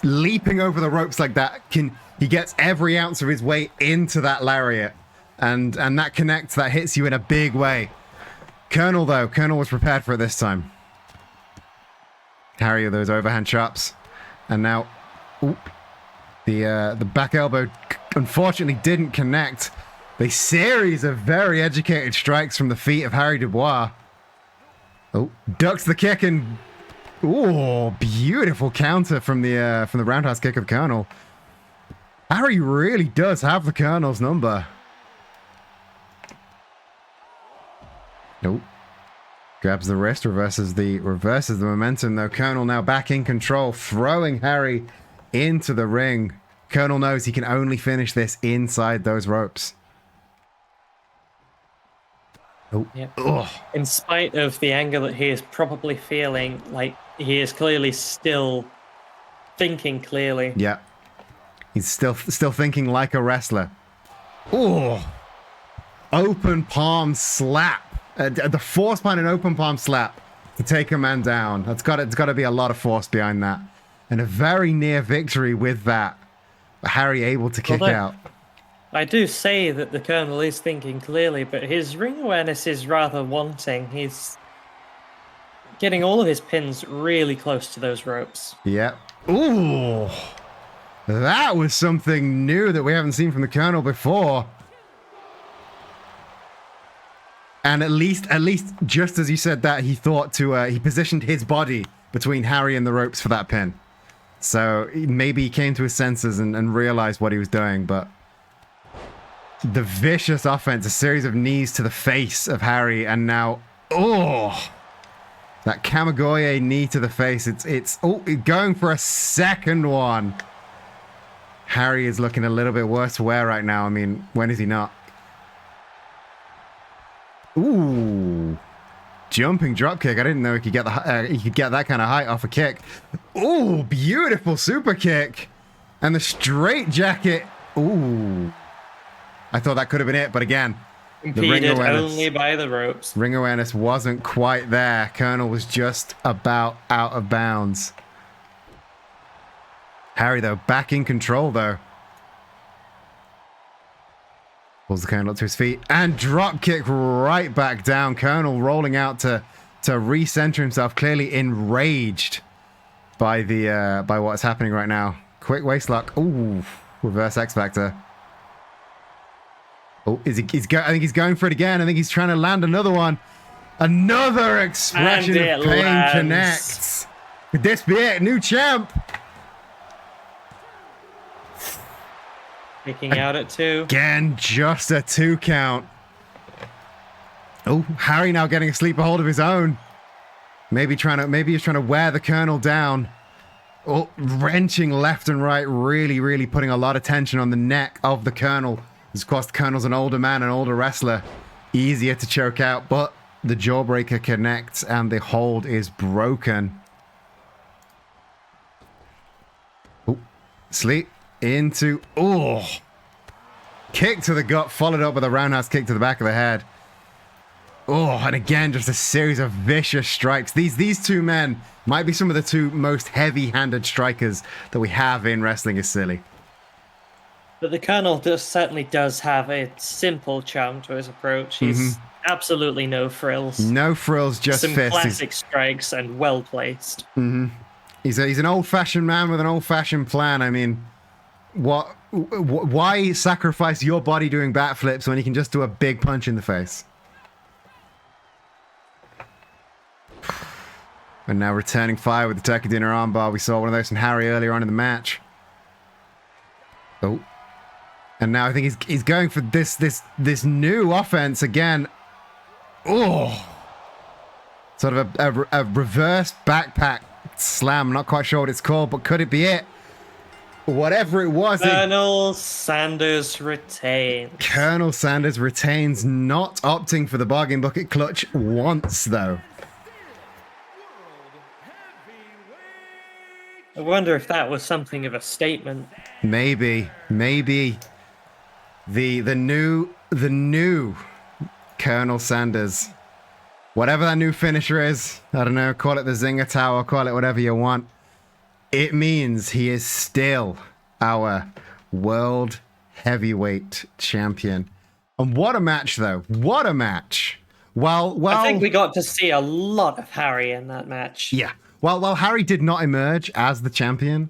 leaping over the ropes like that, he gets every ounce of his weight into that lariat, and that connects, that hits you in a big way. Colonel was prepared for it this time. Harry with those overhand chops, and now, the back elbow unfortunately didn't connect. A series of very educated strikes from the feet of Harry Dubois. Oh, ducks the kick and beautiful counter from the roundhouse kick of Colonel. Harry really does have the Colonel's number. Nope. Grabs the wrist, reverses the momentum though. Colonel now back in control, throwing Harry into the ring. Colonel knows he can only finish this inside those ropes. Oh. Yep. Ugh. In spite of the anger that he is probably feeling, like he is clearly still thinking clearly. Yeah. He's still thinking like a wrestler. Oh. Open palm slap. The force behind an open palm slap to take a man down. It's got to be a lot of force behind that. And a very near victory with that. Harry able to kick out. I do say that the Colonel is thinking clearly, but his ring awareness is rather wanting. He's getting all of his pins really close to those ropes. Yeah. Ooh. That was something new that we haven't seen from the Colonel before. And at least, just as you said that, he thought to, he positioned his body between Harry and the ropes for that pin. So maybe he came to his senses and realized what he was doing, but the vicious offense, a series of knees to the face of Harry, and now, oh, that Kamigoye knee to the face. It's going for a second one. Harry is looking a little bit worse for wear right now. I mean, when is he not? Ooh, jumping drop kick. I didn't know he could get that kind of height off a kick. Ooh, beautiful super kick, and the straight jacket. Ooh, I thought that could have been it, but again, the ring Impeded awareness, only by the ropes. ring awareness wasn't quite there. Colonel was just about out of bounds. Harry, though, back in control, though. Pulls the Colonel up to his feet and drop kick right back down. Colonel rolling out to recenter himself, clearly enraged by the by what's happening right now. Quick waist lock. Ooh, reverse X Factor. Oh, I think he's going for it again. I think he's trying to land another one. Another expression of pain connects. Could this be it? New champ. Kicking out at 2. Again, just a 2 count. Oh, Harry now getting a sleeper hold of his own. Maybe he's trying to wear the Colonel down. Oh, wrenching left and right, really putting a lot of tension on the neck of the Colonel. Of course, the Colonel's an older man, an older wrestler. Easier to choke out, but the jawbreaker connects and the hold is broken. Oh, sleep. Into, oh, kick to the gut, followed up with a roundhouse kick to the back of the head. Oh, and again, just a series of vicious strikes. These two men might be some of the two most heavy-handed strikers that we have in Wrestling is Silly. But the Colonel certainly does have a simple charm to his approach. He's absolutely no frills. No frills, just some fists. classic strikes and well placed. He's an old-fashioned man with an old-fashioned plan. I mean, why sacrifice your body doing backflips when you can just do a big punch in the face? And now returning fire with the turkey dinner armbar. We saw one of those from Harry earlier on in the match. Oh. And now I think he's going for this new offense again. Oh. Sort of a reverse backpack slam. I'm not quite sure what it's called, but could it be it? Whatever it was. Colonel Sanders retains. Colonel Sanders retains, not opting for the bargain bucket clutch once, though. I wonder if that was something of a statement. Maybe. The new Colonel Sanders. Whatever that new finisher is, I don't know, call it the Zinger Tower, call it whatever you want. It means he is still our world heavyweight champion. And what a match, though. What a match. Well, I think we got to see a lot of Harry in that match. yeah. While Harry did not emerge as the champion,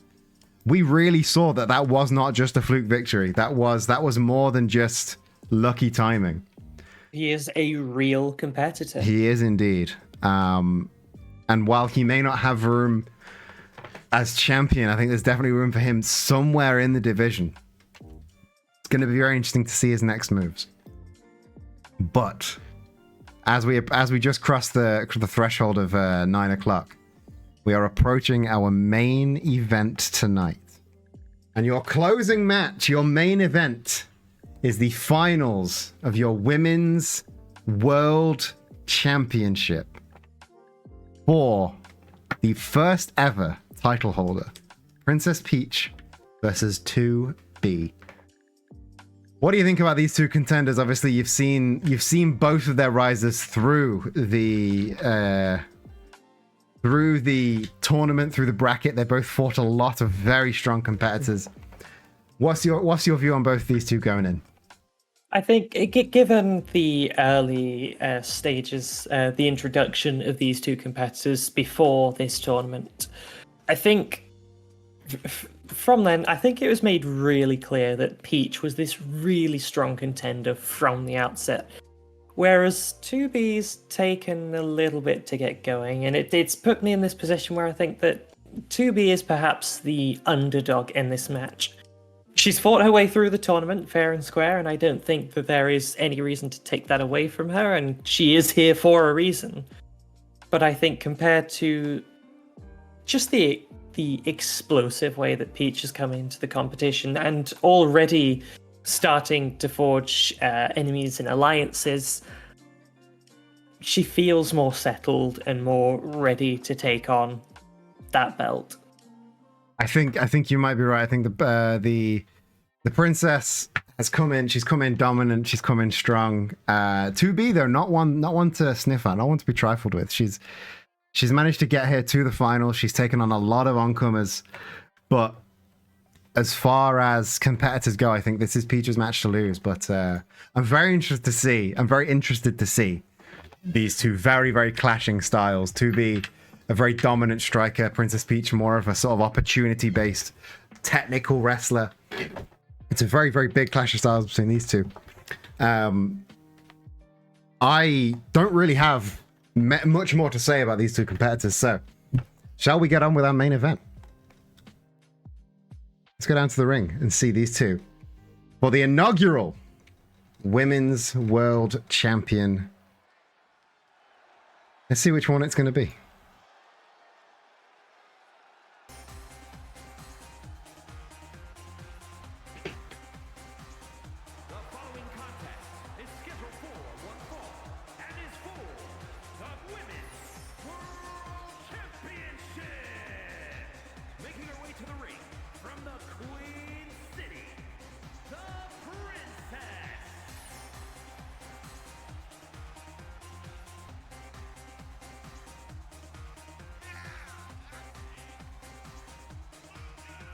we really saw that was not just a fluke victory. That was more than just lucky timing. He is a real competitor. He is indeed. And while he may not have room as champion, I think there's definitely room for him somewhere in the division. It's going to be very interesting to see his next moves. But as we just crossed the threshold of 9 o'clock, we are approaching our main event tonight. And your closing match, your main event, is the finals of your Women's World Championship for the first ever title holder, Princess Peach versus 2B. What do you think about these two contenders? Obviously, you've seen both of their rises through the tournament, through the bracket. They both fought a lot of very strong competitors. What's your view on both these two going in? I think, given the early stages, the introduction of these two competitors before this tournament, I think from then, I think it was made really clear that Peach was this really strong contender from the outset. Whereas 2B's taken a little bit to get going, and it's put me in this position where I think that 2B is perhaps the underdog in this match. She's fought her way through the tournament fair and square, and I don't think that there is any reason to take that away from her, and she is here for a reason. But I think compared to just the explosive way that Peach has come into the competition and already starting to forge enemies and alliances, she feels more settled and more ready to take on that belt. I think you might be right. I think the princess has come in. She's come in dominant. She's come in strong. 2B though, not one to sniff at, not one to be trifled with. She's managed to get here to the final. She's taken on a lot of oncomers, but as far as competitors go, I think this is Peach's match to lose. But I'm very interested to see these two very, very clashing styles. 2B, a very dominant striker. Princess Peach, more of a sort of opportunity-based technical wrestler. It's a very, very big clash of styles between these two. I don't really have much more to say about these two competitors, so shall we get on with our main event? Let's go down to the ring and see these two for the inaugural Women's World Champion. Let's see which one it's going to be.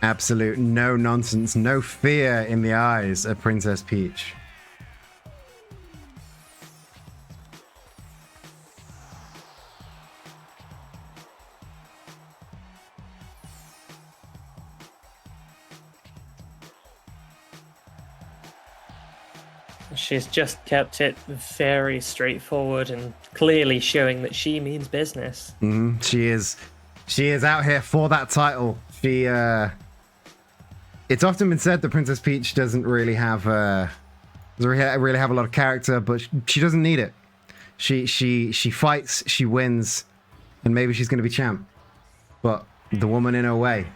Absolute no nonsense, no fear in the eyes of Princess Peach. She's just kept it very straightforward and clearly showing that she means business. She is out here for that title. It's often been said that Princess Peach doesn't really have a lot of character, but she doesn't need it. She fights, she wins, and maybe she's going to be champ. But the woman in her way.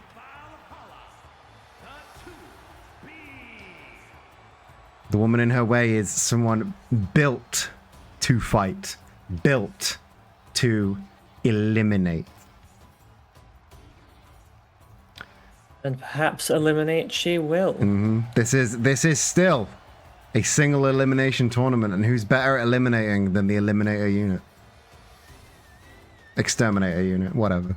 The woman in her way is someone built to fight, built to eliminate. And perhaps eliminate she will. This is still a single elimination tournament, and who's better at eliminating than the Eliminator unit? Exterminator unit, whatever.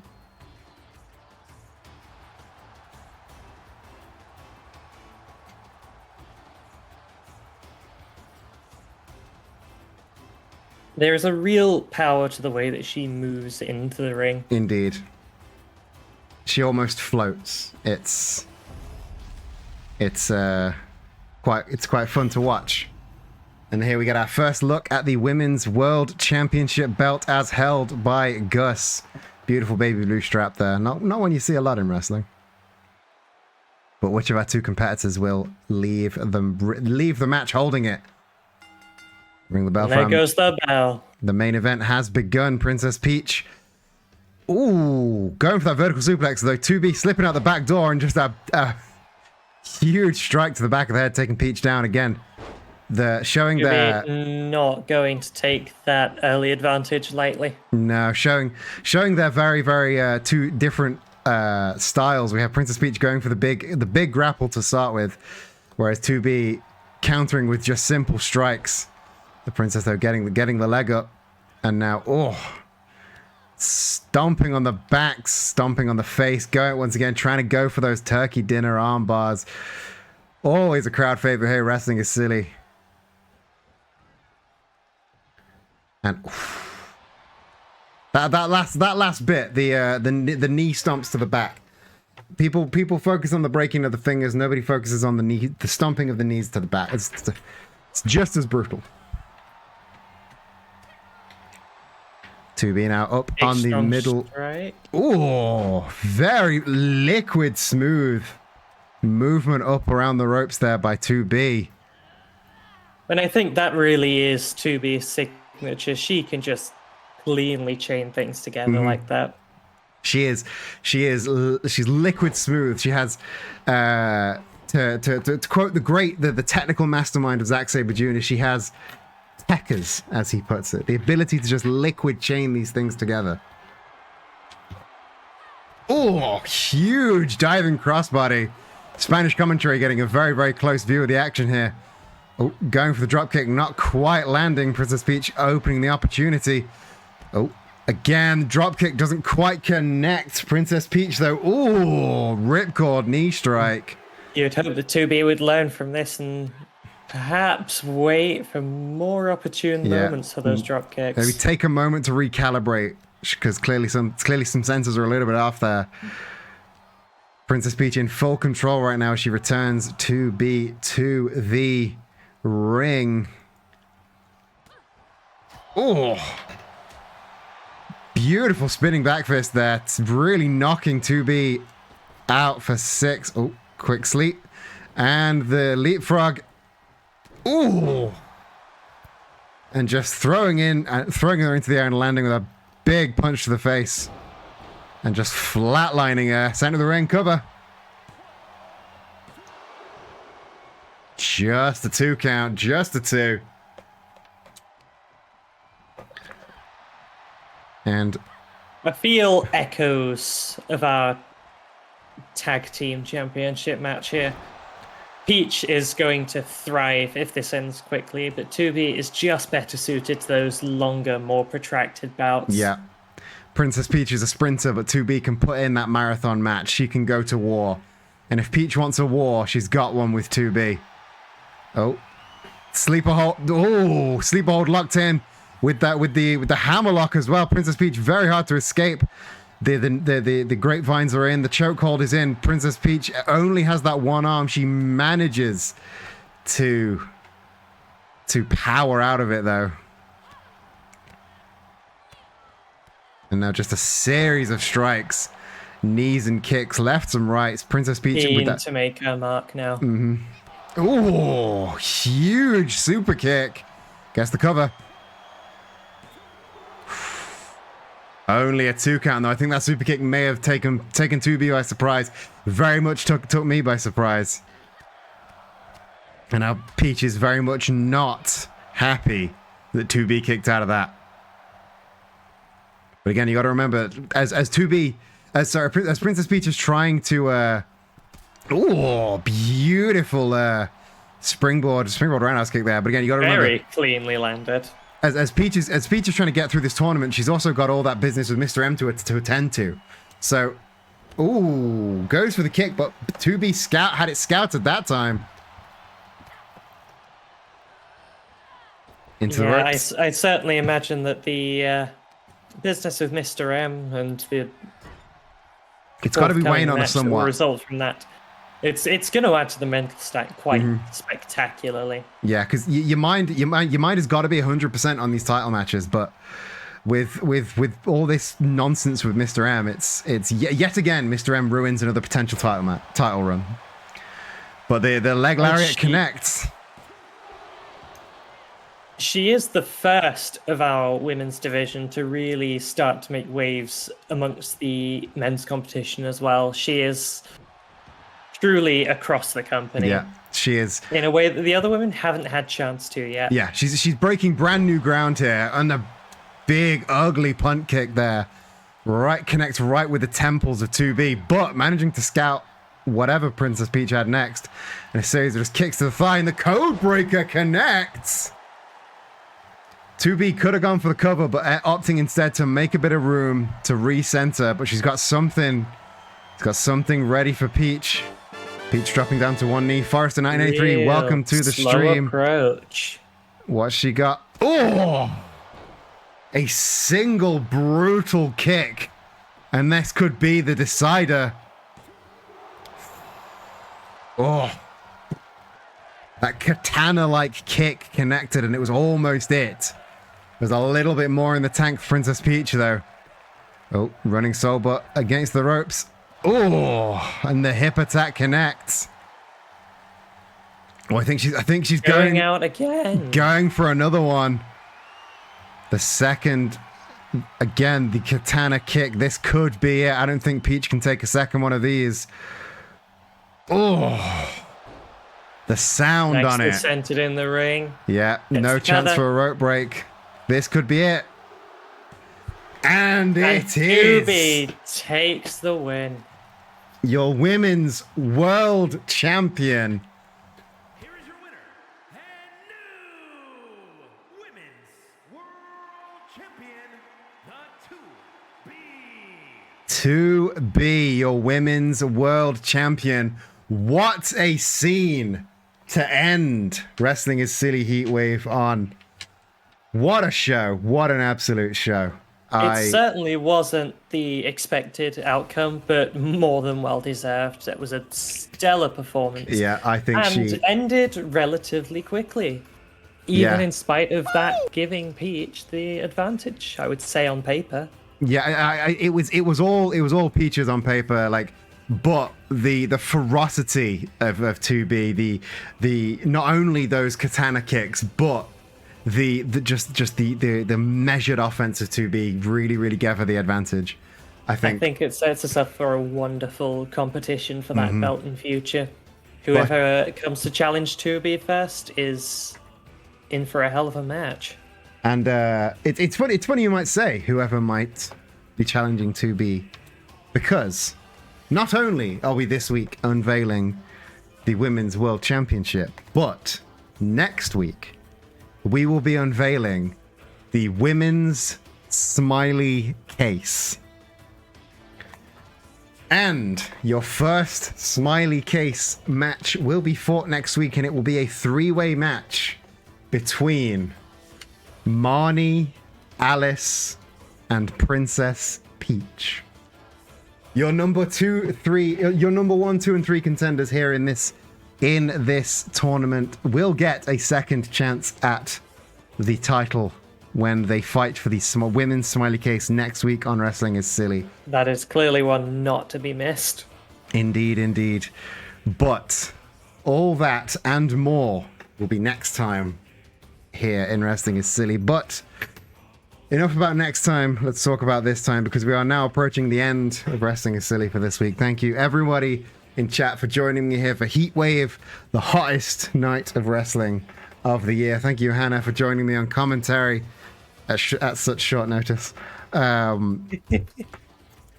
There is a real power to the way that she moves into the ring. Indeed. She almost floats. It's quite fun to watch. And here we get our first look at the Women's World Championship belt as held by Gus. Beautiful baby blue strap there. Not one you see a lot in wrestling. But which of our two competitors will leave the match holding it? Ring the bell. There goes the bell. The main event has begun. Princess Peach. Ooh, going for that vertical suplex, though. 2B slipping out the back door and just a huge strike to the back of the head, taking Peach down again. Showing their not going to take that early advantage lightly. No, showing their very, very two different styles. We have Princess Peach going for the big grapple to start with, whereas 2B countering with just simple strikes. The princess though getting the leg up, and now stomping on the back, stomping on the face, going once again, trying to go for those turkey dinner arm bars. Always a crowd favorite here. Wrestling is silly. And that last bit, the knee stomps to the back. People focus on the breaking of the fingers. Nobody focuses on the stomping of the knees to the back. It's just as brutal. 2B now up on the middle. Right. Oh, very liquid smooth movement up around the ropes there by 2B. And I think that really is 2B's signature. She can just cleanly chain things together like that. She's liquid smooth. She has, to quote the technical mastermind of Zack Sabre Jr., she has techers, as he puts it, the ability to just liquid chain these things together. Oh, huge diving crossbody. Spanish commentary getting a very, very close view of the action here. Oh, going for the dropkick, not quite landing. Princess Peach opening the opportunity. Oh, again, dropkick doesn't quite connect. Princess Peach, though, oh, ripcord knee strike. You'd hope the 2B would learn from this and perhaps wait for more opportune moments for those dropkicks. Maybe take a moment to recalibrate, because clearly some sensors are a little bit off there. Princess Peach in full control right now. She returns 2B to the ring. Oh, beautiful spinning back fist there. It's really knocking 2B out for 6. Oh, quick sleep. And the leapfrog. Ooh. And just throwing her into the air and landing with a big punch to the face. And just flatlining her. Center of the ring cover. Just a 2 count. Just a 2. And I feel echoes of our tag team championship match here. Peach is going to thrive if this ends quickly, but 2B is just better suited to those longer, more protracted bouts. yeah. Princess Peach is a sprinter, but 2B can put in that marathon match. She can go to war. And if Peach wants a war, she's got one with 2B. Oh. Sleeper hold. Oh, sleeper hold locked in with the hammer lock as well. Princess Peach very hard to escape. The grapevines are in. The chokehold is in. Princess Peach only has that one arm. She manages to power out of it though. And now just a series of strikes, knees and kicks, lefts and rights. Princess Peach with that to make her mark now. Oh, huge super kick. Gets the cover. Only a 2 count though. I think that super kick may have taken 2B by surprise. Very much took me by surprise. And now Peach is very much not happy that 2B kicked out of that. But again, you got to remember, as Princess Peach is trying to, oh, beautiful springboard roundhouse kick there. But again, you got to remember, Very cleanly landed. As Peach is trying to get through this tournament, she's also got all that business with Mr. M to attend to. So, ooh, goes for the kick, but 2B had it scouted that time. Into the ropes. I certainly imagine that the business with Mr. M and the It's got to be weighing on her somewhat. Result from that, it's going to add to the mental stack quite spectacularly. Yeah, because your mind has got to be 100% on these title matches, but with all this nonsense with Mr. M, it's yet again Mr. M ruins another potential title run. But the leg lariat connects. She is the first of our women's division to really start to make waves amongst the men's competition as well. She is truly across the company. Yeah, she is. In a way that the other women haven't had chance to yet. Yeah, she's breaking brand new ground here, and a big, ugly punt kick there. Connects right with the temples of 2B, but managing to scout whatever Princess Peach had next. And a series of just kicks to the thigh, and the code breaker connects. 2B could have gone for the cover, but opting instead to make a bit of room to recenter. But she's got something. She's got something ready for Peach. Peach dropping down to one knee. Forrester 1983, welcome to the stream. Approach. What she got? Oh! A single brutal kick. And this could be the decider. Oh. That katana-like kick connected, and it was almost it. There's a little bit more in the tank for Princess Peach, though. Oh, running soul, but against the ropes. Oh, and the hip attack connects. Oh, I think she's Going out again. Going for another one. The second, again, the katana kick. This could be it. I don't think Peach can take a second one of these. Oh, the sound on it. Centered in the ring. Yeah, no chance for a rope break. This could be it. And it is. 2B takes the win. Your women's world champion. Here is your winner and new women's world champion, the 2B. 2B, your women's world champion. What a scene to end Wrestling is Silly Heatwave on. What a show. What an absolute show. It certainly wasn't the expected outcome, but more than well deserved. It was a stellar performance. Yeah, I think and ended relatively quickly. Even in spite of that giving Peach the advantage, I would say, on paper. Yeah, it was all Peaches on paper, like, but the ferocity of 2B, the not only those katana kicks, but the measured offense of 2B really gave her the advantage. I think it sets us up for a wonderful competition for that belt in future. Whoever comes to challenge 2B first is in for a hell of a match. And it's funny you might say whoever might be challenging 2B, because not only are we this week unveiling the Women's World Championship, but next week we will be unveiling the Women's Smiley Case. And your first Smiley Case match will be fought next week, and it will be a three-way match between Marnie, Alice, and Princess Peach. Your number 1, 2, and 3 contenders here in this tournament will get a second chance at the title when they fight for the Women's Smiley Case next week on Wrestling is Silly. That is clearly one not to be missed. Indeed. But all that and more will be next time here in Wrestling is Silly. But enough about next time. Let's talk about this time, because we are now approaching the end of Wrestling is Silly for this week. Thank you, everybody in chat, for joining me here for Heatwave, the hottest night of wrestling of the year. Thank you, Hannah, for joining me on commentary at such short notice.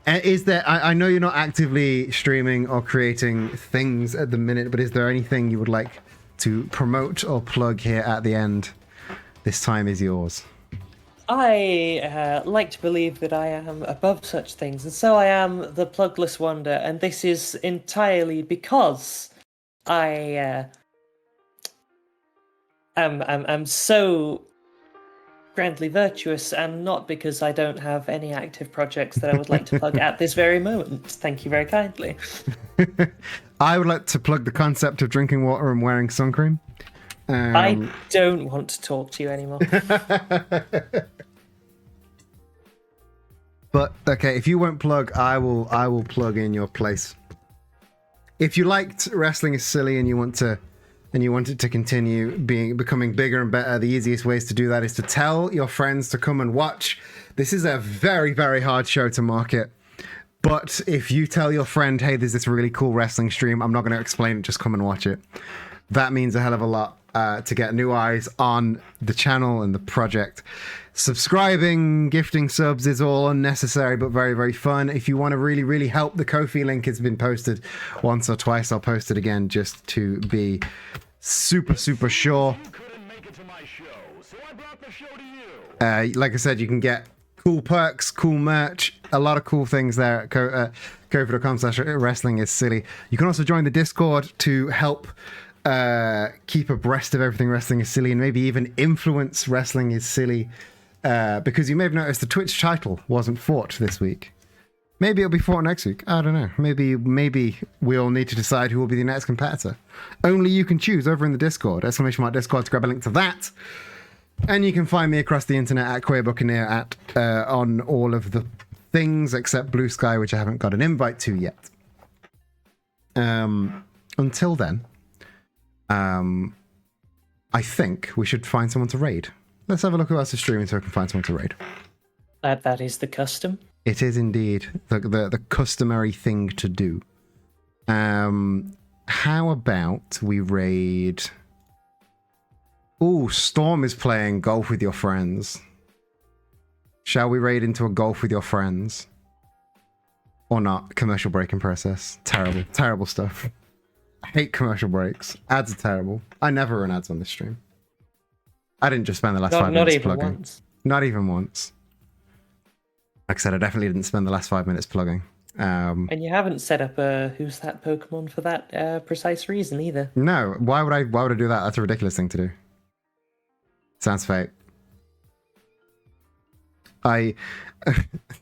Is there? I know you're not actively streaming or creating things at the minute, but is there anything you would like to promote or plug here at the end? This time is yours. I like to believe that I am above such things, and so I am the plugless wonder, and this is entirely because I am so grandly virtuous, and not because I don't have any active projects that I would like to plug at this very moment. Thank you very kindly. I would like to plug the concept of drinking water and wearing sun cream. I don't want to talk to you anymore. But okay, if you won't plug, I will plug in your place. If you liked Wrestling is Silly and you want it to continue becoming bigger and better, the easiest ways to do that is to tell your friends to come and watch. This is a very hard show to market. But if you tell your friend, hey, there's this really cool wrestling stream, I'm not going to explain it, just come and watch it. That means a hell of a lot to get new eyes on the channel and the project. Subscribing, gifting subs is all unnecessary but very fun. If you want to really help, the Ko-fi link has been posted once or twice. I'll post it again just to be super sure. Like I said, you can get cool perks, cool merch, a lot of cool things there at ko-fi.com/wrestling is silly. You can also join the Discord to help keep abreast of everything Wrestling is Silly, and maybe even influence Wrestling is Silly, because you may have noticed the Twitch title wasn't fought this week. Maybe it'll be fought next week. I don't know. Maybe we all need to decide who will be the next competitor. Only you can choose over in the Discord. !Discord to grab a link to that. And you can find me across the internet at Queer Buccaneer on all of the things except Blue Sky, which I haven't got an invite to yet. Until then, I think we should find someone to raid. Let's have a look who else is streaming so I can find someone to raid. That is the custom. It is indeed the customary thing to do. How about we raid... Ooh, Storm is playing golf with your friends. Shall we raid into a golf with your friends? Or not? Commercial break in process. Terrible. Terrible stuff. I hate commercial breaks. Ads are terrible. I never run ads on this stream. I didn't just spend the last 5 minutes plugging. Not even once. Not even once. Like I said, I definitely didn't spend the last 5 minutes plugging. And you haven't set up a Who's That Pokemon for that precise reason either. No. Why would I do that? That's a ridiculous thing to do. Sounds fake. The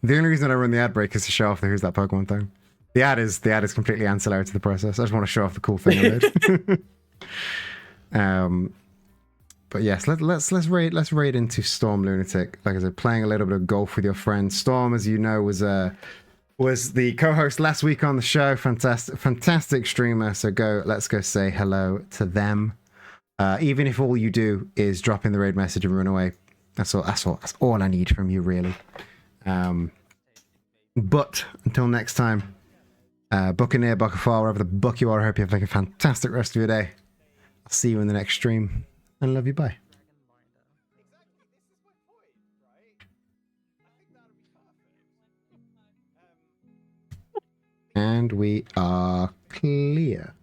only reason I run the ad break is to show off the Who's That Pokemon thing. The ad is completely ancillary to the process. I just want to show off the cool thing I did. But yes, let's raid into Storm Lunatic. Like I said, playing a little bit of golf with your friends. Storm, as you know, was the co-host last week on the show. Fantastic streamer. So let's go say hello to them. Even if all you do is drop in the raid message and run away, that's all I need from you, really. But until next time, Buccaneer, Buckafar, wherever the buck you are, I hope you have a fantastic rest of your day. I'll see you in the next stream, and love you. Bye. And we are clear.